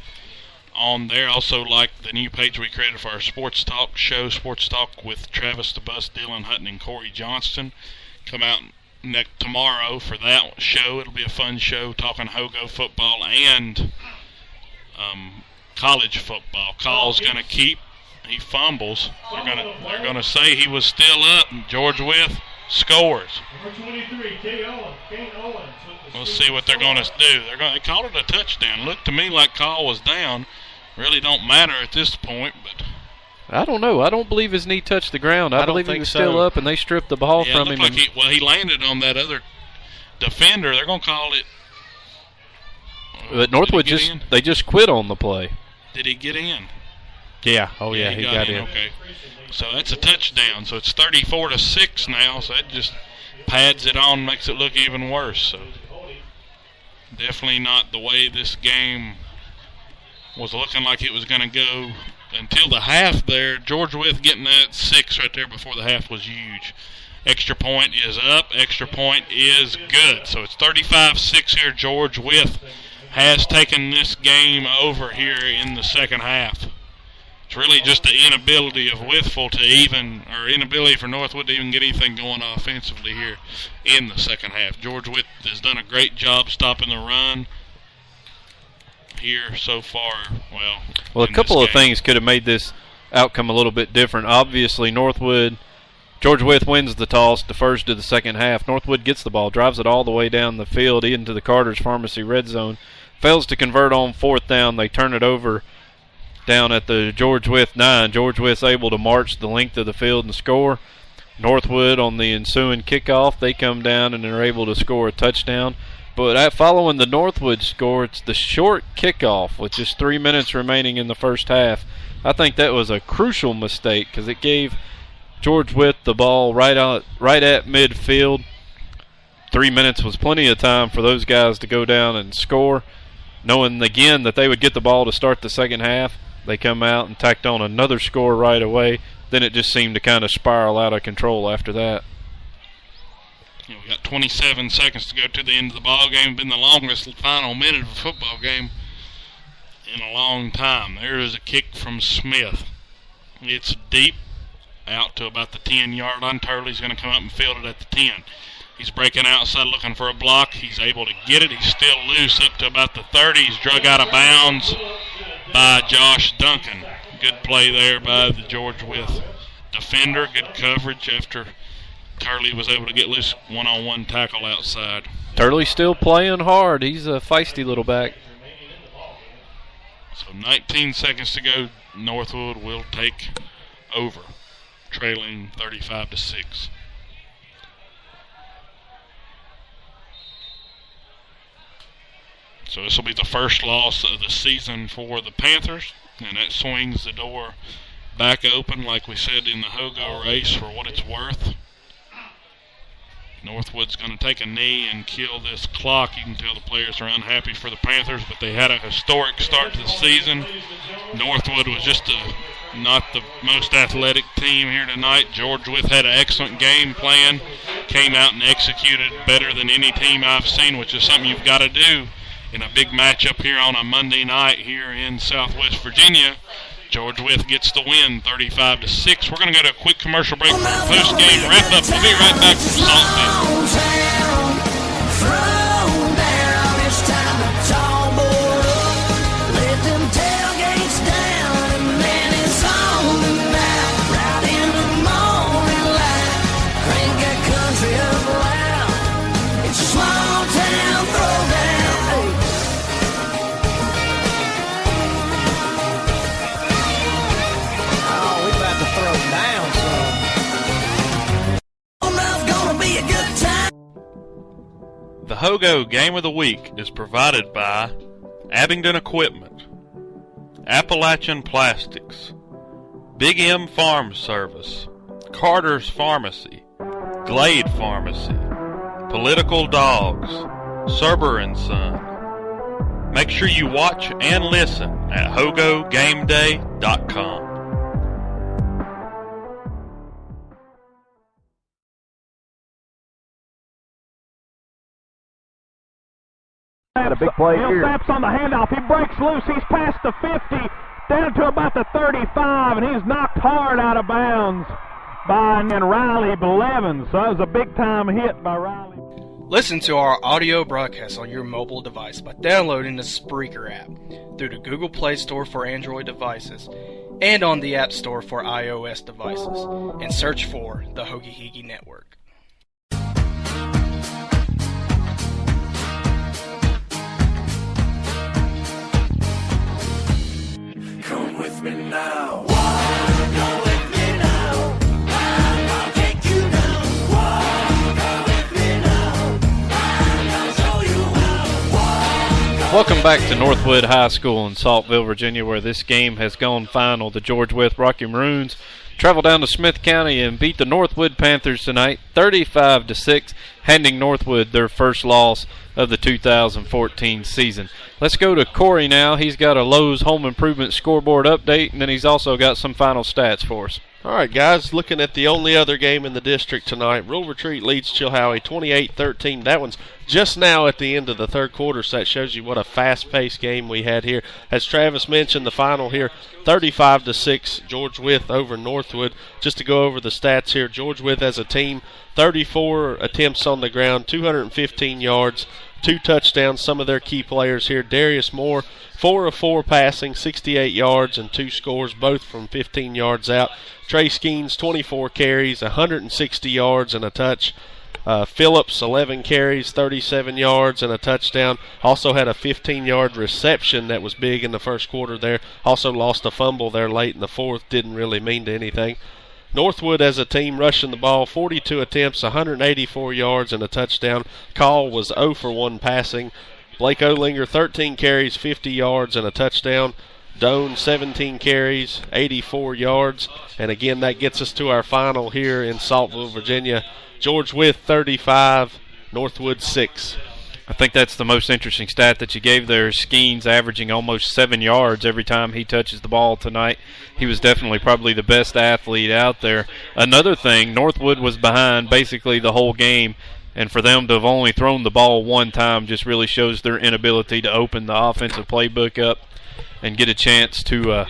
on there. Also like the new page we created for our Sports Talk show, Sports Talk with Travis the Bus, Dylan Hutton, and Corey Johnston. Come out tomorrow for that show. It'll be a fun show talking Hogo football and college football. Call's going to keep. He fumbles. They're going to say he was still up. George Wythe scores. We'll see what they're going to do. They called it a touchdown. Looked to me like call was down. Really don't matter at this point, but I don't know. I don't believe his knee touched the ground. I believe he was still up, and they stripped the ball from him. Like he landed on that other defender. They're going to call it. But Northwood they just quit on the play. Did he get in? Yeah. Oh yeah, he got in. Okay. So that's a touchdown. So it's 34-6 now. So that just pads it on, makes it look even worse. So definitely not the way this game was looking like it was going to go until the half there. George Wythe getting that 6 right there before the half was huge. Extra point is up. Extra point is good. So it's 35-6 here. George Wythe has taken this game over here in the second half. It's really just the inability of Wytheville inability for Northwood to even get anything going offensively here in the second half. George Wythe has done a great job stopping the run here so far. Well, a couple of things could have made this outcome a little bit different. Obviously, George Wythe wins the toss, defers to the second half. Northwood gets the ball, drives it all the way down the field into the Carter's Pharmacy red zone, fails to convert on 4th down. They turn it over down at the George Wythe 9. George Wythe's able to march the length of the field and score. Northwood on the ensuing kickoff, they come down and are able to score a touchdown. But following the Northwood score, it's the short kickoff with just 3 minutes remaining in the first half. I think that was a crucial mistake because it gave George Wythe the ball right at midfield. 3 minutes was plenty of time for those guys to go down and score. Knowing again that they would get the ball to start the second half, they come out and tacked on another score right away. Then it just seemed to kind of spiral out of control after that. We got 27 seconds to go to the end of the ball game. Been the longest final minute of a football game in a long time. There is a kick from Smith. It's deep out to about the 10-yard line. Turley's going to come up and field it at the 10. He's breaking outside looking for a block. He's able to get it. He's still loose up to about the 30. He's drug out of bounds by Josh Duncan. Good play there by the George Wythe defender. Good coverage after Turley was able to get loose. One-on-one tackle outside. Turley's still playing hard. He's a feisty little back. So 19 seconds to go. Northwood will take over, trailing 35-6. So this will be the first loss of the season for the Panthers, and that swings the door back open, like we said in the Hogo race, for what it's worth. Northwood's going to take a knee and kill this clock. You can tell the players are unhappy for the Panthers, but they had a historic start to the season. Northwood was just a not the most athletic team here tonight. George Wythe had an excellent game plan, came out and executed better than any team I've seen, which is something you've got to do in a big matchup here on a Monday night here in Southwest Virginia. George Wythe gets the win, 35-6. We're going to go to a quick commercial break for a post-game wrap-up. We'll be right back from Saltville. The Hogo Game of the Week is provided by Abingdon Equipment, Appalachian Plastics, Big M Farm Service, Carter's Pharmacy, Glade Pharmacy, Political Dogs, Serber & Son. Make sure you watch and listen at HogoGameDay.com. A big play here. Saps on the handoff. He breaks loose. He's past the 50, down to about the 35, and he's knocked hard out of bounds by Riley Blevins. So that was a big-time hit by Riley. Listen to our audio broadcast on your mobile device by downloading the Spreaker app through the Google Play Store for Android devices and on the App Store for iOS devices, and search for the Hoagie Heagie Network. Come with me now. Come with me now. I'll take you down. Come with me now. I'll show you how. Welcome back to Northwood High School in Saltville, Virginia, where this game has gone final. The George Wythe Rocky Maroons travel down to Smith County and beat the Northwood Panthers tonight, 35-6, handing Northwood their first loss of the 2014 season. Let's go to Corey now. He's got a Lowe's Home Improvement scoreboard update, and then he's also got some final stats for us. All right, guys, looking at the only other game in the district tonight, Rural Retreat leads Chilhowie 28-13. That one's just now at the end of the third quarter, so that shows you what a fast-paced game we had here. As Travis mentioned, the final here, 35-6, George Wythe over Northwood. Just to go over the stats here, George Wythe as a team, 34 attempts on the ground, 215 yards, 2 touchdowns. Some of their key players here, Darius Moore, 4 of 4 passing, 68 yards, and 2 scores, both from 15 yards out. Trey Skeens, 24 carries, 160 yards, and a touch. Phillips, 11 carries, 37 yards, and a touchdown. Also had a 15-yard reception that was big in the first quarter there. Also lost a fumble there late in the fourth. Didn't really mean to anything. Northwood as a team rushing the ball, 42 attempts, 184 yards, and a touchdown. Call was 0 for 1 passing. Blake Olinger, 13 carries, 50 yards, and a touchdown. Doan, 17 carries, 84 yards. And again, that gets us to our final here in Saltville, Virginia. George Wythe, 35, Northwood, 6. I think that's the most interesting stat that you gave there. Skeens averaging almost 7 yards every time he touches the ball tonight. He was definitely probably the best athlete out there. Another thing, Northwood was behind basically the whole game, and for them to have only thrown the ball one time just really shows their inability to open the offensive playbook up and get a chance to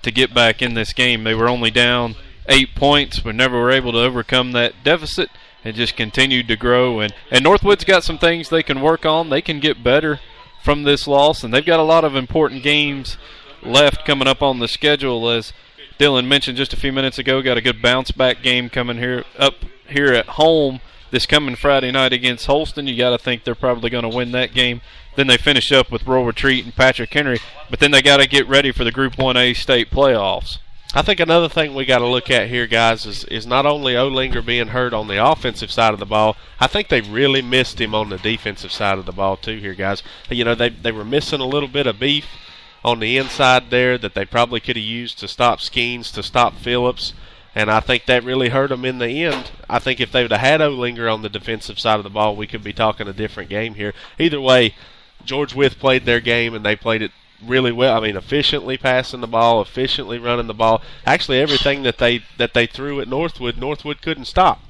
get back in this game. They were only down 8 points, but never were able to overcome that deficit and just continued to grow. And Northwood's got some things they can work on. They can get better from this loss, and they've got a lot of important games left coming up on the schedule. As Dylan mentioned just a few minutes ago, got a good bounce-back game coming here at home this coming Friday night against Holston. You got to think they're probably going to win that game. Then they finish up with Rural Retreat and Patrick Henry, but then they got to get ready for the Group 1A state playoffs. I think another thing we got to look at here, guys, is not only Olinger being hurt on the offensive side of the ball, I think they really missed him on the defensive side of the ball too here, guys. You know, they were missing a little bit of beef on the inside there that they probably could have used to stop Skeens, to stop Phillips, and I think that really hurt them in the end. I think if they would have had Olinger on the defensive side of the ball, we could be talking a different game here. Either way, George Wythe played their game, and they played it really well. I mean, efficiently passing the ball, efficiently running the ball. Actually, everything that they threw at Northwood couldn't stop.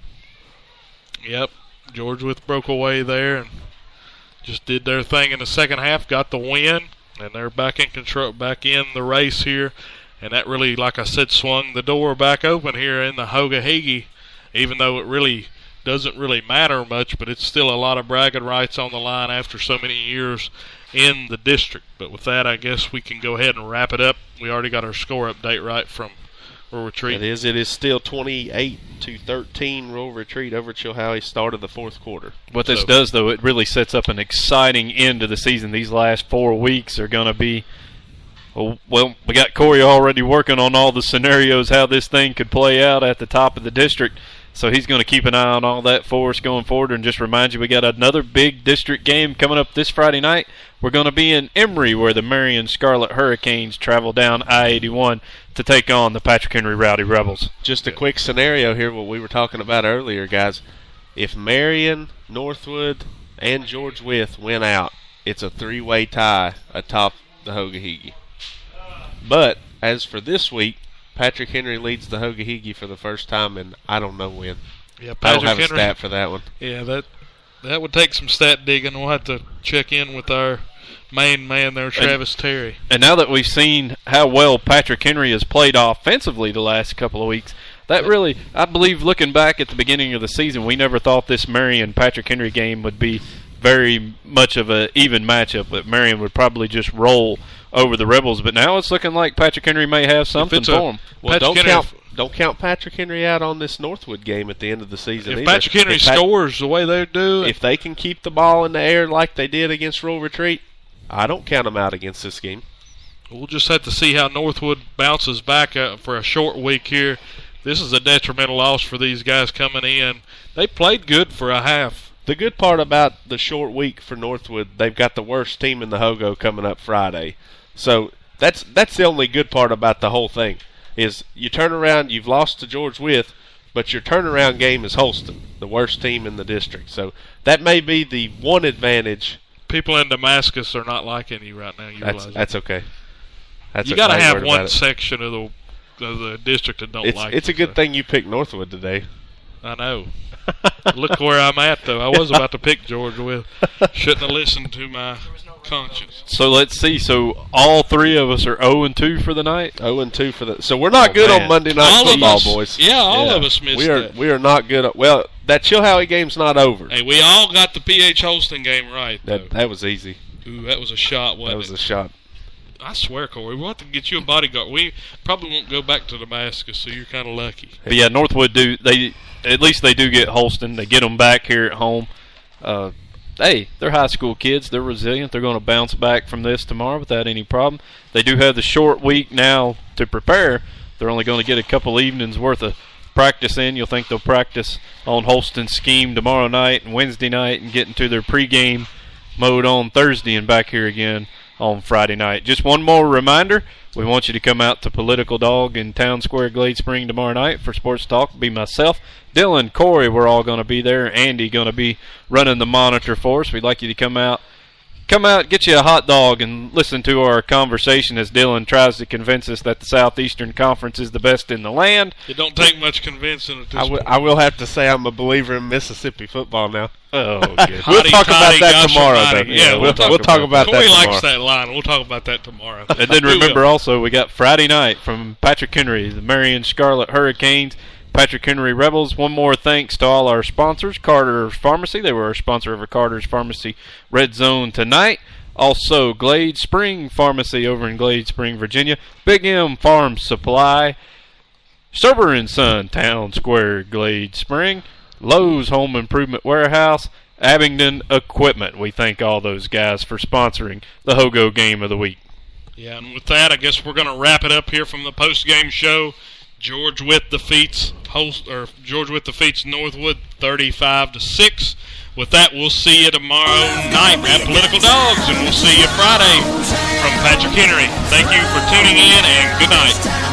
Yep, George Wythe broke away there and just did their thing in the second half, got the win, and they're back in control, back in the race here. And that really, like I said, swung the door back open here in the Hoga-Higgy, even though it really doesn't really matter much, but it's still a lot of bragging rights on the line after so many years in the district. But with that, I guess we can go ahead and wrap it up. We already got our score update right from Rural Retreat. It is still 28-13 Rural Retreat over Chilhowie, start of the fourth quarter. What this does, though, it really sets up an exciting end to the season. These last 4 weeks are going to be, well, we got Corey already working on all the scenarios, how this thing could play out at the top of the district. So he's going to keep an eye on all that for us going forward. And just remind you, we got another big district game coming up this Friday night. We're going to be in Emory, where the Marion Scarlet Hurricanes travel down I-81 to take on the Patrick Henry Rowdy Rebels. Just a quick scenario here, what we were talking about earlier, guys. If Marion, Northwood, and George Wythe win out, it's a 3-way tie atop the Hoga-Higgy. But as for this week, Patrick Henry leads the Hoga-Higgy for the first time, and I don't know when. Yeah, I don't have a stat for that one. Yeah, that would take some stat digging. We'll have to check in with our main man there, Travis Terry. And now that we've seen how well Patrick Henry has played offensively the last couple of weeks, that really, I believe, looking back at the beginning of the season, we never thought this Marion Patrick Henry game would be very much of an even matchup, but Marion would probably just roll over the Rebels. But now it's looking like Patrick Henry may have something for him. Well, don't count Patrick Henry out on this Northwood game at the end of the season. If either. Patrick Henry scores the way they do, if they can keep the ball in the air like they did against Rural Retreat, I don't count them out against this game. We'll just have to see how Northwood bounces back for a short week here. This is a detrimental loss for these guys coming in. They played good for a half. The good part about the short week for Northwood, they've got the worst team in the Hogo coming up Friday. So that's the only good part about the whole thing, is you turn around, you've lost to George Wythe, but your turnaround game is Holston, the worst team in the district. So that may be the one advantage. People in Damascus are not liking you right now. That's okay. You got to have one section of the district that don't like you. It's a good thing you picked Northwood today. I know. Look where I'm at, though. I was about to pick George Wythe. Shouldn't have listened to my conscience. So let's see. So all three of us are 0-2 for the night. 0-2 for the. So we're not good on Monday Night Football, boys. Yeah, all of us missed it. We are not good. Well, that Chilhowie game's not over. Hey, we all got the PH Holston game right. That was easy. Ooh, that was a shot. Wasn't it? That was a shot. I swear, Corey, we'll have to get you a bodyguard. We probably won't go back to Damascus, so you're kind of lucky. But yeah, Northwood at least they do get Holston. They get them back here at home. Hey, they're high school kids. They're resilient. They're going to bounce back from this tomorrow without any problem. They do have the short week now to prepare. They're only going to get a couple evenings worth of practice in. You'll think they'll practice on Holston's scheme tomorrow night and Wednesday night and get into their pregame mode on Thursday and back here again on Friday night. Just one more reminder, we want you to come out to Political Dog in Town Square, Glade Spring tomorrow night for Sports Talk. Be myself, Dylan, Corey, we're all going to be there. Andy going to be running the monitor for us. We'd like you to come out, get you a hot dog and listen to our conversation as Dylan tries to convince us that the Southeastern Conference is the best in the land. It don't take much convincing at this point. I will have to say I'm a believer in Mississippi football now. Oh, good. We'll talk about that tomorrow, though. Yeah, we'll talk about that tomorrow. Corey likes that line. We'll talk about that tomorrow. And then remember also, we got Friday night from Patrick Henry, the Marion Scarlet Hurricanes, Patrick Henry Rebels. One more thanks to all our sponsors, Carter's Pharmacy. They were our sponsor of our Carter's Pharmacy Red Zone tonight. Also, Glade Spring Pharmacy over in Glade Spring, Virginia. Big M Farm Supply. Serber & Son, Town Square, Glade Spring. Lowe's Home Improvement Warehouse. Abingdon Equipment. We thank all those guys for sponsoring the Hogo Game of the Week. Yeah, and with that, I guess we're going to wrap it up here from the post-game show. George Wythe defeats Northwood 35-6. With that, we'll see you tomorrow night at Political Dogs, and we'll see you Friday from Patrick Henry. Thank you for tuning in, and good night.